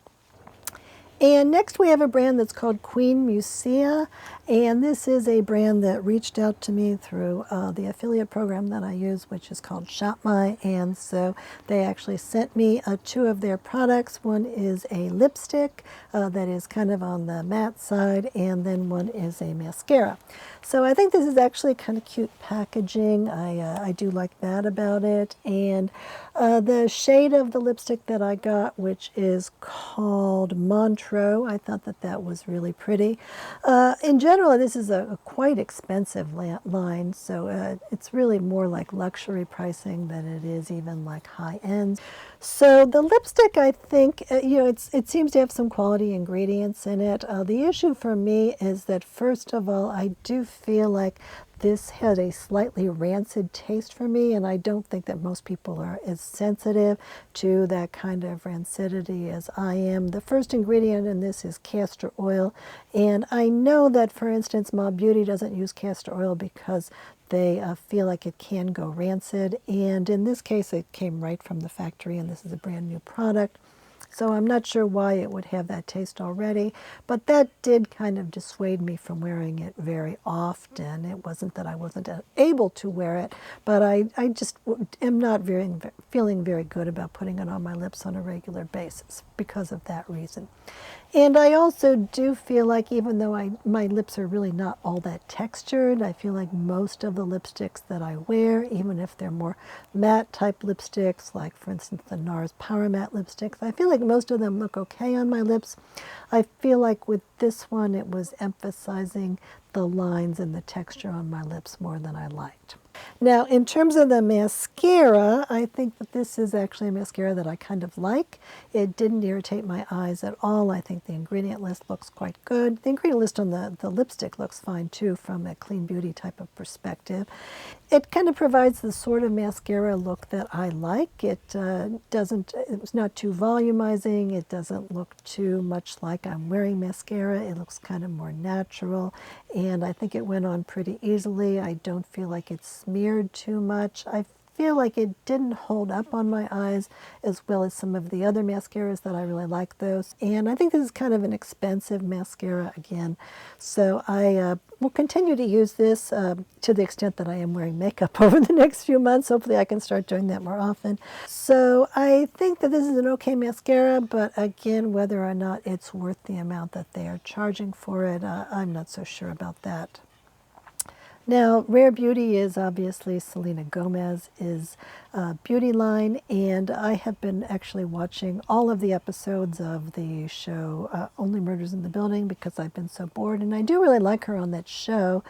And next we have a brand that's called Queen Musia, and this is a brand that reached out to me through the affiliate program that I use, which is called Shop My, and so they actually sent me two of their products. One is a lipstick that is kind of on the matte side, and then one is a mascara. So I think this is actually kind of cute packaging. I do like that about it. And the shade of the lipstick that I got, which is called Montreux, I thought that that was really pretty. In general, this is a quite expensive line, so it's really more like luxury pricing than it is even like high end. So the lipstick, I think, it seems to have some quality ingredients in it. The issue for me is that, first of all, I do feel like this had a slightly rancid taste for me, and I don't think that most people are as sensitive to that kind of rancidity as I am. The first ingredient in this is castor oil, and I know that, for instance, Ma Beauty doesn't use castor oil because they feel like it can go rancid, and in this case it came right from the factory, and this is a brand new product. So I'm not sure why it would have that taste already, but that did kind of dissuade me from wearing it very often. It wasn't that I wasn't able to wear it, but I just am not feeling very good about putting it on my lips on a regular basis because of that reason. And I also do feel like, even though my lips are really not all that textured, I feel like most of the lipsticks that I wear, even if they're more matte type lipsticks, like for instance the Nars Power Matte lipsticks, I feel like most of them look okay on my lips. I feel like with this one it was emphasizing the lines and the texture on my lips more than I liked. Now, in terms of the mascara, I think that this is actually a mascara that I kind of like. It didn't irritate my eyes at all. I think the ingredient list looks quite good. The ingredient list on the lipstick looks fine too, from a clean beauty type of perspective. It kind of provides the sort of mascara look that I like. It's not too volumizing. It doesn't look too much like I'm wearing mascara. It looks kind of more natural, and I think it went on pretty easily. I don't feel like it's smeared too much. I feel like it didn't hold up on my eyes as well as some of the other mascaras that I really like those. And I think this is kind of an expensive mascara again. So I will continue to use this to the extent that I am wearing makeup over the next few months. Hopefully I can start doing that more often. So I think that this is an okay mascara, but again, whether or not it's worth the amount that they are charging for it, I'm not so sure about that. Now, Rare Beauty is obviously Selena Gomez's beauty line, and I have been actually watching all of the episodes of the show Only Murders in the Building because I've been so bored, and I do really like her on that show.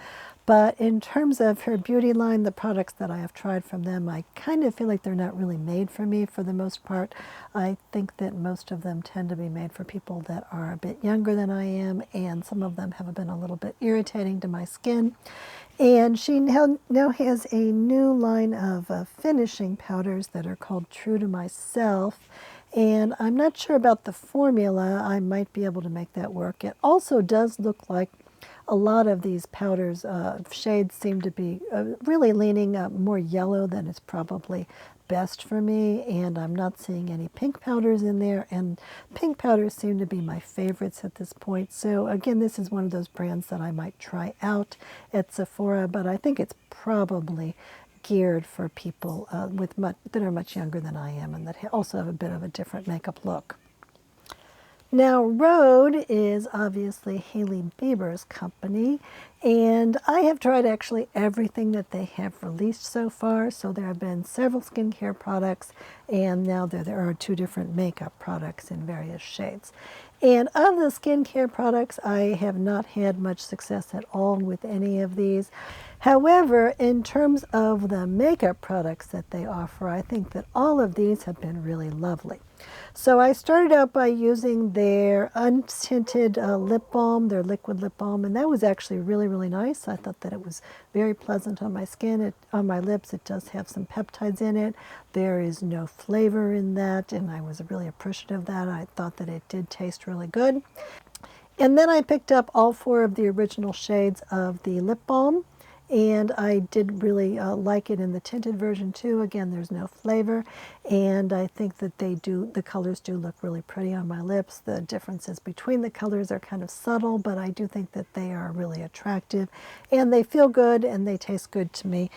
But in terms of her beauty line, the products that I have tried from them, I kind of feel like they're not really made for me for the most part. I think that most of them tend to be made for people that are a bit younger than I am, and some of them have been a little bit irritating to my skin. And she now has a new line of finishing powders that are called True to Myself. And I'm not sure about the formula. I might be able to make that work. It also does look like a lot of these powders, shades seem to be really leaning more yellow than is probably best for me, and I'm not seeing any pink powders in there, and pink powders seem to be my favorites at this point. So again, this is one of those brands that I might try out at Sephora, but I think it's probably geared for people that are much younger than I am and that also have a bit of a different makeup look. Now, Rhode is obviously Hailey Bieber's company, and I have tried actually everything that they have released so far. So there have been several skincare products, and now there are 2 different makeup products in various shades. And of the skincare products, I have not had much success at all with any of these. However, in terms of the makeup products that they offer, I think that all of these have been really lovely. So I started out by using their untinted lip balm, their liquid lip balm, and that was actually really, really nice. I thought that it was very pleasant on my skin, on my lips. It does have some peptides in it. There is no flavor in that, and I was really appreciative of that. I thought that it did taste really good. And then I picked up all 4 of the original shades of the lip balm, and I did really like it in the tinted version too. Again, there's no flavor, and I think that the colors do look really pretty on my lips. The differences between the colors are kind of subtle, but I do think that they are really attractive, and they feel good, and they taste good to me.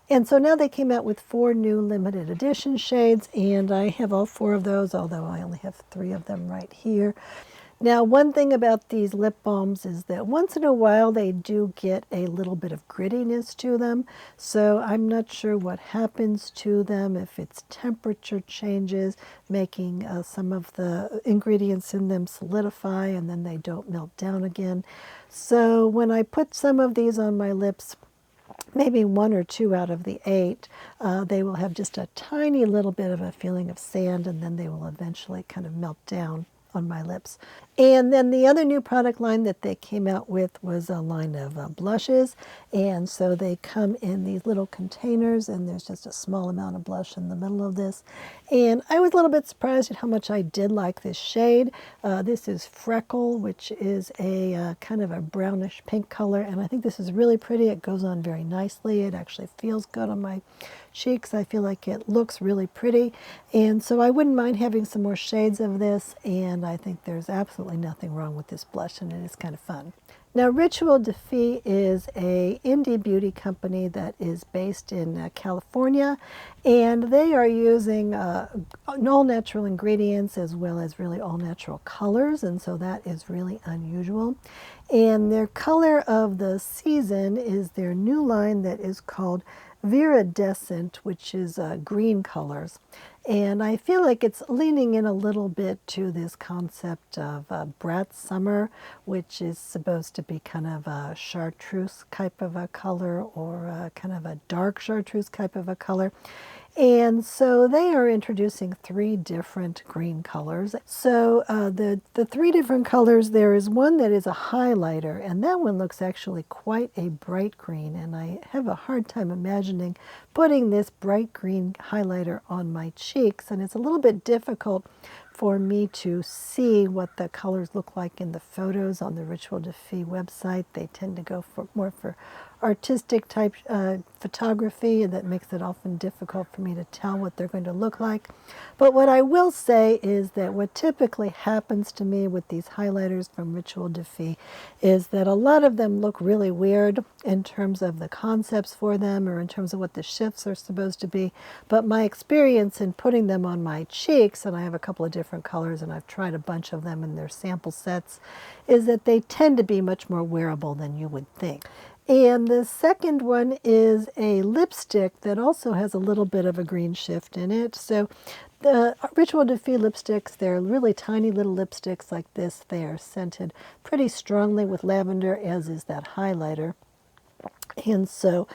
And so now they came out with 4 new limited edition shades, and I have all 4 of those, although I only have 3 of them right here. Now, one thing about these lip balms is that once in a while they do get a little bit of grittiness to them. So I'm not sure what happens to them, if it's temperature changes, making some of the ingredients in them solidify and then they don't melt down again. So when I put some of these on my lips, maybe 1 or 2 out of the 8, they will have just a tiny little bit of a feeling of sand, and then they will eventually kind of melt down on my lips. And then the other new product line that they came out with was a line of blushes. And so they come in these little containers, and there's just a small amount of blush in the middle of this. And I was a little bit surprised at how much I did like this shade. This is Freckle, which is a kind of a brownish pink color. And I think this is really pretty. It goes on very nicely. It actually feels good on my cheeks. I feel like it looks really pretty. And so I wouldn't mind having some more shades of this. And I think there's absolutely nothing wrong with this blush, and it is kind of fun. Now, Rituel de Fille is a indie beauty company that is based in California, and they are using all natural ingredients as well as really all natural colors, and so that is really unusual. And their color of the season is their new line that is called Viridescent, which is green colors. And I feel like it's leaning in a little bit to this concept of Brat Summer, which is supposed to be kind of a chartreuse type of a color, or kind of a dark chartreuse type of a color. And so they are introducing 3 different green colors. So the 3 different colors, there is one that is a highlighter, and that one looks actually quite a bright green. And I have a hard time imagining putting this bright green highlighter on my cheeks, and it's a little bit difficult for me to see what the colors look like in the photos on the Rituel de Fille website. They tend to go more for artistic type photography, and that makes it often difficult for me to tell what they're going to look like. But what I will say is that what typically happens to me with these highlighters from Rituel de Fille is that a lot of them look really weird in terms of the concepts for them, or in terms of what the shifts are supposed to be. But my experience in putting them on my cheeks, and I have a couple of different colors and I've tried a bunch of them in their sample sets, is that they tend to be much more wearable than you would think. And the second one is a lipstick that also has a little bit of a green shift in it. So the Rituel de Fille lipsticks, they're really tiny little lipsticks like this. They are scented pretty strongly with lavender, as is that highlighter. And so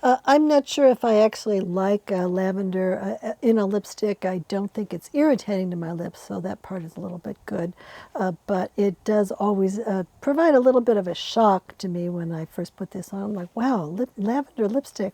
I'm not sure if I actually like lavender in a lipstick. I don't think it's irritating to my lips, so that part is a little bit good. But it does always provide a little bit of a shock to me when I first put this on. I'm like, wow, lavender lipstick,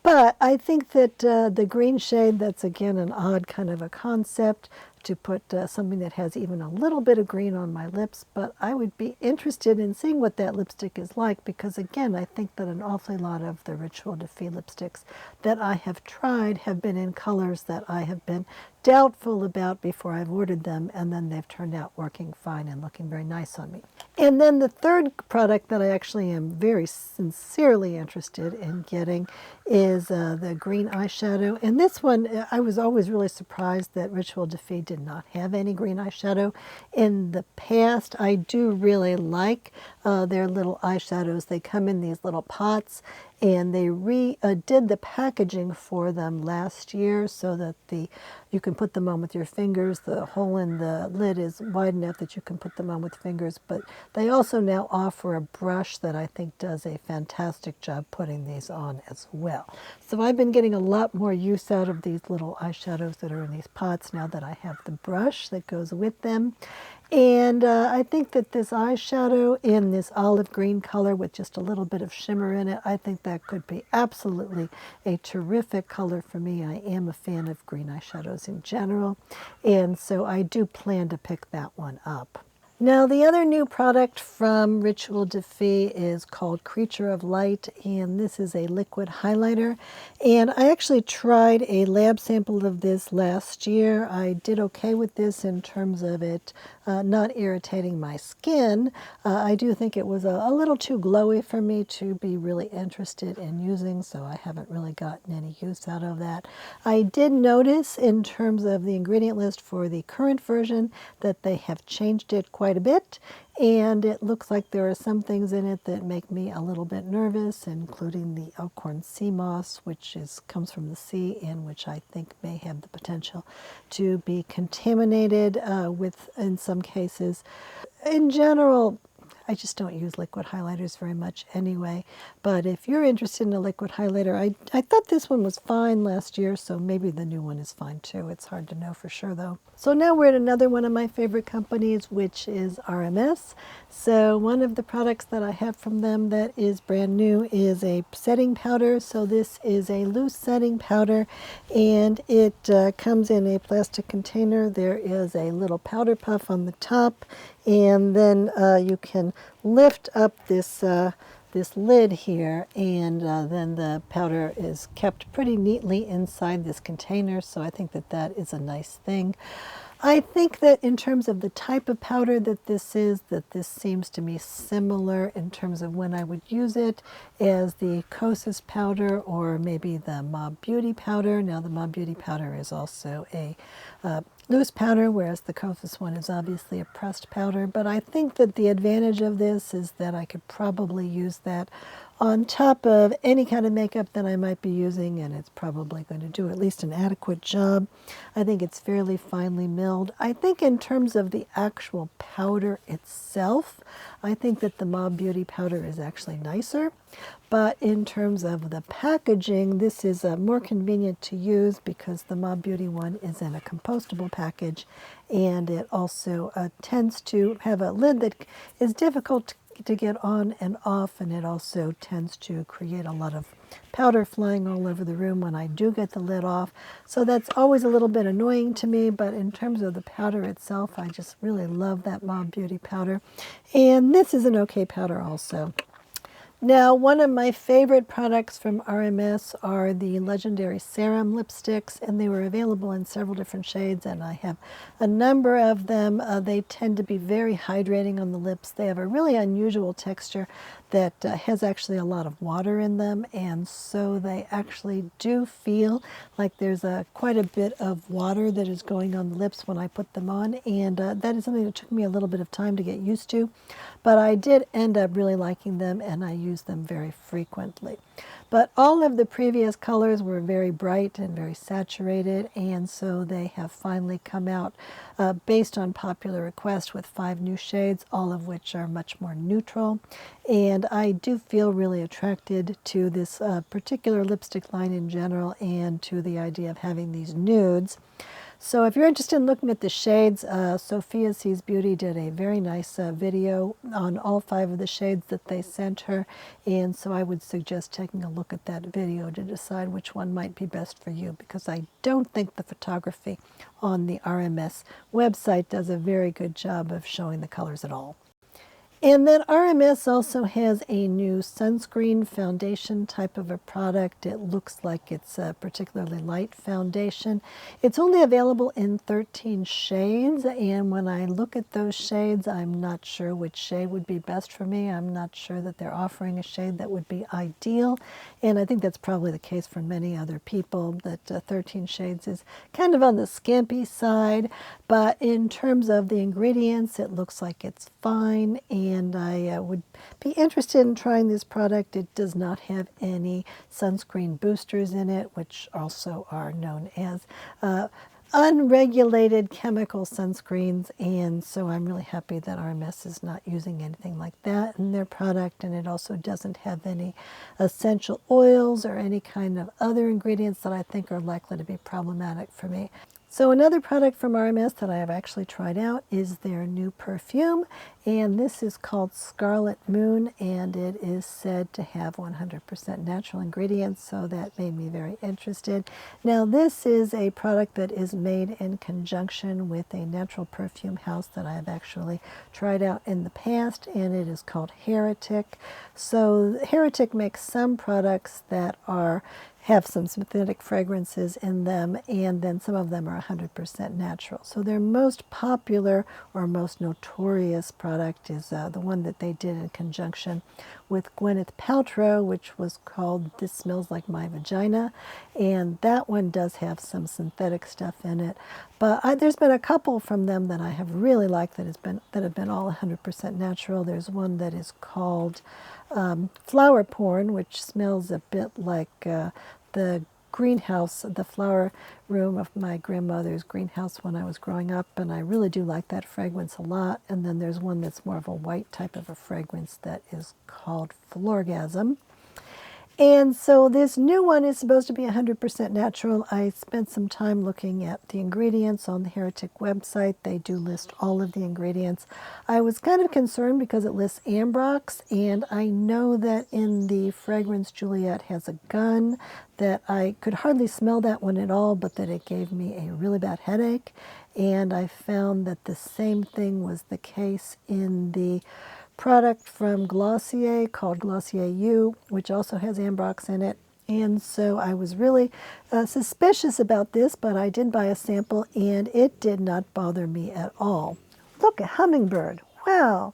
But I think that the green shade, that's again an odd kind of a concept to put something that has even a little bit of green on my lips, but I would be interested in seeing what that lipstick is like, because again, I think that an awfully lot of the Rituel de Fille lipsticks that I have tried have been in colors that I have been doubtful about before I've ordered them, and then they've turned out working fine and looking very nice on me. And then the third product that I actually am very sincerely interested in getting is the green eyeshadow. And this one, I was always really surprised that Rituel de Fille did not have any green eyeshadow in the past. I do really like their little eyeshadows. They come in these little pots, and they did the packaging for them last year so that you can put them on with your fingers. The hole in the lid is wide enough that you can put them on with fingers, but they also now offer a brush that I think does a fantastic job putting these on as well. So I've been getting a lot more use out of these little eyeshadows that are in these pots now that I have the brush that goes with them. And I think that this eyeshadow in this olive green color with just a little bit of shimmer in it, I think that could be absolutely a terrific color for me. I am a fan of green eyeshadows in general, and so I do plan to pick that one up. Now, the other new product from Rituel de Fille is called Creature of Light, and this is a liquid highlighter. And I actually tried a lab sample of this last year. I did okay with this in terms of it not irritating my skin. I do think it was a little too glowy for me to be really interested in using, so I haven't really gotten any use out of that. I did notice in terms of the ingredient list for the current version that they have changed it quite a bit, and it looks like there are some things in it that make me a little bit nervous, including the elkhorn sea moss, which comes from the sea and which I think may have the potential to be contaminated in some cases. In general, I just don't use liquid highlighters very much anyway. But if you're interested in a liquid highlighter, I thought this one was fine last year, so maybe the new one is fine too. It's hard to know for sure though. So now we're at another one of my favorite companies, which is RMS. So one of the products that I have from them that is brand new is a setting powder. So this is a loose setting powder, and it comes in a plastic container. There is a little powder puff on the top, and then you can lift up this this lid here, and then the powder is kept pretty neatly inside this container, so I think that that is a nice thing. I think that in terms of the type of powder that this is, that this seems to me similar in terms of when I would use it as the Kosas powder or maybe the Mob Beauty powder. Now the Mob Beauty powder is also a loose powder, whereas the Kosas one is obviously a pressed powder. But I think that the advantage of this is that I could probably use that on top of any kind of makeup that I might be using, and it's probably going to do at least an adequate job. I think it's fairly finely milled. I think in terms of the actual powder itself, I think that the Mob Beauty powder is actually nicer. But in terms of the packaging, this is more convenient to use because the Mob Beauty one is in a compostable package, and it also tends to have a lid that is difficult to get on and off, and it also tends to create a lot of powder flying all over the room when I do get the lid off. So that's always a little bit annoying to me, but in terms of the powder itself, I just really love that Mob Beauty powder. And this is an okay powder also. Now, one of my favorite products from RMS are the Legendary Serum lipsticks, and they were available in several different shades, and I have a number of them. They tend to be very hydrating on the lips. They have a really unusual texture that has actually a lot of water in them, and so they actually do feel like there's quite a bit of water that is going on the lips when I put them on, and that is something that took me a little bit of time to get used to, but I did end up really liking them, and I use them very frequently. But all of the previous colors were very bright and very saturated, and so they have finally come out based on popular request with 5 new shades, all of which are much more neutral. And I do feel really attracted to this particular lipstick line in general, and to the idea of having these nudes. So if you're interested in looking at the shades, Sophia Sees Beauty did a very nice video on all 5 of the shades that they sent her, and so I would suggest taking a look at that video to decide which one might be best for you, because I don't think the photography on the RMS website does a very good job of showing the colors at all. And then RMS also has a new sunscreen foundation type of a product. It looks like it's a particularly light foundation. It's only available in 13 shades, and when I look at those shades, I'm not sure which shade would be best for me. I'm not sure that they're offering a shade that would be ideal, and I think that's probably the case for many other people, that 13 shades is kind of on the skimpy side. But in terms of the ingredients, it looks like it's fine, and I would be interested in trying this product. It does not have any sunscreen boosters in it, which also are known as unregulated chemical sunscreens, and so I'm really happy that RMS is not using anything like that in their product, and it also doesn't have any essential oils or any kind of other ingredients that I think are likely to be problematic for me. So another product from RMS that I have actually tried out is their new perfume, and this is called Scarlet Moon, and it is said to have 100% natural ingredients, so that made me very interested. Now this is a product that is made in conjunction with a natural perfume house that I have actually tried out in the past, and it is called Heretic. So Heretic makes some products that have some synthetic fragrances in them, and then some of them are 100% natural. So their most popular or most notorious product is the one that they did in conjunction with Gwyneth Paltrow, which was called This Smells Like My Vagina, and that one does have some synthetic stuff in it. But there's been a couple from them that I have really liked that have been all 100% natural. There's one that is called Flower Porn, which smells a bit like the greenhouse, the flower room of my grandmother's greenhouse when I was growing up, and I really do like that fragrance a lot. And then there's one that's more of a white type of a fragrance that is called Florgasm. And so this new one is supposed to be 100% natural. I spent some time looking at the ingredients on the Heretic website. They do list all of the ingredients. I was kind of concerned because it lists ambrox, and I know that in the fragrance Juliet has a gun, that I could hardly smell that one at all, but that it gave me a really bad headache. And I found that the same thing was the case in the product from Glossier called Glossier U, which also has ambrox in it. And so I was really suspicious about this, but I did buy a sample and it did not bother me at all. Look, a hummingbird. Wow.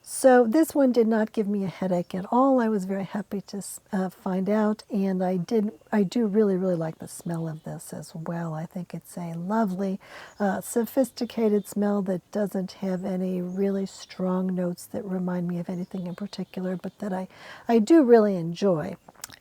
So this one did not give me a headache at all. I was very happy to find out, and I do really like the smell of this as well. I think it's a lovely, sophisticated smell that doesn't have any really strong notes that remind me of anything in particular, but that I do really enjoy.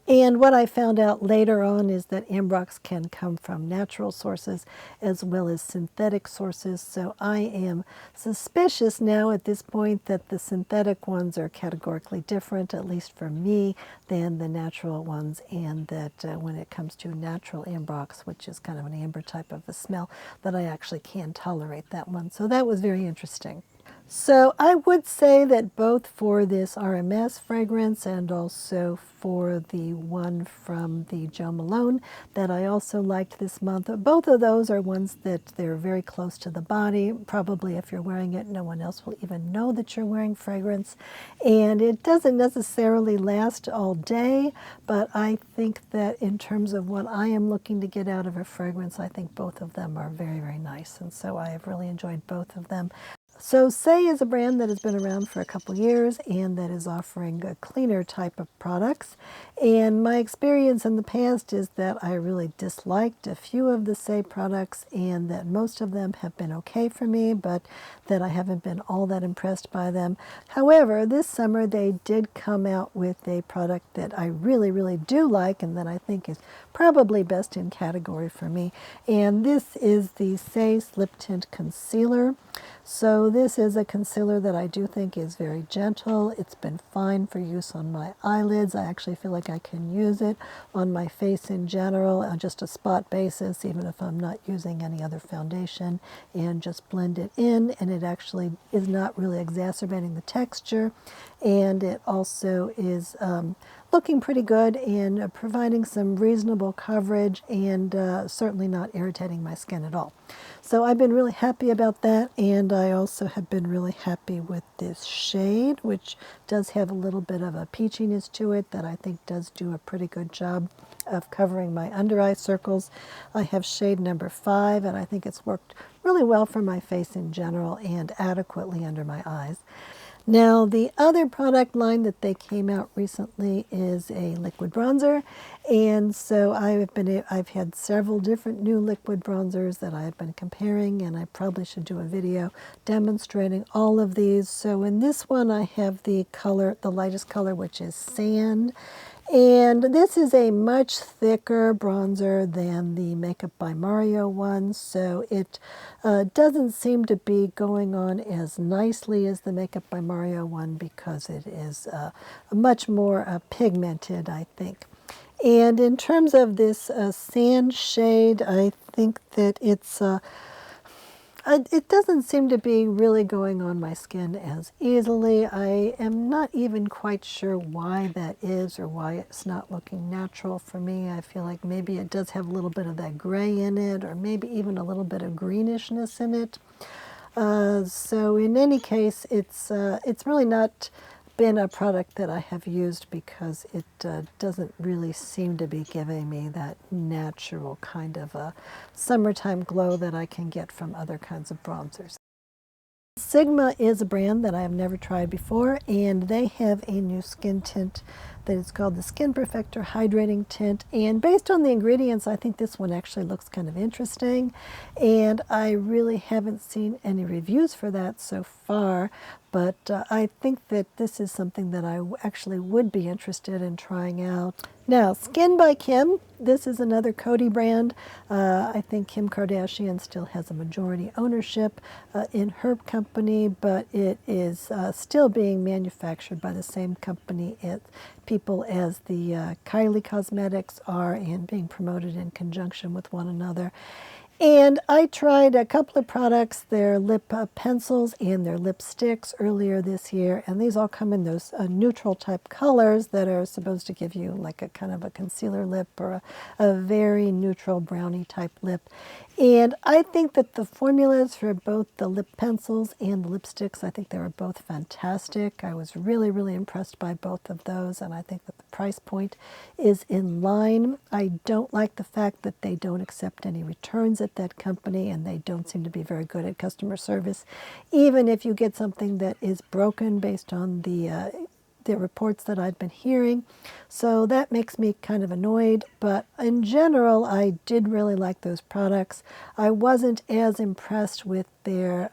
And what I found out later on is that ambrox can come from natural sources as well as synthetic sources. So I am suspicious now at this point that the synthetic ones are categorically different, at least for me, than the natural ones. And that when it comes to natural ambrox, which is kind of an amber type of a smell, that I actually can tolerate that one. So that was very interesting. So I would say that both for this RMS fragrance and also for the one from the Jo Malone that I also liked this month, both of those are ones that they're very close to the body. Probably if you're wearing it, no one else will even know that you're wearing fragrance. And it doesn't necessarily last all day, but I think that in terms of what I am looking to get out of a fragrance, I think both of them are very nice. And so I have really enjoyed both of them. So Saie is a brand that has been around for a couple years and that is offering a cleaner type of products. And my experience in the past is that I really disliked a few of the Saie products and that most of them have been okay for me, but that I haven't been all that impressed by them. However, this summer they did come out with a product that I really do like and that I think is probably best in category for me. And this is the Saie Slip Tint Concealer. So this is a concealer that I do think is very gentle. It's been fine for use on my eyelids. I actually feel like I can use it on my face in general on just a spot basis, even if I'm not using any other foundation, and just blend it in, and it actually is not really exacerbating the texture, and it also is looking pretty good and providing some reasonable coverage and certainly not irritating my skin at all. So I've been really happy about that, and I also have been really happy with this shade, which does have a little bit of a peachiness to it that I think does do a pretty good job of covering my under eye circles. I have shade number 5, and I think it's worked really well for my face in general and adequately under my eyes. Now, the other product line that they came out recently is a liquid bronzer, and so I've had several different new liquid bronzers that I've been comparing, and I probably should do a video demonstrating all of these. So in this one, I have the color, the lightest color, which is Sand. And this is a much thicker bronzer than the Makeup by Mario one, so it doesn't seem to be going on as nicely as the Makeup by Mario one because it is much more pigmented, I think. And in terms of this sand shade, I think that it doesn't seem to be really going on my skin as easily. I am not even quite sure why that is or why it's not looking natural for me. I feel like maybe it does have a little bit of that gray in it, or maybe even a little bit of greenishness in it. So in any case, it's really not been a product that I have used because it doesn't really seem to be giving me that natural kind of a summertime glow that I can get from other kinds of bronzers. Sigma is a brand that I have never tried before, and they have a new skin tint that is called the Skin Perfector Hydrating Tint, and based on the ingredients, I think this one actually looks kind of interesting, and I really haven't seen any reviews for that so far, but I think that this is something that I actually would be interested in trying out. Now, Skin by Kim, this is another Coty brand. I think Kim Kardashian still has a majority ownership in her company, but it is still being manufactured by the same company people as the Kylie Cosmetics are, and being promoted in conjunction with one another. And I tried a couple of products, their lip pencils and their lipsticks earlier this year, and these all come in those neutral type colors that are supposed to give you like a kind of a concealer lip or a very neutral brownie type lip. And I think that the formulas for both the lip pencils and the lipsticks, I think they were both fantastic. I was really, really impressed by both of those, and I think that the price point is in line. I don't like the fact that they don't accept any returns at that company, and they don't seem to be very good at customer service. Even if you get something that is broken based on the reports that I've been hearing. So that makes me kind of annoyed, but in general, I did really like those products. I wasn't as impressed with their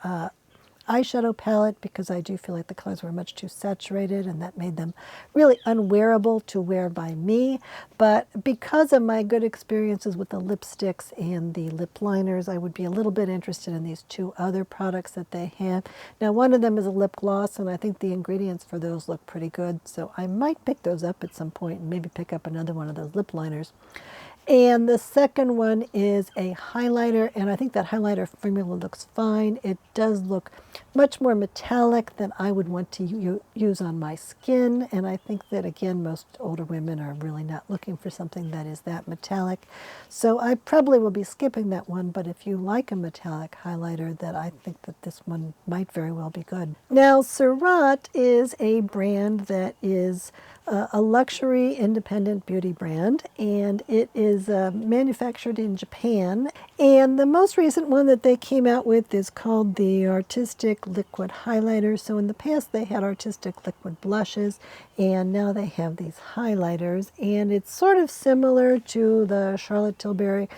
eyeshadow palette because I do feel like the colors were much too saturated, and that made them really unwearable to wear by me. But because of my good experiences with the lipsticks and the lip liners, I would be a little bit interested in these two other products that they have. Now, one of them is a lip gloss, and I think the ingredients for those look pretty good, so I might pick those up at some point and maybe pick up another one of those lip liners. And the second one is a highlighter, and I think that highlighter formula looks fine. It does look much more metallic than I would want to use on my skin, and I think that, again, most older women are really not looking for something that is that metallic. So I probably will be skipping that one, but if you like a metallic highlighter, that I think that this one might very well be good. Now, Surratt is a brand that is a luxury independent beauty brand, and it is manufactured in Japan. And the most recent one that they came out with is called the Artistic Liquid Highlighter. So in the past they had artistic liquid blushes, and now they have these highlighters, and it's sort of similar to the Charlotte Tilbury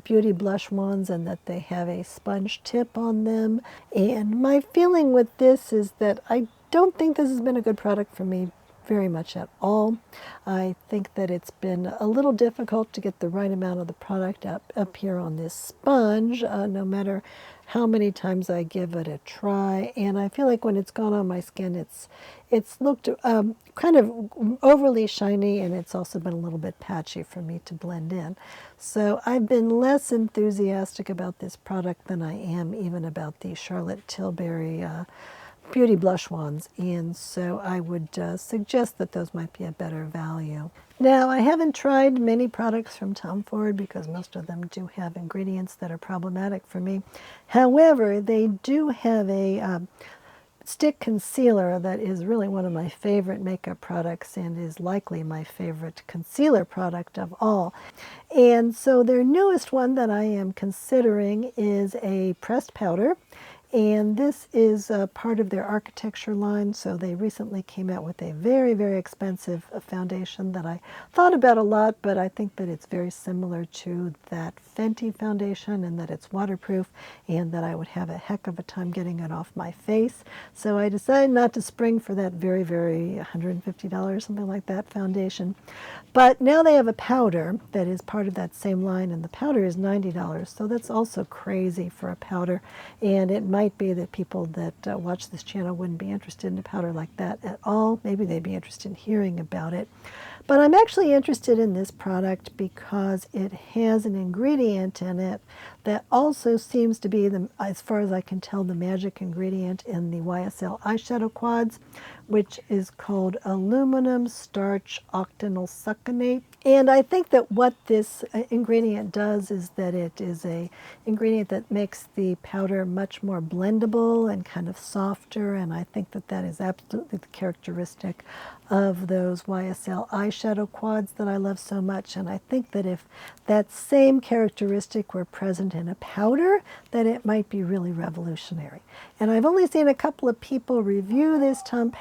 beauty blush ones, and that they have a sponge tip on them. And my feeling with this is that I don't think this has been a good product for me very much at all. I think that it's been a little difficult to get the right amount of the product up here on this sponge, no matter how many times I give it a try. And I feel like when it's gone on my skin, it's looked kind of overly shiny, and it's also been a little bit patchy for me to blend in. So I've been less enthusiastic about this product than I am even about the Charlotte Tilbury beauty blush ones, and so I would suggest that those might be a better value. Now, I haven't tried many products from Tom Ford because most of them do have ingredients that are problematic for me. However, they do have a stick concealer that is really one of my favorite makeup products, and is likely my favorite concealer product of all. And so their newest one that I am considering is a pressed powder. And this is part of their architecture line, so they recently came out with a very, very expensive foundation that I thought about a lot, but I think that it's very similar to that Fenty foundation, and that it's waterproof, and that I would have a heck of a time getting it off my face. So I decided not to spring for that very, very $150, something like that, foundation. But now they have a powder that is part of that same line, and the powder is $90, so that's also crazy for a powder, and it might be that people that watch this channel wouldn't be interested in a powder like that at all. Maybe they'd be interested in hearing about it. But I'm actually interested in this product because it has an ingredient in it that also seems to be, as far as I can tell, the magic ingredient in the YSL eyeshadow quads, which is called aluminum starch octanyl succinate. And I think that what this ingredient does is that it is a ingredient that makes the powder much more blendable and kind of softer, and I think that that is absolutely the characteristic of those YSL eyeshadow quads that I love so much. And I think that if that same characteristic were present mentioned in a powder that it might be really revolutionary. And I've only seen a couple of people review this Tom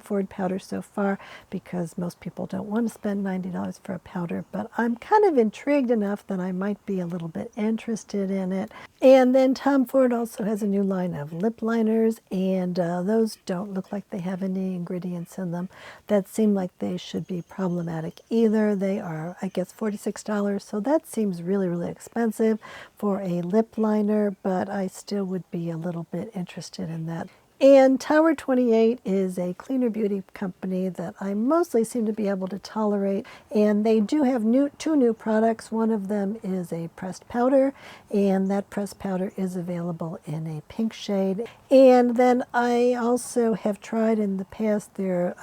Ford powder so far, because most people don't want to spend $90 for a powder, but I'm kind of intrigued enough that I might be a little bit interested in it. And then Tom Ford also has a new line of lip liners, and those don't look like they have any ingredients in them that seem like they should be problematic either. They are, I guess, $46, so that seems really, really expensive for a lip liner, but I still would be a little bit interested in that. And Tower 28 is a cleaner beauty company that I mostly seem to be able to tolerate, and they do have two new products. One of them is a pressed powder, and that pressed powder is available in a pink shade. And then I also have tried in the past their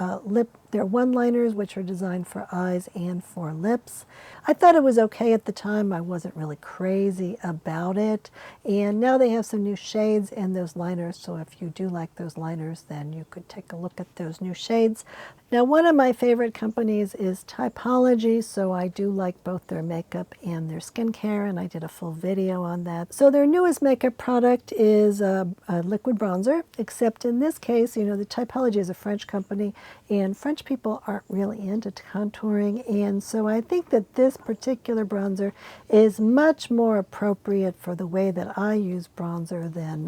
one-liners, which are designed for eyes and for lips. I thought it was okay at the time. I wasn't really crazy about it. And now they have some new shades in those liners, so if you do like those liners, then you could take a look at those new shades. Now, one of my favorite companies is Typology, so I do like both their makeup and their skincare, and I did a full video on that. So their newest makeup product is a liquid bronzer, except in this case, you know, the Typology is a French company, and French people aren't really into contouring, and so I think that this particular bronzer is much more appropriate for the way that I use bronzer than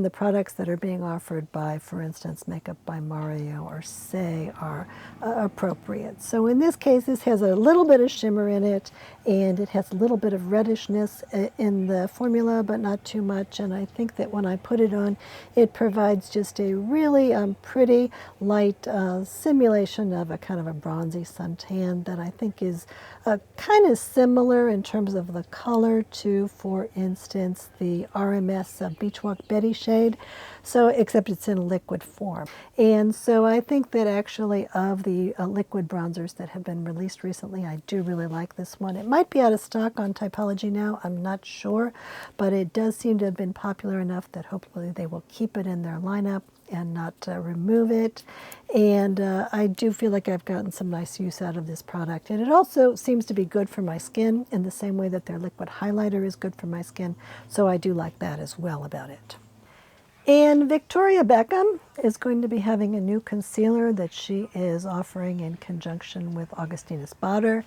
the products that are being offered by, for instance, Makeup by Mario or Saie are appropriate. So in this case, this has a little bit of shimmer in it, and it has a little bit of reddishness in the formula, but not too much. And I think that when I put it on, it provides just a really pretty light simulation of a kind of a bronzy suntan that I think is kind of similar in terms of the color to, for instance, the RMS Beach Walk Betty shade, so except it's in a liquid form. And so I think that actually of the liquid bronzers that have been released recently, I do really like this one. It might be out of stock on Typology now, I'm not sure, but it does seem to have been popular enough that hopefully they will keep it in their lineup and not remove it. And I do feel like I've gotten some nice use out of this product. And it also seems to be good for my skin in the same way that their liquid highlighter is good for my skin. So I do like that as well about it. And Victoria Beckham is going to be having a new concealer that she is offering in conjunction with Augustinus Bader.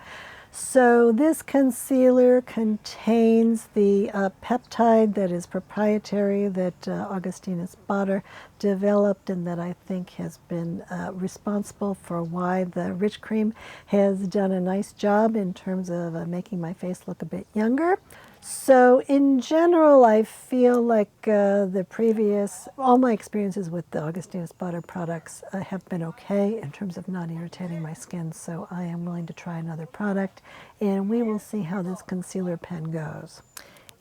So this concealer contains the peptide that is proprietary that Augustinus Bader developed, and that I think has been responsible for why the Rich Cream has done a nice job in terms of making my face look a bit younger. So in general, I feel like all my experiences with the Augustinus Bader products have been okay in terms of not irritating my skin, so I am willing to try another product, and we will see how this concealer pen goes.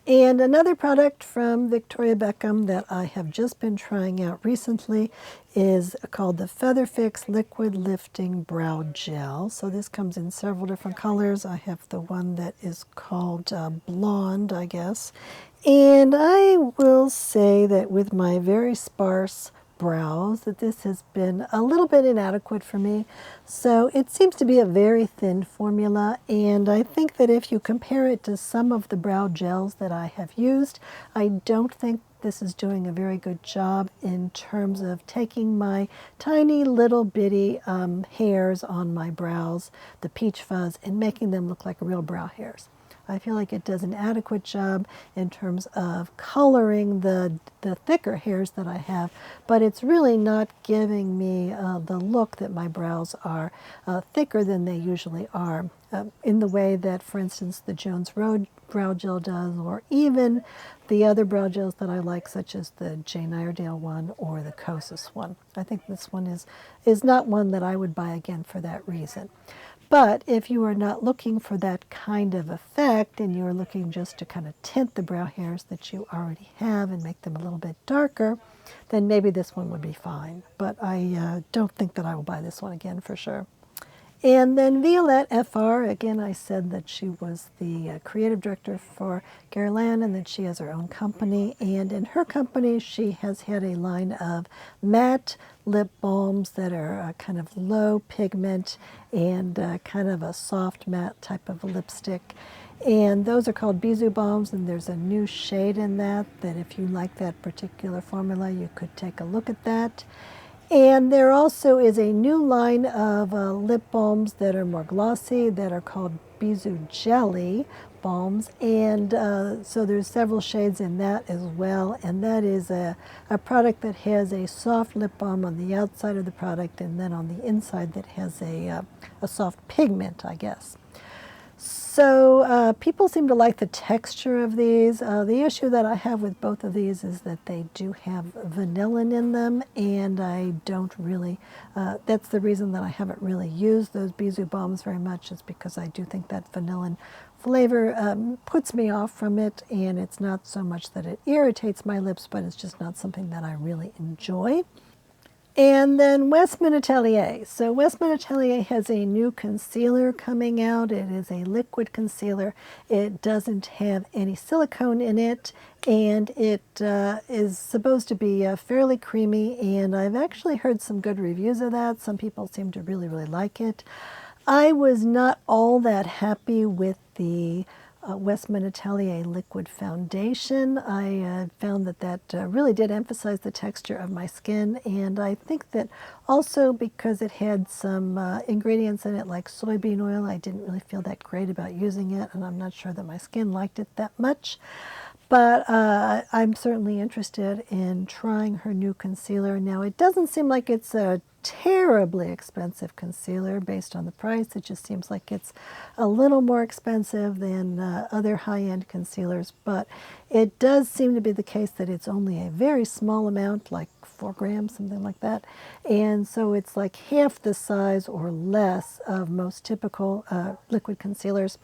And another product from Victoria Beckham that I have just been trying out recently is called the Feather Fix Liquid Lifting Brow Gel. So this comes in several different colors. I have the one that is called Blonde, I guess. And I will say that with my very sparse brows that this has been a little bit inadequate for me. So it seems to be a very thin formula, and I think that if you compare it to some of the brow gels that I have used, I don't think this is doing a very good job in terms of taking my tiny little bitty hairs on my brows, the peach fuzz, and making them look like real brow hairs. I feel like it does an adequate job in terms of coloring the thicker hairs that I have, but it's really not giving me the look that my brows are thicker than they usually are, in the way that, for instance, the Jones Road brow gel does, or even the other brow gels that I like, such as the Jane Iredale one or the Kosas one. I think this one is not one that I would buy again for that reason. But if you are not looking for that kind of effect, and you are looking just to kind of tint the brow hairs that you already have and make them a little bit darker, then maybe this one would be fine. But I don't think that I will buy this one again for sure. And then Violette FR, again, I said that she was the creative director for Guerlain, and that she has her own company. And in her company, she has had a line of matte lip balms that are kind of low pigment and kind of a soft matte type of lipstick. And those are called Bisou Balms, and there's a new shade in that if you like that particular formula, you could take a look at that. And there also is a new line of lip balms that are more glossy that are called Bisou Jelly balms, and so there's several shades in that as well, and that is a product that has a soft lip balm on the outside of the product, and then on the inside that has a soft pigment, I guess. So people seem to like the texture of these. The issue that I have with both of these is that they do have vanillin in them, and I don't really, that's the reason that I haven't really used those Bisou balms very much, is because I do think that vanillin flavor puts me off from it, and it's not so much that it irritates my lips, but it's just not something that I really enjoy. And then Westman Atelier. So Westman Atelier has a new concealer coming out. It is a liquid concealer. It doesn't have any silicone in it, and it is supposed to be fairly creamy, and I've actually heard some good reviews of that. Some people seem to really, really like it. I was not all that happy with the Westman Atelier liquid foundation. I found that really did emphasize the texture of my skin, and I think that also because it had some ingredients in it like soybean oil, I didn't really feel that great about using it, and I'm not sure that my skin liked it that much. But I'm certainly interested in trying her new concealer. Now, it doesn't seem like it's a terribly expensive concealer based on the price. It just seems like it's a little more expensive than other high-end concealers, but it does seem to be the case that it's only a very small amount, like 4 grams, something like that, and so it's like half the size or less of most typical liquid concealers.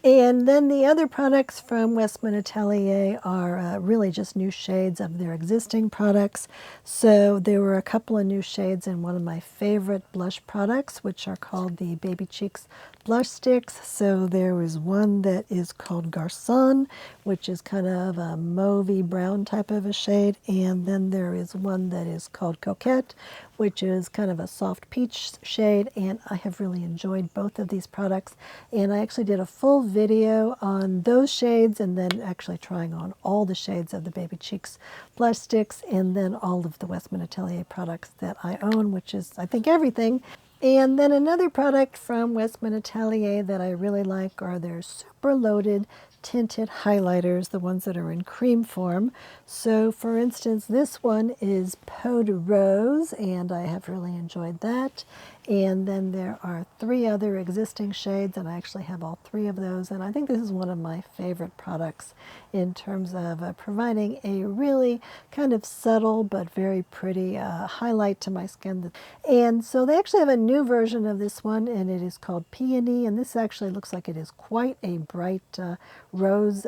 And then the other products from Westman Atelier are really just new shades of their existing products. So there were a couple of new shades in one of my favorite blush products, which are called the Baby Cheeks blush sticks. So there was one that is called Garçon, which is kind of a mauvey brown type of a shade, and then there is one that is called Coquette, which is kind of a soft peach shade, and I have really enjoyed both of these products. And I actually did a full video on those shades, and then actually trying on all the shades of the Baby Cheeks blush sticks, and then all of the Westman Atelier products that I own, which is, I think, everything. And then another product from Westman Atelier that I really like are their super loaded tinted highlighters, the ones that are in cream form. So for instance, this one is Peau de Rose, and I have really enjoyed that. And then there are 3 other existing shades, and I actually have all 3 of those, and I think this is one of my favorite products in terms of providing a really kind of subtle but very pretty highlight to my skin. And so they actually have a new version of this one, and it is called Peony, and this actually looks like it is quite a bright rose,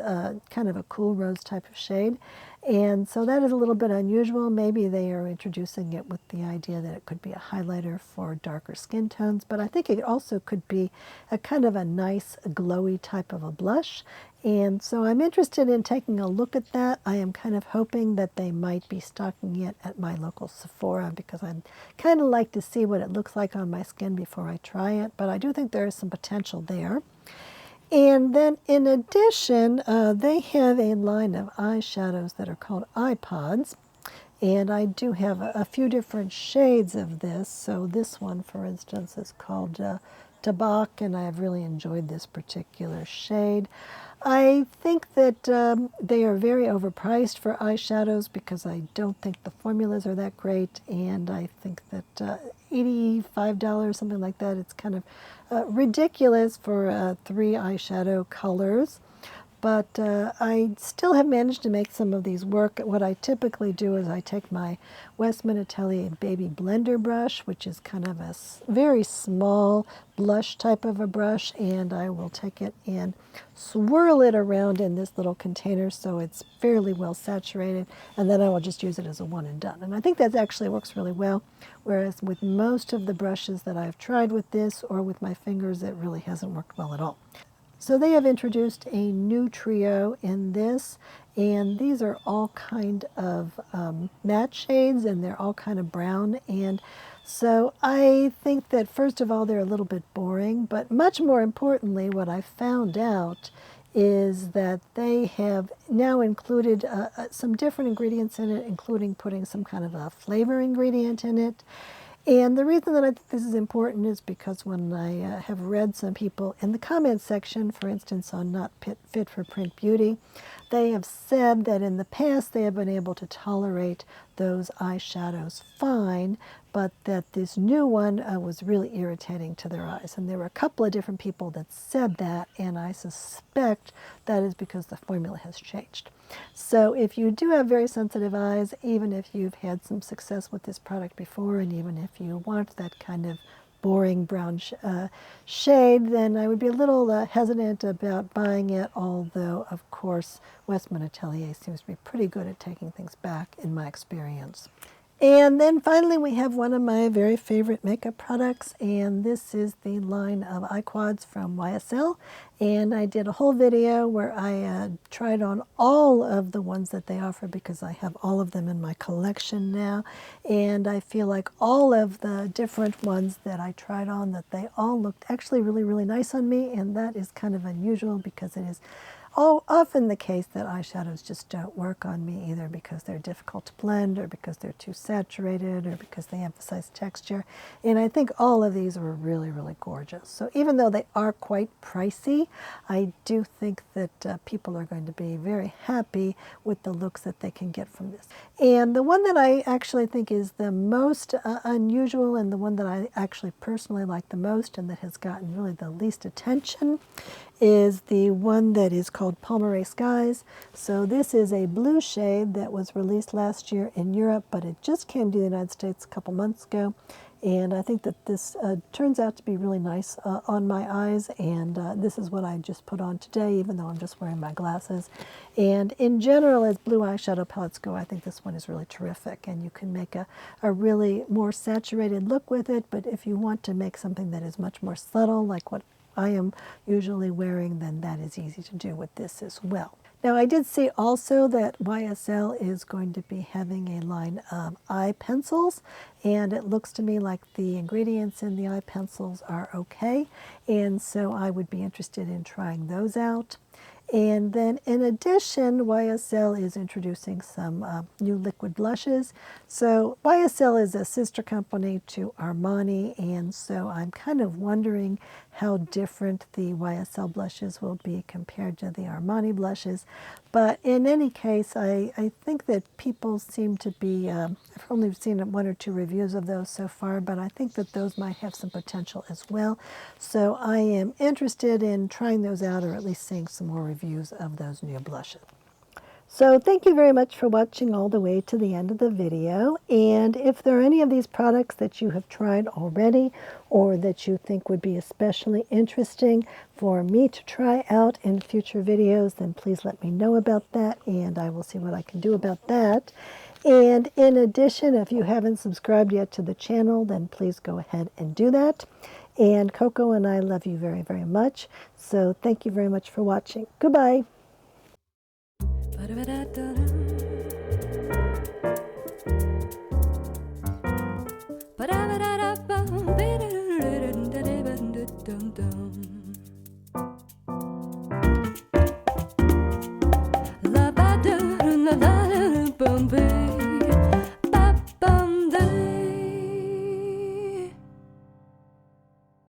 kind of a cool rose type of shade. And so that is a little bit unusual. Maybe they are introducing it with the idea that it could be a highlighter for darker skin tones, but I think it also could be a kind of a nice glowy type of a blush. And so I'm interested in taking a look at that. I am kind of hoping that they might be stocking it at my local Sephora, because I'd kind of like to see what it looks like on my skin before I try it, but I do think there is some potential there. And then in addition, they have a line of eyeshadows that are called iPods. And I do have a few different shades of this. So this one, for instance, is called Tabak, and I have really enjoyed this particular shade. I think that they are very overpriced for eyeshadows because I don't think the formulas are that great, and I think that $85, something like that, it's kind of ridiculous for 3 eyeshadow colors. But I still have managed to make some of these work. What I typically do is I take my Westman Atelier Baby Blender brush, which is kind of a very small blush type of a brush, and I will take it and swirl it around in this little container so it's fairly well saturated, and then I will just use it as a one and done. And I think that actually works really well, whereas with most of the brushes that I've tried with this or with my fingers, it really hasn't worked well at all. So they have introduced a new trio in this, and these are all kind of matte shades, and they're all kind of brown. And so I think that first of all, they're a little bit boring, but much more importantly, what I found out is that they have now included some different ingredients in it, including putting some kind of a flavor ingredient in it. And the reason that I think this is important is because when I have read some people in the comments section, for instance, on Not Fit for Print Beauty, they have said that in the past they have been able to tolerate those eyeshadows fine, but that this new one was really irritating to their eyes. And there were a couple of different people that said that, and I suspect that is because the formula has changed. So if you do have very sensitive eyes, even if you've had some success with this product before, and even if you want that kind of boring brown shade, then I would be a little hesitant about buying it, although, of course, Westman Atelier seems to be pretty good at taking things back in my experience. And then finally we have one of my very favorite makeup products, and this is the line of eye quads from YSL. And I did a whole video where I tried on all of the ones that they offer because I have all of them in my collection now. And I feel like all of the different ones that I tried on, that they all looked actually really, really nice on me. And that is kind of unusual because it is often the case that eyeshadows just don't work on me, either because they're difficult to blend or because they're too saturated or because they emphasize texture. And I think all of these were really, really gorgeous. So even though they are quite pricey, I do think that people are going to be very happy with the looks that they can get from this. And the one that I actually think is the most unusual, and the one that I actually personally like the most and that has gotten really the least attention, is the one that is called Palmeraie Skies. So this is a blue shade that was released last year in Europe, but it just came to the United States a couple months ago. And I think that this turns out to be really nice on my eyes, and this is what I just put on today, even though I'm just wearing my glasses. And in general, as blue eyeshadow palettes go, I think this one is really terrific, and you can make a really more saturated look with it. But if you want to make something that is much more subtle, like what I am usually wearing, then that is easy to do with this as well. Now, I did see also that YSL is going to be having a line of eye pencils, and it looks to me like the ingredients in the eye pencils are okay, and so I would be interested in trying those out. And then in addition, YSL is introducing some new liquid blushes. So YSL is a sister company to Armani, and so I'm kind of wondering how different the YSL blushes will be compared to the Armani blushes. But in any case, I think that people seem to be, I've only seen one or two reviews of those so far, but I think that those might have some potential as well. So I am interested in trying those out, or at least seeing some more reviews of those new blushes. So thank you very much for watching all the way to the end of the video. And if there are any of these products that you have tried already, or that you think would be especially interesting for me to try out in future videos, then please let me know about that, and I will see what I can do about that. And in addition, if you haven't subscribed yet to the channel, then please go ahead and do that. And Coco and I love you very, very much. So thank you very much for watching. Goodbye. Ba-da-ba-da-da-ba, ba-da-da-da-da-da-da-da-da-da-da.